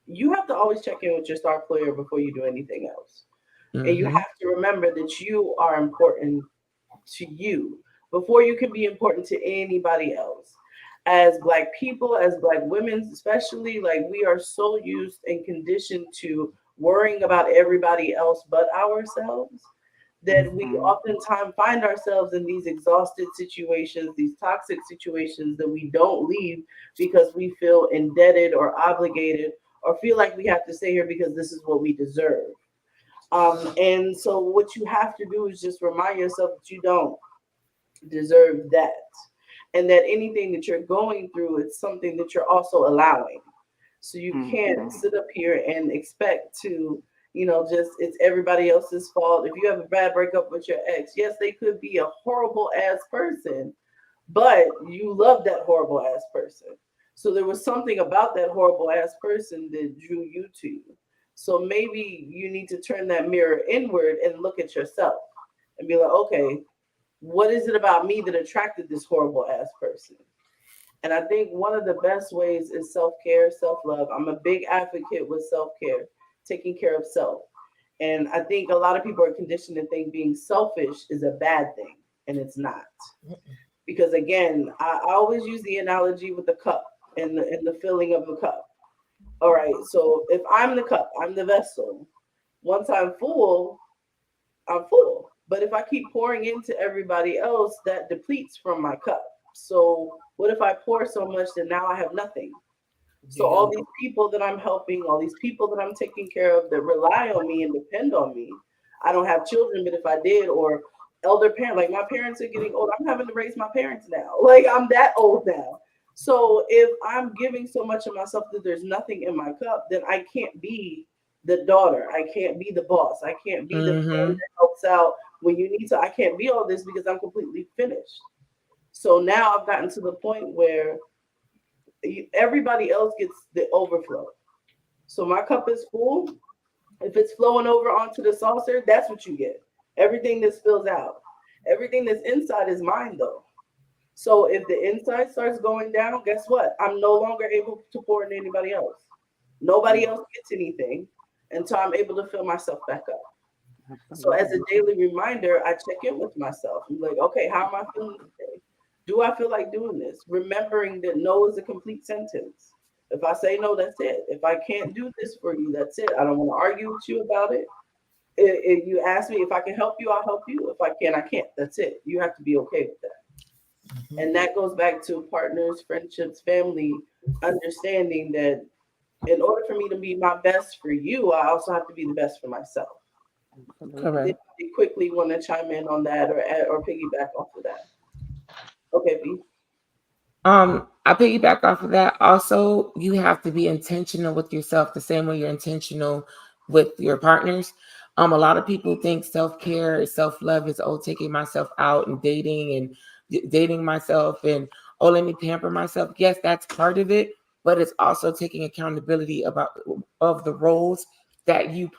you have to always check in with your star player before you do anything else. And you have to remember that you are important to you before you can be important to anybody else. As Black people, as Black women, especially, like we are so used and conditioned to worrying about everybody else but ourselves that we oftentimes find ourselves in these exhausted situations, these toxic situations that we don't leave because we feel indebted or obligated or feel like we have to stay here because this is what we deserve. And so what you have to do is just remind yourself that you don't deserve that. And that anything that you're going through is something that you're also allowing. So you can't sit up here and expect to, just it's everybody else's fault. If you have a bad breakup with your ex, yes, they could be a horrible ass person, but you love that horrible ass person. So there was something about that horrible ass person that drew you to you. So maybe you need to turn that mirror inward and look at yourself and be like, okay, what is it about me that attracted this horrible ass person? And I think one of the best ways is self-care, self-love. I'm a big advocate with self-care, taking care of self. And I think a lot of people are conditioned to think being selfish is a bad thing, and it's not. Because again, I always use the analogy with the cup and the filling of the cup. All right, so if I'm the cup, I'm the vessel. Once I'm full, I'm full. But if I keep pouring into everybody else, that depletes from my cup. So what if I pour so much that now I have nothing? So all these people that I'm helping, all these people that I'm taking care of that rely on me and depend on me. I don't have children, but if I did, or elder parent, like my parents are getting old, I'm having to raise my parents now. Like I'm that old now. So if I'm giving so much of myself that there's nothing in my cup, then I can't be the daughter. I can't be the boss. I can't be the friend Mm-hmm. that helps out when you need to. I can't be all this because I'm completely finished. So now I've gotten to the point where everybody else gets the overflow. So my cup is full. If it's flowing over onto the saucer, that's what you get. Everything that spills out. Everything that's inside is mine though. So if the inside starts going down, guess what? I'm no longer able to pour into anybody else. Nobody else gets anything until I'm able to fill myself back up. So as a Absolutely. daily reminder, I check in with myself. I'm like, okay, how am I feeling today? Do I feel like doing this? Remembering that no is a complete sentence. If I say no, that's it. If I can't do this for you, that's it. I don't want to argue with you about it. If you ask me if I can help you, I'll help you. If I can, I can't. That's it. You have to be okay with that. Mhm. And that goes back to partners, friendships, family, understanding that in order for me to be my best for you, I also have to be the best for myself. Absolutely. Did Correct. you quickly want to chime in on that or piggyback off of that? Okay, B. I piggyback off of that. Also, you have to be intentional with yourself the same way you're intentional with your partners. A lot of people think self-care, self-love is taking myself out and dating and dating myself and let me pamper myself. Yes, that's part of it, but it's also taking accountability about of the roles that you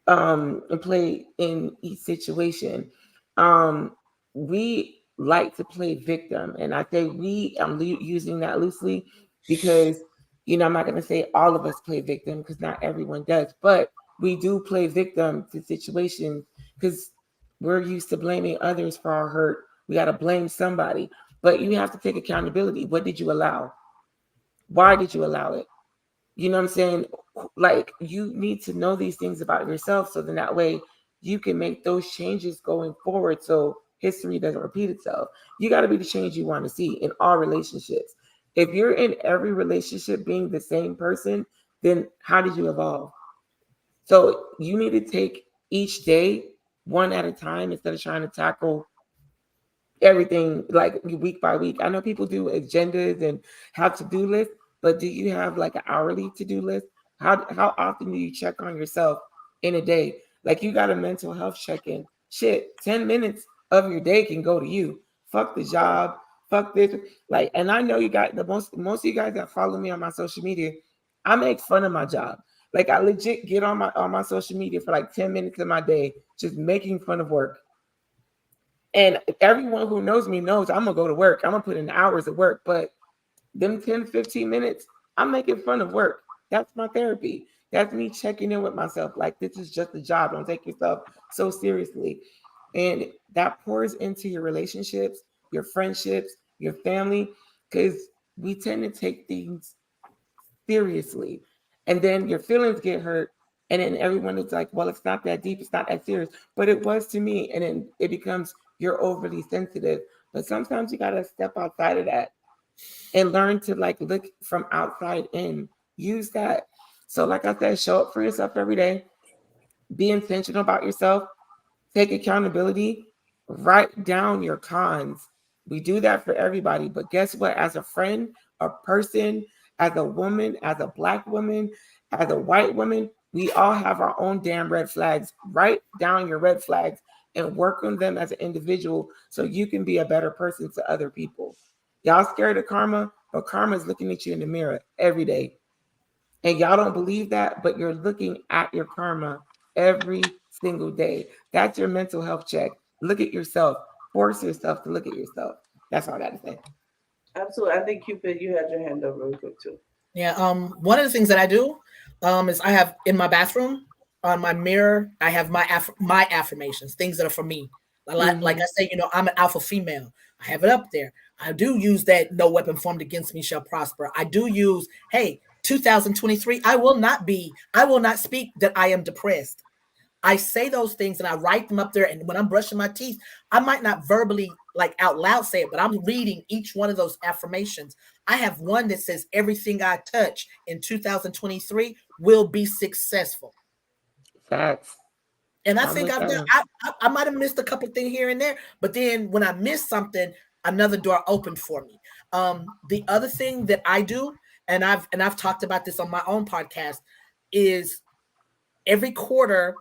and play in each situation. Um, we like to play victim, and I say we. I'm using that loosely because I'm not going to say all of us play victim because not everyone does, but we do play victim to situations because we're used to blaming others for our hurt. We got to blame somebody, but you have to take accountability. What did you allow? Why did you allow it? You know what I'm saying? Like you need to know these things about yourself so then that way you can make those changes going forward so history doesn't repeat itself. You got to be the change you want to see in all relationships. If you're in every relationship being the same person, then how did you evolve? So you need to take each day one at a time instead of trying to tackle everything like week by week. I know people do agendas and have to-do lists, but do you have like an hourly to-do list? How often do you check on yourself in a day? Like you got a mental health check-in. Shit, 10 minutes of your day can go to you. Fuck the job, fuck this. Like, and I know you got the most of you guys that follow me on my social media, I make fun of my job. Like I legit get on my social media for like 10 minutes of my day just making fun of work. And everyone who knows me knows I'm gonna go to work. I'm gonna put in hours of work, but them 10, 15 minutes, I'm making fun of work. That's my therapy. That's me checking in with myself. Like this is just a job. Don't take yourself so seriously. And that pours into your relationships, your friendships, your family, because we tend to take things seriously. And then your feelings get hurt. And then everyone is like, well, it's not that deep, it's not that serious. But it was to me. And then it becomes you're overly sensitive. But sometimes you gotta step outside of that and learn to like look from outside in. Use that. So, like I said, show up for yourself every day, be intentional about yourself, take accountability, write down your cons. We do that for everybody. But guess what? As a friend, a person, as a woman, as a black woman, as a white woman, we all have our own damn red flags. Write down your red flags and work on them as an individual so you can be a better person to other people. Y'all scared of karma, but karma is looking at you in the mirror every day. And y'all don't believe that, but you're looking at your karma every single day. That's your mental health check. Look at yourself. Force yourself to look at yourself. That's all I got to say. Absolutely. I think Cupid, you had your hand up really quick too. Yeah. One of the things that I do, is I have in my bathroom on my mirror, I have my affirmations, things that are for me. Like Mm-hmm. I say, I'm an alpha female. I have it up there. I do use that no weapon formed against me shall prosper. I do use, hey, 2023, I will not speak that I am depressed. I say those things and I write them up there. And when I'm brushing my teeth, I might not verbally, like out loud, say it, but I'm reading each one of those affirmations. I have one that says, everything I touch in 2023 will be successful. Facts. And I I'm think with I've done, that. I might have missed a couple things here and there, but then when I miss something, another door opened for me. The other thing that I do, and I've talked about this on my own podcast, is Every quarter,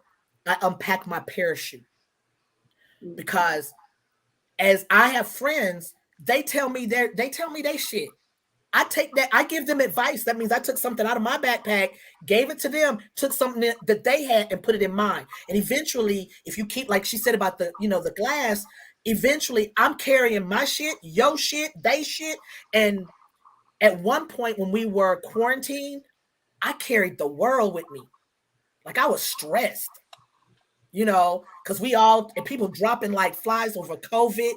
I unpack my parachute because as I have friends, they tell me they shit. I take that, I give them advice. That means I took something out of my backpack, gave it to them, took something that they had and put it in mine. And eventually, if you keep, like she said about the, the glass, eventually I'm carrying my shit, your shit, they shit. And at one point when we were quarantined, I carried the world with me. Like I was stressed, because we all, and people dropping like flies over COVID,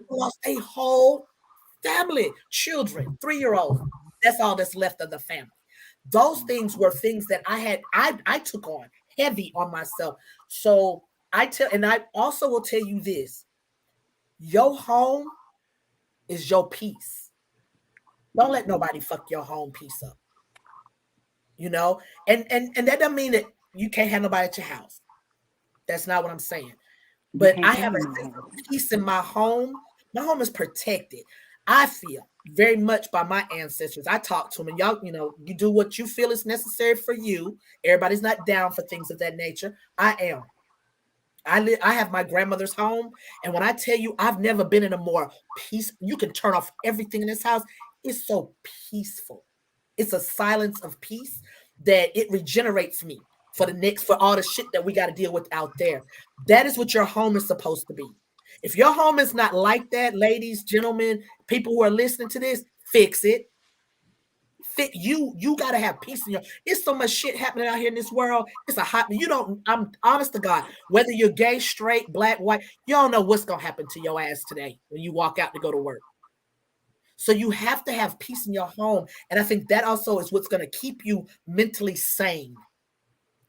lost a whole family, children, 3-year-olds. That's all that's left of the family. Those things were things that I took on heavy on myself. So and I also will tell you this: your home is your peace. Don't let nobody fuck your home peace up. And that doesn't mean that you can't have nobody at your house. That's not what I'm saying. But I have a sense of peace in my home. My home is protected. I feel very much by my ancestors. I talk to them, and y'all, you do what you feel is necessary for you. Everybody's not down for things of that nature. I am. I have my grandmother's home, and when I tell you I've never been in a more peace, you can turn off everything in this house. It's so peaceful. It's a silence of peace that it regenerates me for all the shit that we got to deal with out there. That is what your home is supposed to be. If your home is not like that, ladies, gentlemen, people who are listening to this, fix it. You got to have peace in your. It's so much shit happening out here in this world. It's a hot. I'm honest to God. Whether you're gay, straight, black, white, you don't know what's gonna happen to your ass today when you walk out to go to work. So you have to have peace in your home, and I think that also is what's gonna keep you mentally sane.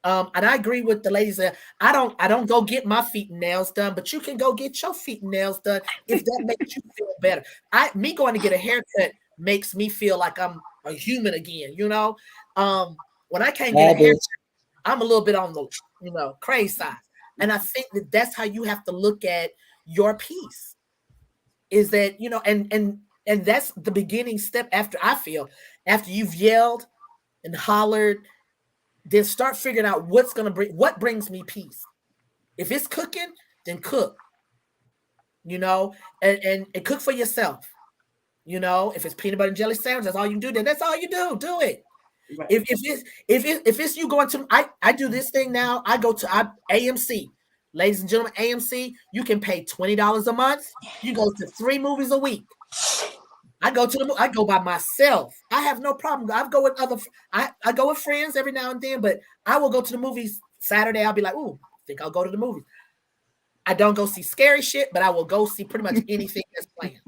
And I agree with the ladies that I don't go get my feet and nails done, but you can go get your feet and nails done if that makes you feel better. Me going to get a haircut makes me feel like I'm a human again. When I can't get a haircut, I'm a little bit on the crazy side, and I think that's how you have to look at your peace. Is that and that's the beginning step after you've yelled and hollered. Then start figuring out what brings me peace. If it's cooking, then cook. And cook for yourself. If it's peanut butter and jelly sandwich, that's all you do. Then that's all you do. Do it. Right. If it's you going to, I do this thing now. I go to AMC, ladies and gentlemen, AMC. You can pay $20 a month. You go to 3 movies a week. I go by myself. I have no problem. I go with I go with friends every now and then, but I will go to the movies Saturday. I'll be like, I think I'll go to the movies. I don't go see scary shit, but I will go see pretty much anything that's playing.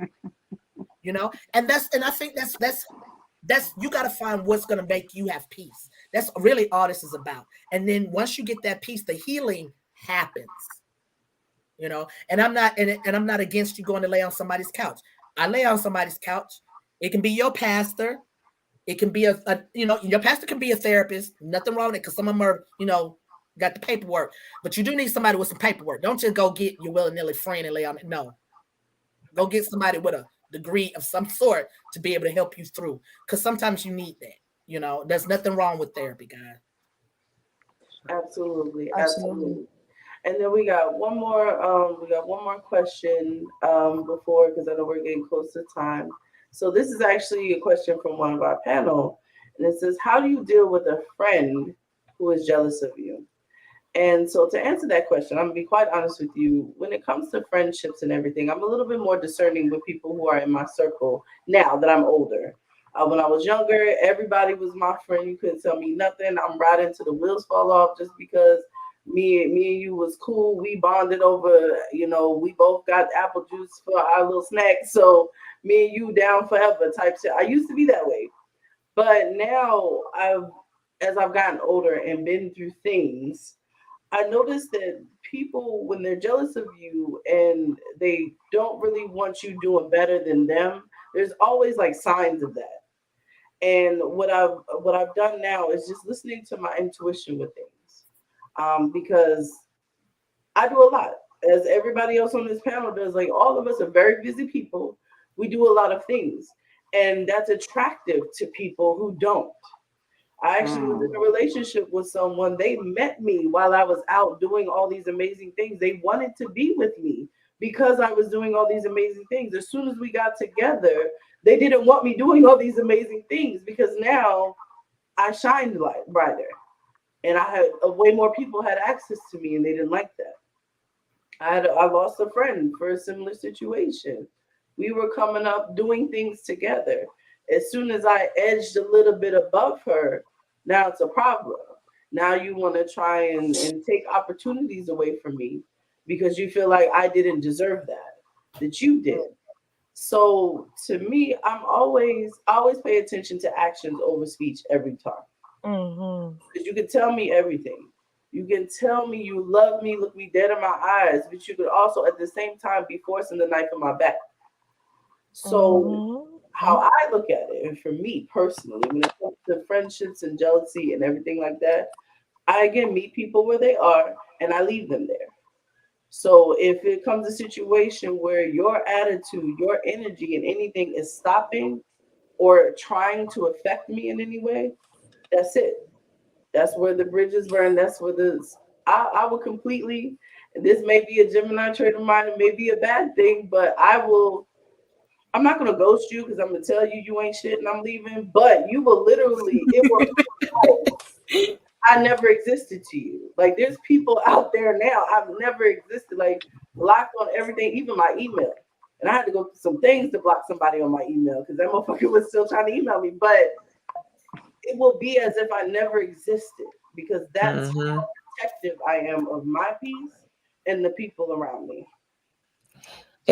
And I think that's you got to find what's going to make you have peace. That's really all this is about. And then once you get that peace, the healing happens. And I'm not against you going to lay on somebody's couch. I lay on somebody's couch. It can be your pastor. It can be your pastor can be a therapist. Nothing wrong with it because some of them are, got the paperwork. But you do need somebody with some paperwork. Don't just go get your willy-nilly friend and lay on it. No. Go get somebody with a degree of some sort to be able to help you through. Because sometimes you need that. There's nothing wrong with therapy, guys. Absolutely. And then we got one more question before, because I know we're getting close to time. So this is actually a question from one of our panel, and it says, how do you deal with a friend who is jealous of you? And so to answer that question, I'm gonna be quite honest with you. When it comes to friendships and everything, I'm a little bit more discerning with people who are in my circle now that I'm older. When I was younger, everybody was my friend. You couldn't tell me nothing. I'm riding until the wheels fall off just because me and you was cool. We bonded over, we both got apple juice for our little snack. So me and you down forever type shit. I used to be that way. But now as I've gotten older and been through things, I noticed that people, when they're jealous of you and they don't really want you doing better than them, there's always like signs of that. And what I've done now is just listening to my intuition with things, because I do a lot, as everybody else on this panel does. Like, all of us are very busy people. We do a lot of things, and that's attractive to people who don't. I actually was in a relationship with someone. They met me while I was out doing all these amazing things. They wanted to be with me because I was doing all these amazing things. As soon as we got together, they didn't want me doing all these amazing things because now I shined brighter, and I had way more people had access to me, and they didn't like that. I lost a friend for a similar situation. We were coming up doing things together. As soon as I edged a little bit above her, now it's a problem. Now you want to try and take opportunities away from me because you feel like I didn't deserve that you did. So to me, I always pay attention to actions over speech every time. Mm-hmm. Because you can tell me everything. You can tell me you love me, look me dead in my eyes, but you could also at the same time be forcing the knife in my back. So Mm-hmm. how I look at it, and for me personally, when it comes to friendships and jealousy and everything like that, I again meet people where they are and I leave them there. So if it comes a situation where your attitude, your energy, and anything is stopping or trying to affect me in any way, that's it. That's where the bridges burn. That's where I will completely. This may be a Gemini trait of mine. It may be a bad thing, but I will. I'm not gonna ghost you because I'm gonna tell you you ain't shit and I'm leaving. But you will literally. It will. I never existed to you. Like there's people out there now. I've never existed. Like blocked on everything, even my email. And I had to go through some things to block somebody on my email because that motherfucker was still trying to email me. But it will be as if I never existed because that's Mm-hmm. how protective I am of my peace and the people around me.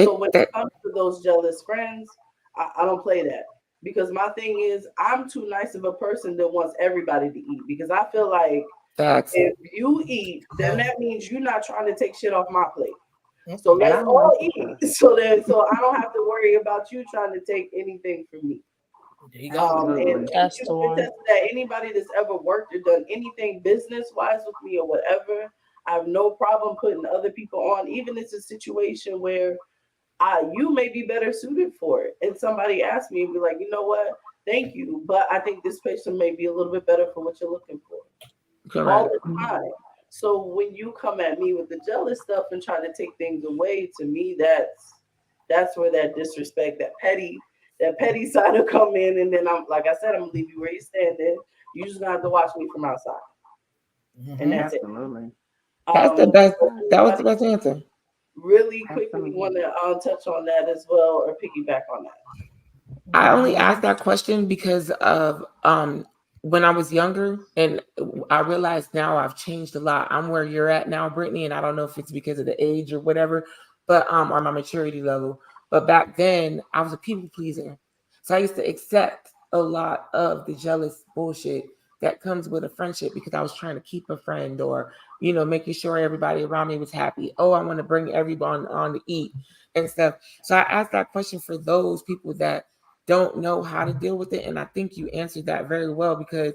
So when it That comes to those jealous friends, I don't play that because my thing is I'm too nice of a person that wants everybody to eat because I feel like facts. if you eat, then that means you're not trying to take shit off my plate. So Mhm. let's No, all that's for eat sure. so I don't have to worry about you trying to take anything from me. There you go. And Absolutely. That's you the can one. attest to that anybody that's ever worked or done anything business wise with me or whatever, I have no problem putting other people on, even if it's a situation where you may be better suited for it. And somebody asked me and be like, you know what? Thank you, but I think this person may be a little bit better for what you're looking for all Correct. the time. So when you come at me with the jealous stuff and try to take things away, to me, that's where that disrespect, that petty side will come in. And then I'm like I said, I'm gonna leave you where you're standing. You just gonna have to watch me from outside, and Mhm. that's it. Absolutely. That's the Does best. That was the anybody best answer. really quickly Absolutely. want to touch on that as well, or piggyback on that? I only asked that question because of when I was younger, and I realize now I've changed a lot. I'm where you're at now, Brittany, and I don't know if it's because of the age or whatever, but or my maturity level. But back then, I was a people pleaser, so I used to accept a lot of the jealous bullshit that comes with a friendship because I was trying to keep a friend, or making sure everybody around me was happy. Oh, I want to bring everyone on to eat and stuff. So I asked that question for those people that don't know how to deal with it. And I think you answered that very well because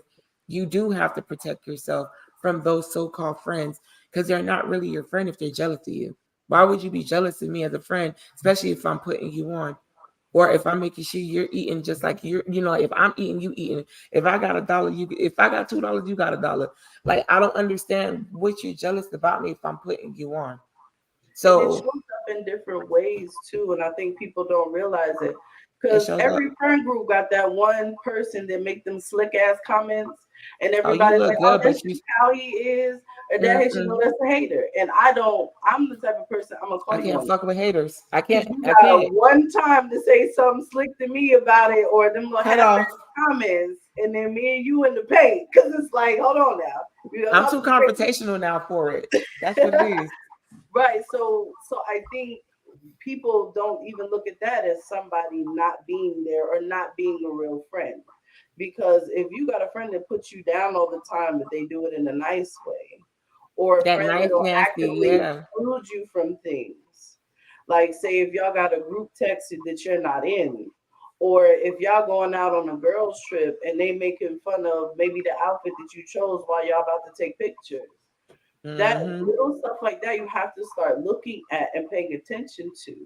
you do have to protect yourself from those so-called friends because they're not really your friend if they're jealous of you. Why would you be jealous of me as a friend, especially if I'm putting you on? Or if I'm making sure you're eating just like if I'm eating, you eating. If I got $1, if I got $2, you got $1. Like, I don't understand what you're jealous about me if I'm putting you on. And it shows So up in different ways too, and I think people don't realize it it because shows up. every friend group got that one person that make them slick ass comments, and Oh, you everybody's like, look "Oh, good, but that's you. just how he is," or "That he should know Mm-mm. that's a hater." And I don't. I'm the type of person I'm gonna I call you can't on fuck with haters. I because can't. you I got can't. one time to say something slick to me about it, or them little Cut half off. comments, and then me and you in the paint because it's like, hold on now, you know, I'm talk too to me. confrontational now for it. That's what it is. Right. So I think people don't even look at that as somebody not being there or not being a real friend. Because if you got a friend that puts you down all the time, but they do it in a nice way, or a That friend nice, that'll nasty. actively Yeah. exclude you from things, like say if y'all got a group text that you're not in, or if y'all going out on a girls trip and they making fun of maybe the outfit that you chose while y'all about to take pictures, that Mm-hmm. little stuff like that you have to start looking at and paying attention to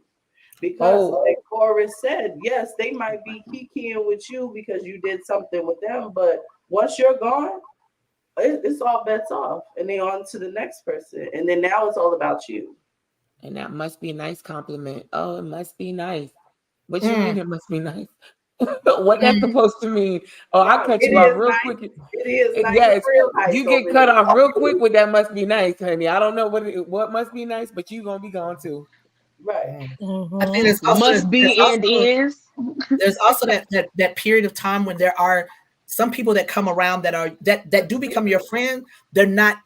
because Oh, like Forrest said, yes, they might be kikiing with you because you did something with them, but Once you're gone, it's all bets off, and then on to the next person, and then now it's all about you. And that must be a nice compliment. Oh, it must be nice. What you mean it must be nice? What that's supposed to mean? Oh, I'll No, cut it you off is real nice. quick. It is nice. Yes, Real nice you over get cut here. off real quick with that must be nice, honey. I don't know what must be nice, but you gonna be gone too. Right. I think there's also Must be and is. there's also that period of time when there are some people that come around that do become your friend. They're not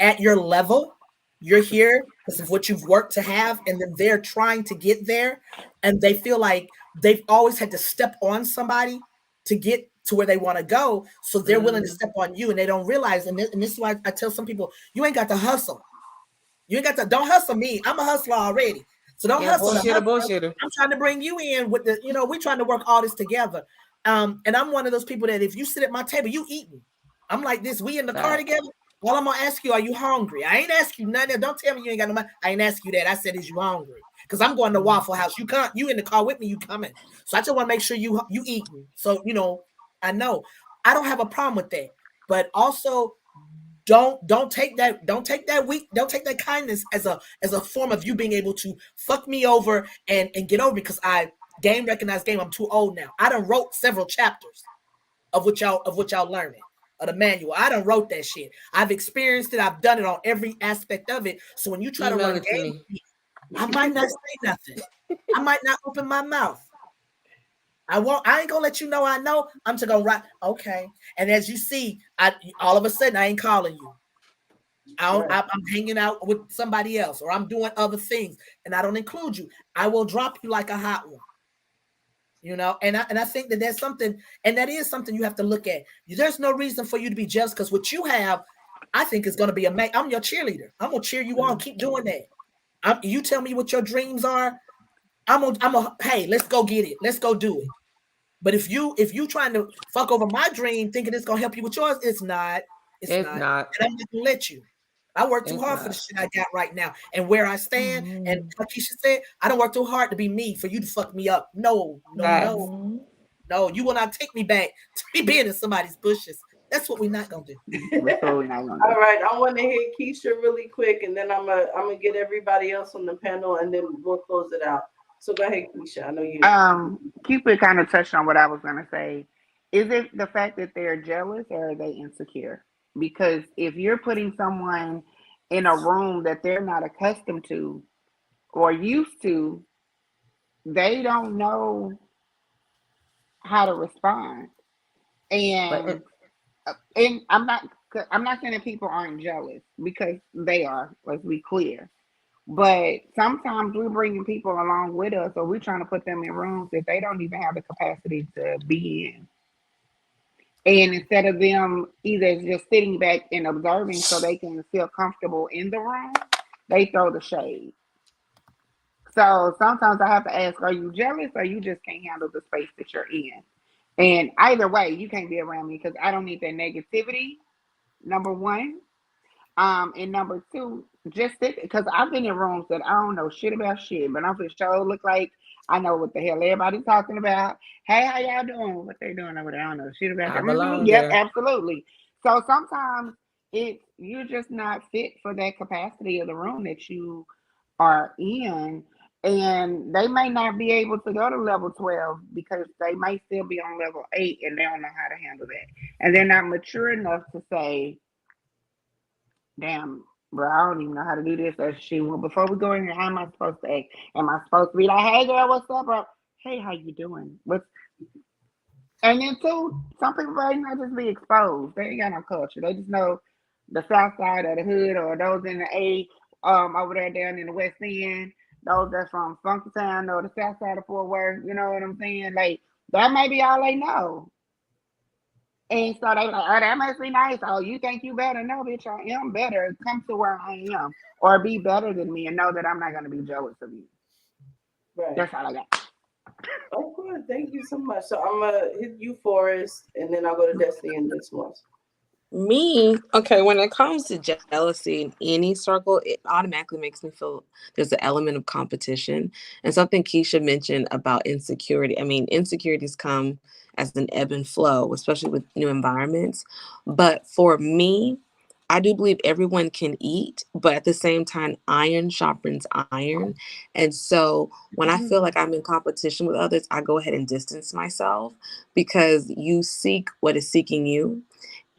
at your level. You're here because of what you've worked to have, and then they're trying to get there, and they feel like they've always had to step on somebody to get to where they want to go. So they're willing to step on you, and they don't realize. And this is why I tell some people, you ain't got to hustle. You ain't got to. Don't hustle me. I'm a hustler already. So don't Yeah, hustle the hustler. bullshitter. I'm trying to bring you in with the. We're trying to work all this together. And I'm one of those people that if you sit at my table, you eat me. I'm like this. We in the car together. Well, I'm gonna ask you, are you hungry? I ain't ask you nothing. Don't tell me you ain't got no money. I ain't ask you that. I said, is you hungry? Because I'm going to Waffle House. You can't. You in the car with me? You coming? So I just want to make sure you eat. So I know I don't have a problem with that. But also, don't take that kindness as a form of you being able to fuck me over and get over me because I recognize game. I'm too old now. I done wrote several chapters of what y'all learning. Of the manual. I done wrote that shit. I've experienced it. I've done it on every aspect of it. So when you try to run game with me, I might not say nothing. I might not open my mouth. I ain't gonna let you know I know. I'm just gonna write, okay. And as you see, all of a sudden I ain't calling you. I'm hanging out with somebody else or I'm doing other things and I don't include you. I will drop you like a hot one. And I think that there's something, and that is something you have to look at. There's no reason for you to be jealous because what you have, I think is going to be amazing. I'm your cheerleader. I'm gonna cheer you on. Keep doing that. You tell me what your dreams are. Hey, let's go get it. Let's go do it. But if you trying to fuck over my dream, thinking it's gonna help you with yours, it's not. It's not. And I'm not gonna let you. I work too hard for the shit I got right now and where I stand. And like Keisha said, I don't work too hard to be me for you to fuck me up. No. You will not take me back to me being in somebody's bushes. That's what we're not gonna do. All right, I want to hit Keisha really quick, and then I'm gonna get everybody else on the panel, and then we'll close it out. So go ahead, Keisha. I know you. Cupid kind of touched on what I was gonna say. Is it the fact that they're jealous or are they insecure? Because if you're putting someone in a room that they're not accustomed to or used to, they don't know how to respond. And I'm not saying that people aren't jealous because they are. Let's be clear. But sometimes we're bringing people along with us, or we're trying to put them in rooms that they don't even have the capacity to be in. And instead of them either just sitting back and observing so they can feel comfortable in the room, they throw the shade. So sometimes I have to ask, are you jealous or you just can't handle the space that you're in? And either way, you can't be around me because I don't need that negativity, number one. And number two, just sit because I've been in rooms that I don't know shit about shit, but I'm for sure look like I know what the hell everybody's talking about. Hey, how y'all doing? What they doing over there? I don't know shit about that. Yep, absolutely. So sometimes you're just not fit for that capacity of the room that you are in. And they may not be able to go to level 12 because they might still be on level 8 and they don't know how to handle that. And they're not mature enough to say, damn, bro, I don't even know how to do this or shit. Well, before we go in here, how am I supposed to act? Am I supposed to be like, hey girl, what's up, bro? Hey, how you doing? And then too, some people might not just be exposed. They ain't got no culture. They just know the south side of the hood or those in the A over there down in the West End. Those that's from Funky Town or the south side of Fort Worth. You know what I'm saying? Like, that might be all they know. And so they like, oh, that must be nice. Oh, you think you better? No, bitch, I am better. Come to where I am. Or be better than me and know that I'm not going to be jealous of you. Right. That's all I got. Oh, good. Thank you so much. So I'm going to hit you, Forrest, and then I'll go to Destiny and this one. Me, okay, when it comes to jealousy in any circle, it automatically makes me feel there's an element of competition. And something Keisha mentioned about insecurity. I mean, insecurities come as an ebb and flow, especially with new environments. But for me, I do believe everyone can eat, but at the same time, iron sharpens iron. And so when I feel like I'm in competition with others, I go ahead and distance myself because you seek what is seeking you.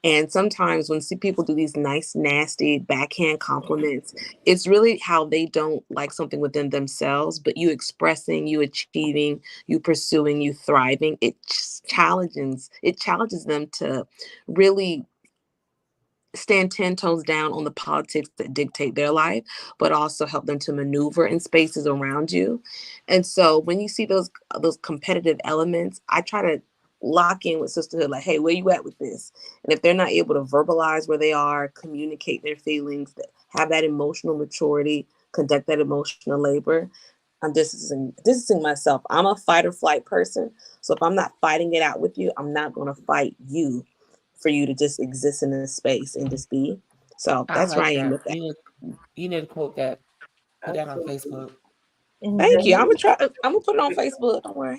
And sometimes when see people do these nice, nasty backhand compliments, it's really how they don't like something within themselves, but you expressing, you achieving, you pursuing, you thriving, it challenges them to really stand 10 toes down on the politics that dictate their life, but also help them to maneuver in spaces around you. And so when you see those competitive elements, I try to lock in with sisterhood, like, hey, where you at with this? And if they're not able to verbalize where they are, communicate their feelings, have that emotional maturity, conduct that emotional labor, I'm distancing myself. I'm a fight or flight person. So if I'm not fighting it out with you, I'm not going to fight you for you to just exist in this space and just be. So I that's where I like am that. with that. You need to quote that. Put that on Absolutely. Facebook. Thank you. Definitely. I'm gonna put it on Facebook. Don't worry.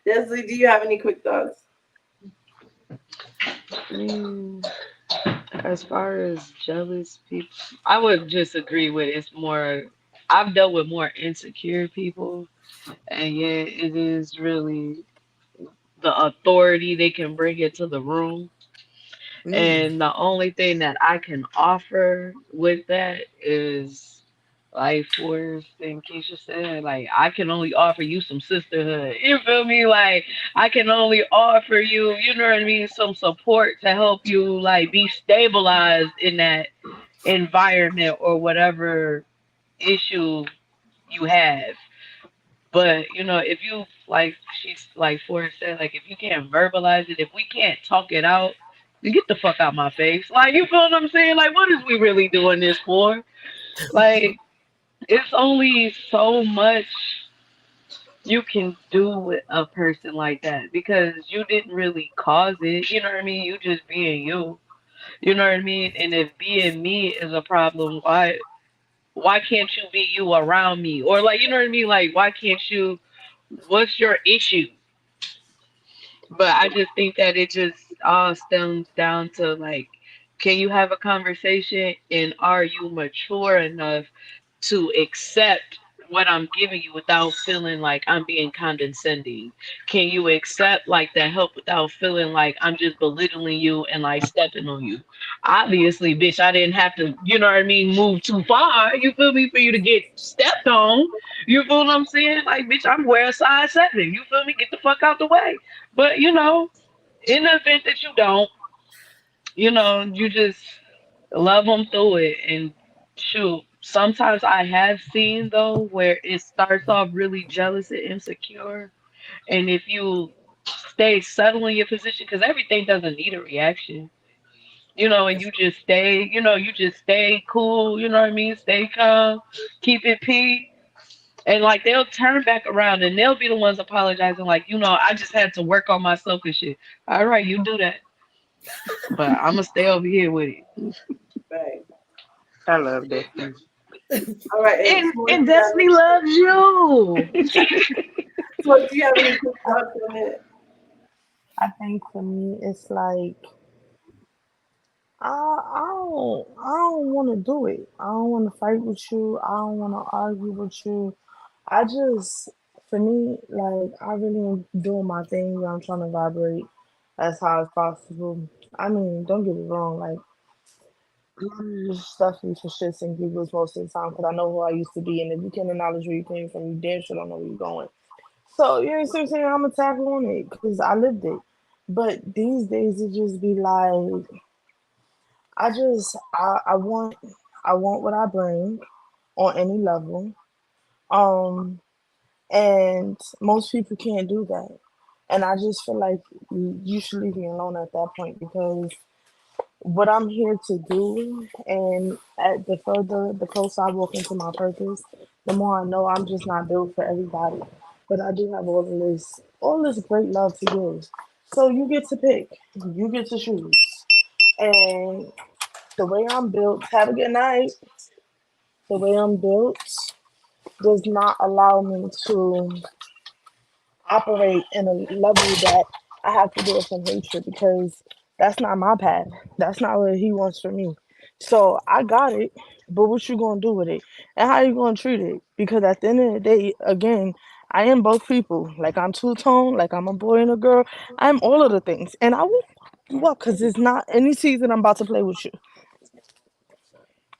Leslie, do you have any quick thoughts? Mm, as far as jealous people, I would just agree with it's more. I've dealt with more insecure people, and yet it is really the authority they can bring into the room. Mm. And the only thing that I can offer with that is like Forrest and Keisha said, like I can only offer you some sisterhood. You feel me? Like I can only offer you, you know what I mean, some support to help you like be stabilized in that environment or whatever issue you have. But you know, if you like she's like Forrest said, like if you can't verbalize it, if we can't talk it out, then get the fuck out my face. Like you feel what I'm saying? Like what is we really doing this for? Like it's only so much you can do with a person like that because you didn't really cause it. You know what I mean? You just being you. You know what I mean? And if being me is a problem, why can't you be you around me? Or like you know what I mean? Like why can't you what's your issue? But I just think that it just all stems down to like, can you have a conversation and are you mature enough to accept what I'm giving you without feeling like I'm being condescending? Can you accept like the help without feeling like I'm just belittling you and like stepping on you? Obviously, bitch, I didn't have to, you know what I mean, move too far. You feel me? For you to get stepped on. You feel what I'm saying? Like, bitch, I'm wearing size 7. You feel me? Get the fuck out the way. But you know, in the event that you don't, you know, you just love them through it. And shoot, sometimes I have seen though where it starts off really jealous and insecure. And if you stay settle in your position, because everything doesn't need a reaction, you know, and you just stay, you know, you just stay cool, you know what I mean? Stay calm, keep it P. And like they'll turn back around and they'll be the ones apologizing, like, you know, I just had to work on myself and shit. All right, you do that. But I'm gonna stay over here with it. Right. I love Destiny. All right. And And Destiny loves you. So do you have any quick thoughts on it? I think for me, it's like I don't want to do it. I don't want to fight with you. I don't want to argue with you. I just, for me, like I really am doing my thing where I'm trying to vibrate as high as possible. I mean, don't get me wrong. Like I'm just definitely for shits and giggles most of the time because I know who I used to be, and if you can't acknowledge where you came from, you damn sure don't know where you're going. So you know what I'm saying? I'm gonna tackle on it because I lived it. But these days it just be like I want what I bring on any level. Um and most people can't do that. And I just feel like you should leave me alone at that point because what I'm here to do, and at the closer I walk into my purpose, the more I know I'm just not built for everybody. But I do have all this great love to give. So you get to pick, you get to choose. And the way I'm built, have a good night. The way I'm built does not allow me to operate in a level that I have to do it from hatred because that's not my path. That's not what he wants for me. So I got it, but what you gonna do with it? And how you gonna treat it? Because at the end of the day, again, I am both people. Like I'm two-tone, like I'm a boy and a girl. I'm all of the things. And I will fuck you up because it's not any season I'm about to play with you.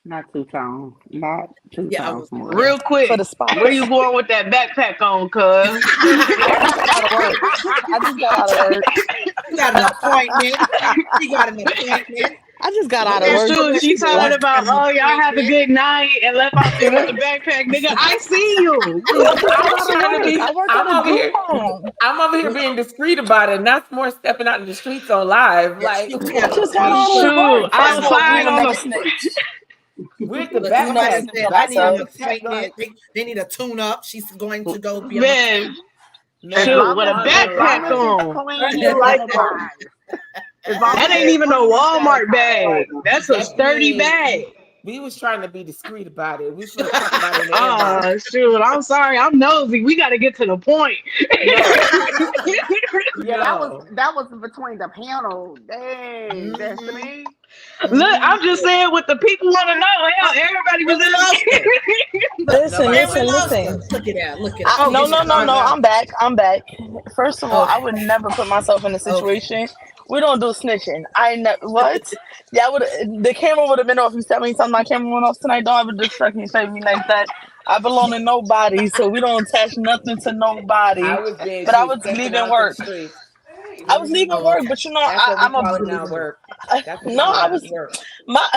Not two tone. Not two Yeah, I tone was. for Yeah. real. Real For quick, the where spots. you going with that backpack on, cuz? I just got out of work. I just got out of work. You got an appointment. She got an appointment. I just got out of Okay, And work. show shoot, that she she talking worked. about, Got an oh, y'all have a appointment. good night and left out there with the backpack, nigga. I see you. I just I'm got out of trying to work. be. I work at I'm a over group here. home. I'm over here being discreet about it, and that's more stepping out in the streets on live. Yeah, Like she I got an just got appointment. out of Shoot, work. First of all, we outside would on never the. snitch. with the Look, We never somebody backpack, snitch said, on I need an backpack ourselves. check. appointment. Like, They need a tune up. She's going to go be on the Man, As man, shoot, long with a as backpack it's on. clean You and like that? sanitized. As long That as ain't it's even a clean and Walmart sanitized. bag. That's a sturdy Becky, bag. we was trying to be discreet about it. We was supposed to talk about it in the inbox. Oh, shoot. I'm sorry. I'm nosy. We got to get to the point. No, Yeah, no. that was between the panel. Dang, Mhm. Destiny. Look, Mhm. I'm just saying what the people want to know. Hell, everybody And was we lost her. asking. Look, Listen, Nobody and we listen, wants to lost know. her. listen. Look at that. Look at that. Oh, No, here she no, comes. no, no. No. I'm back. I'm back. First of all, I Okay. would never put myself in a Okay. situation. We don't do snitching. I know what. Yeah, would the camera would have been off. You tell me something. My camera went off tonight. Don't ever disrespect me, say me like that. I belong to nobody, so we don't attach nothing to nobody. I was being, But she I was was stepping leaving out to the work. streets. I was leaving Oh, work, okay. but you know, That's what we I'm a call it Leaving now, work. work. That's what we no. call I it, was work. my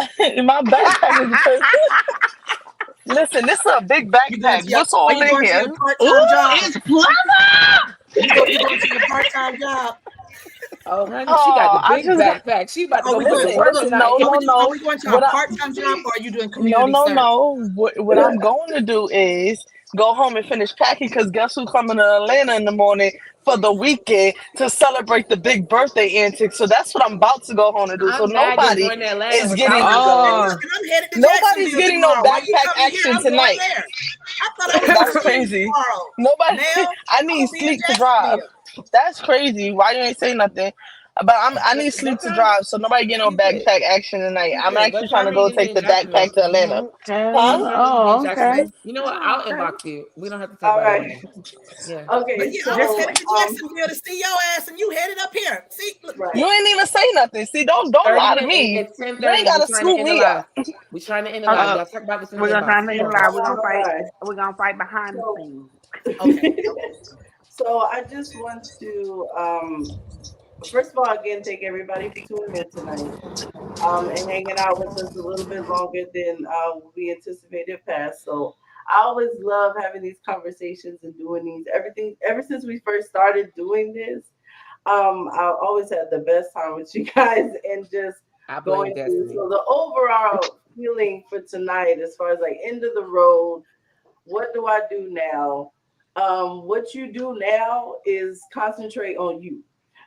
my backpack is because listen, this is a big You going backpack. to your? What's Are all you in going to here? your Ooh, part-time job? it's clever. You going to your part-time job? Oh, honey, she got Oh, the I big just got. backpack. She about to Are go we put going? the Listen, work Look, no, site. no, are no. we going to a What I, part-time job or are you doing no, community no, service? no. What I'm going to do is go home and finish packing because guess who coming to Atlanta in the morning for the weekend to celebrate the big birthday antics. So that's what I'm about to go home and do. So I'm mad you're nobody going to Atlanta is without getting me And going. Oh, look, and I'm headed to nobody's Jacksonville getting no tomorrow. While you backpack coming here, action I'm going tonight. there. I thought I was going That's to see you crazy. tomorrow. Nobody. Now I I'm need gonna be in sleep to drive. Jacksonville. That's crazy. Why you ain't say nothing? But I need sleep What to time? drive, so nobody get no She said, backpack action tonight. she I'm said, actually what trying time to are you go going to be take in the Jacksonville? backpack to Atlanta. What Huh? time are you going to be in oh, okay. Jacksonville? You know what? Oh, I'll okay. inbox you. We don't have to talk All about it right. right now. Yeah. But Okay. yeah, I'm Just just So, headed to Jacksonville to see your ass, and you headed up here. See, look, right. You ain't even say nothing. See, don't 30 lie to minutes. me. It's You ain't 10:30. We're gotta trying to scoop end the me live. up. We're trying to end the live. Uh, Y'all talk about this in the we're gonna inbox. try to end Go. live. All right. We're gonna fight behind the So, scenes. okay. so I just want to first of all, again, thank everybody for tuning in tonight. And hanging out with us a little bit longer than we anticipated past. So I always love having these conversations and doing these everything ever since we first started doing this. I always had the best time with you guys and just I blame going through. Destiny. So the overall feeling for tonight, as far as like end of the road, what do I do now? What you do now is concentrate on you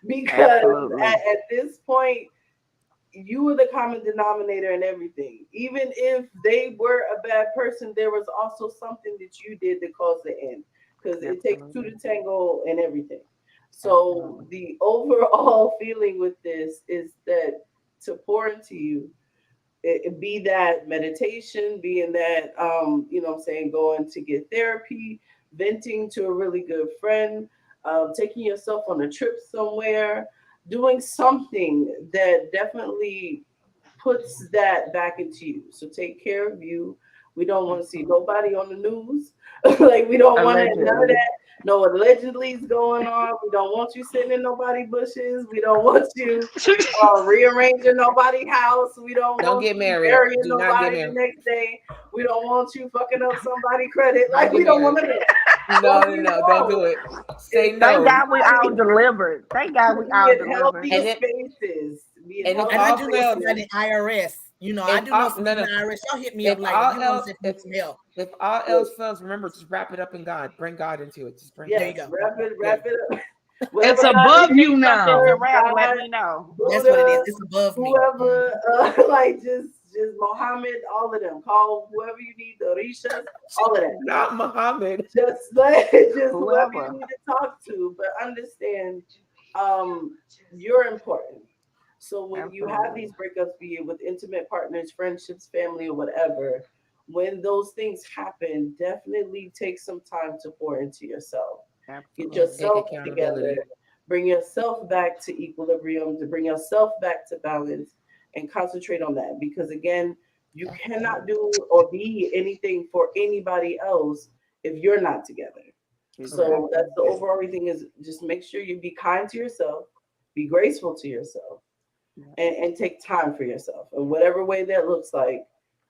because Absolutely. at this point you were the common denominator in everything. Even if they were a bad person, there was also something that you did that caused the end. Because it takes two Absolutely. to tango and everything. So Absolutely. the overall feeling with this is that to pour into you, be that meditation, being that what I'm saying, going to get therapy, venting to a really good friend, taking yourself on a trip somewhere, doing something that definitely puts that back into you. So take care of you. We don't want to see nobody on the news. Like we don't want it, none of Allegedly. that. No allegedly is going on. We don't want you sitting in nobody bushes. We don't want you rearranging nobody's house. We don't Don't want get you married. burying Do not get nobody the married. next day. We don't want you fucking up somebody's credit. Don't Like get we don't want married. to do. No, What no, we no. Don't do want it. Say is Thank no. God we all everybody delivered. Thank God to we be all in delivered. healthy And it spaces. Be in and if And healthy I all do know else somebody spaces. in IRS. You know, I if do know all no somebody in no IRS. Y'all hit me if up like if all you want else to need some help. if all else fails, remember, just wrap it up in God. Bring God into it. Just bring There God. you Yes, go. Yeah. wrap it up. it's Whatever God above is, you Something to now. serve rap, let God, me know. That's what it is. Buddha, It's above me. whoever, like just just Mohammed, all of them. Call whoever you need, the Orishas, all of that. Not Muhammad. Just whoever Whoever. you need to talk to, but understand you're important. So when you have Absolutely. these breakups, be it with intimate partners, friendships, family, or whatever, when those things happen, definitely take some time to pour into yourself. Get Absolutely. Take yourself together, accountability. bring yourself back to equilibrium, to bring yourself back to balance, and concentrate on that. Because again, you cannot do or be anything for anybody else if you're not together. Correct. So Exactly. that's the overall thing is just make sure you be kind to yourself, be graceful to yourself, Yeah. and take time for yourself. In whatever way that looks like,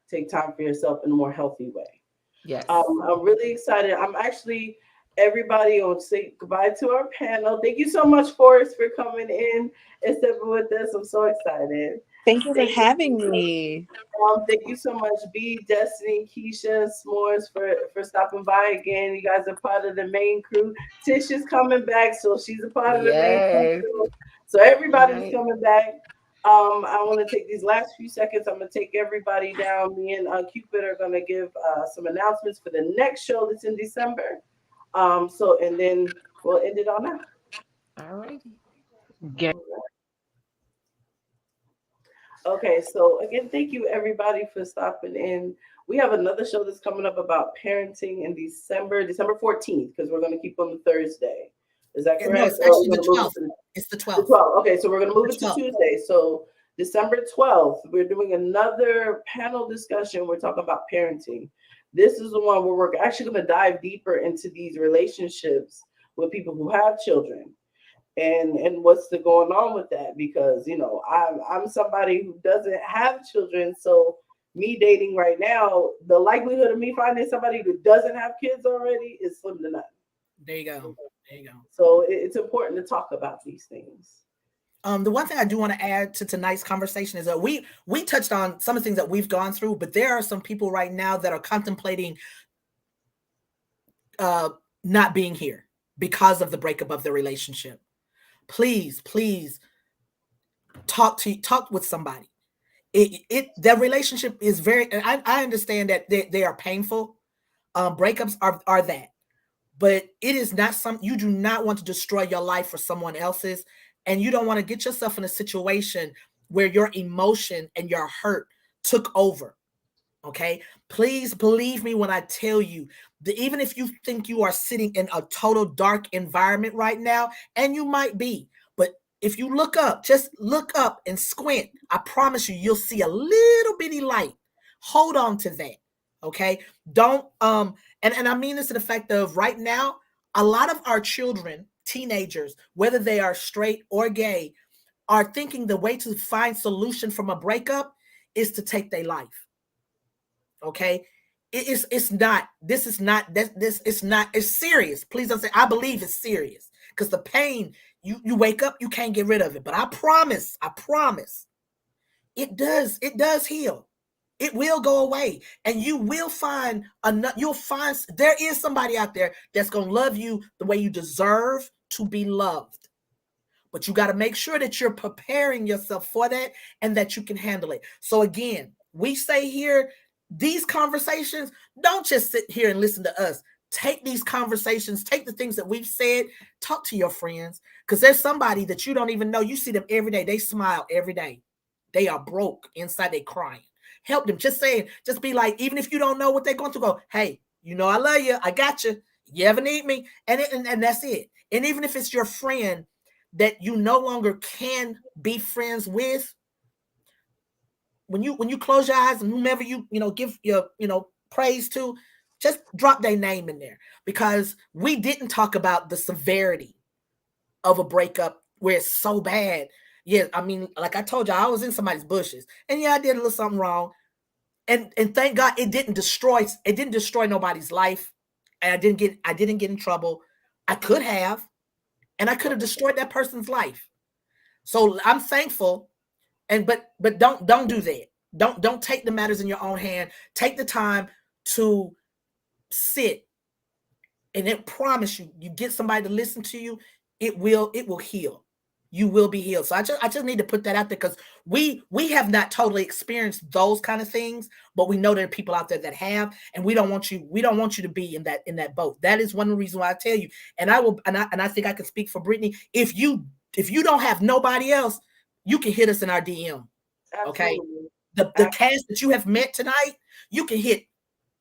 take time for yourself in a more healthy way. Yes. I'm really excited. I'm actually everybody on say goodbye to our panel. Thank you so much, Forrest, for coming in and stepping with us. I'm so excited. Thank you for Thank you. having me. Thank you so much, B, Destiny, Keisha, S'mores for stopping by again. You guys are part of the main crew. Tish is coming back, so she's a part of the main crew Yes. too. So everybody's Right. coming back. I want to take these last few seconds. I'm gonna take everybody down. Me and Cupid are gonna give some announcements for the next show that's in December. So and then we'll end it on that. All righty. Get Okay, so again, thank you everybody for stopping in. We have another show that's coming up about parenting in December 14th, because we're going to keep on the Thursday. Is that No, correct? it's Or are we actually going the to move it 12th. to It's the the 12th. 12th? Okay, so we're going to move The it to 12th. Tuesday. So December 12th, we're doing another panel discussion. We're talking about parenting. This is the one where we're actually going to dive deeper into these relationships with people who have children and what's the going on with that, because I'm somebody who doesn't have children, so me dating right now, the likelihood of me finding somebody who doesn't have kids already is slim to none. There you go. There you go. So it's important to talk about these things. The one thing I do want to add to tonight's conversation is that we touched on some of the things that we've gone through, but there are some people right now that are contemplating not being here because of the breakup of the relationship. Please, please talk with somebody. The relationship is very. I understand that they are painful. Breakups are that, but it is not you do not want to destroy your life for someone else's, and you don't want to get yourself in a situation where your emotion and your hurt took over. Okay, please believe me when I tell you that even if you think you are sitting in a total dark environment right now, and you might be, but if you look up, just look up and squint, I promise you, you'll see a little bitty light. Hold on to that. Okay, don't and I mean this in the fact of right now, a lot of our children, teenagers, whether they are straight or gay, are thinking the way to find solution from a breakup is to take their life. Okay, it's not. This is not. This it's not. It's serious. Please don't say. I believe it's serious because the pain. You wake up, you can't get rid of it. But I promise, it does. It does heal. It will go away, and you will find another. You'll find there is somebody out there that's gonna love you the way you deserve to be loved. But you got to make sure that you're preparing yourself for that and that you can handle it. So again, we say here, these conversations, don't just sit here and listen to us. Take these conversations, take the things that we've said, talk to your friends, because there's somebody that you don't even know. You see them every day. They smile every day. They are broke inside. They crying. Help them. Just saying, just be like, even if you don't know what they're going to go, hey, I love you. I got you. You ever need me? And that's it. And even if it's your friend that you no longer can be friends with, when you close your eyes and whomever you give your praise to, just drop their name in there, because we didn't talk about the severity of a breakup where it's so bad. Yeah, I mean, like I told you, I was in somebody's bushes, and yeah, I did a little something wrong, and thank God it didn't destroy nobody's life, and I didn't get in trouble. I could have, and I could have destroyed that person's life. So I'm thankful, but don't do that. Don't take the matters in your own hand. Take the time to sit, and it promise you get somebody to listen to you. It will heal. you will be healed. So I just need to put that out there, because we have not totally experienced those kind of things, but we know there are people out there that have, and we don't want you to be in that boat. That is one of the reasons why I tell you, and I think I can speak for Brittany. If you don't have nobody else, you can hit us in our DM. Okay. Absolutely. The cast that you have met tonight, you can hit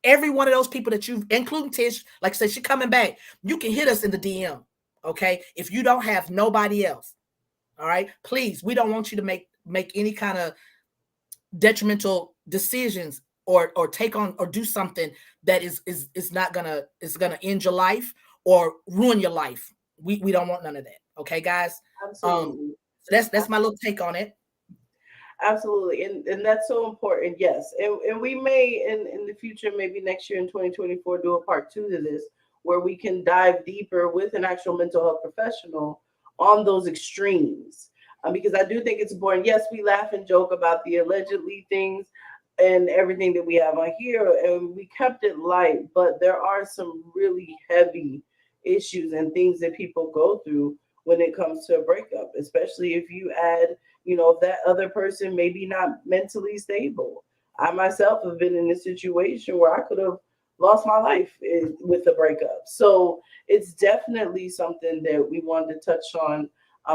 every one of those people that you've, including Tish, like I said, she's coming back. You can hit us in the DM. Okay. If you don't have nobody else. All right. Please, we don't want you to make any kind of detrimental decisions or take on or do something that is gonna end your life or ruin your life. We don't want none of that. Okay, guys. Absolutely. So that's my little take on it. Absolutely. And that's so important. Yes. And we may in the future, maybe next year in 2024, do a part 2 to this, where we can dive deeper with an actual mental health professional on those extremes. Because I do think it's important. Yes, we laugh and joke about the allegedly things and everything that we have on here, and we kept it light, but there are some really heavy issues and things that people go through when it comes to a breakup, especially if you add, that other person maybe not mentally stable. I myself have been in a situation where I could have lost my life with a breakup. So it's definitely something that we wanted to touch on.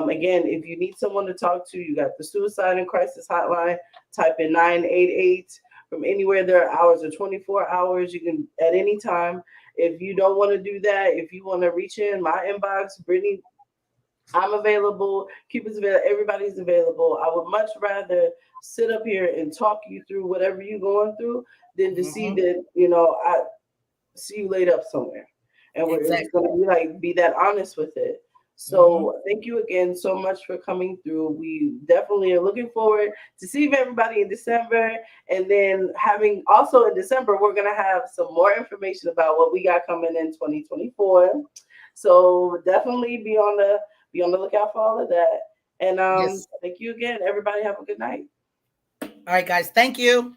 Again, if you need someone to talk to, you got the Suicide and Crisis Hotline. Type in 988 from anywhere. There are hours or 24 hours. You can at any time. If you don't want to do that, if you want to reach in my inbox, Brittany, I'm available. Cupid's available. Everybody's available. I would much rather sit up here and talk you through whatever you're going through than to see that, I see you laid up somewhere. And we're just going to be that honest with it. So thank you again so much for coming through. We definitely are looking forward to seeing everybody in December. And then having also in December, we're going to have some more information about what we got coming in 2024. So definitely be on the lookout for all of that. And thank you again. Everybody have a good night. All right, guys. Thank you.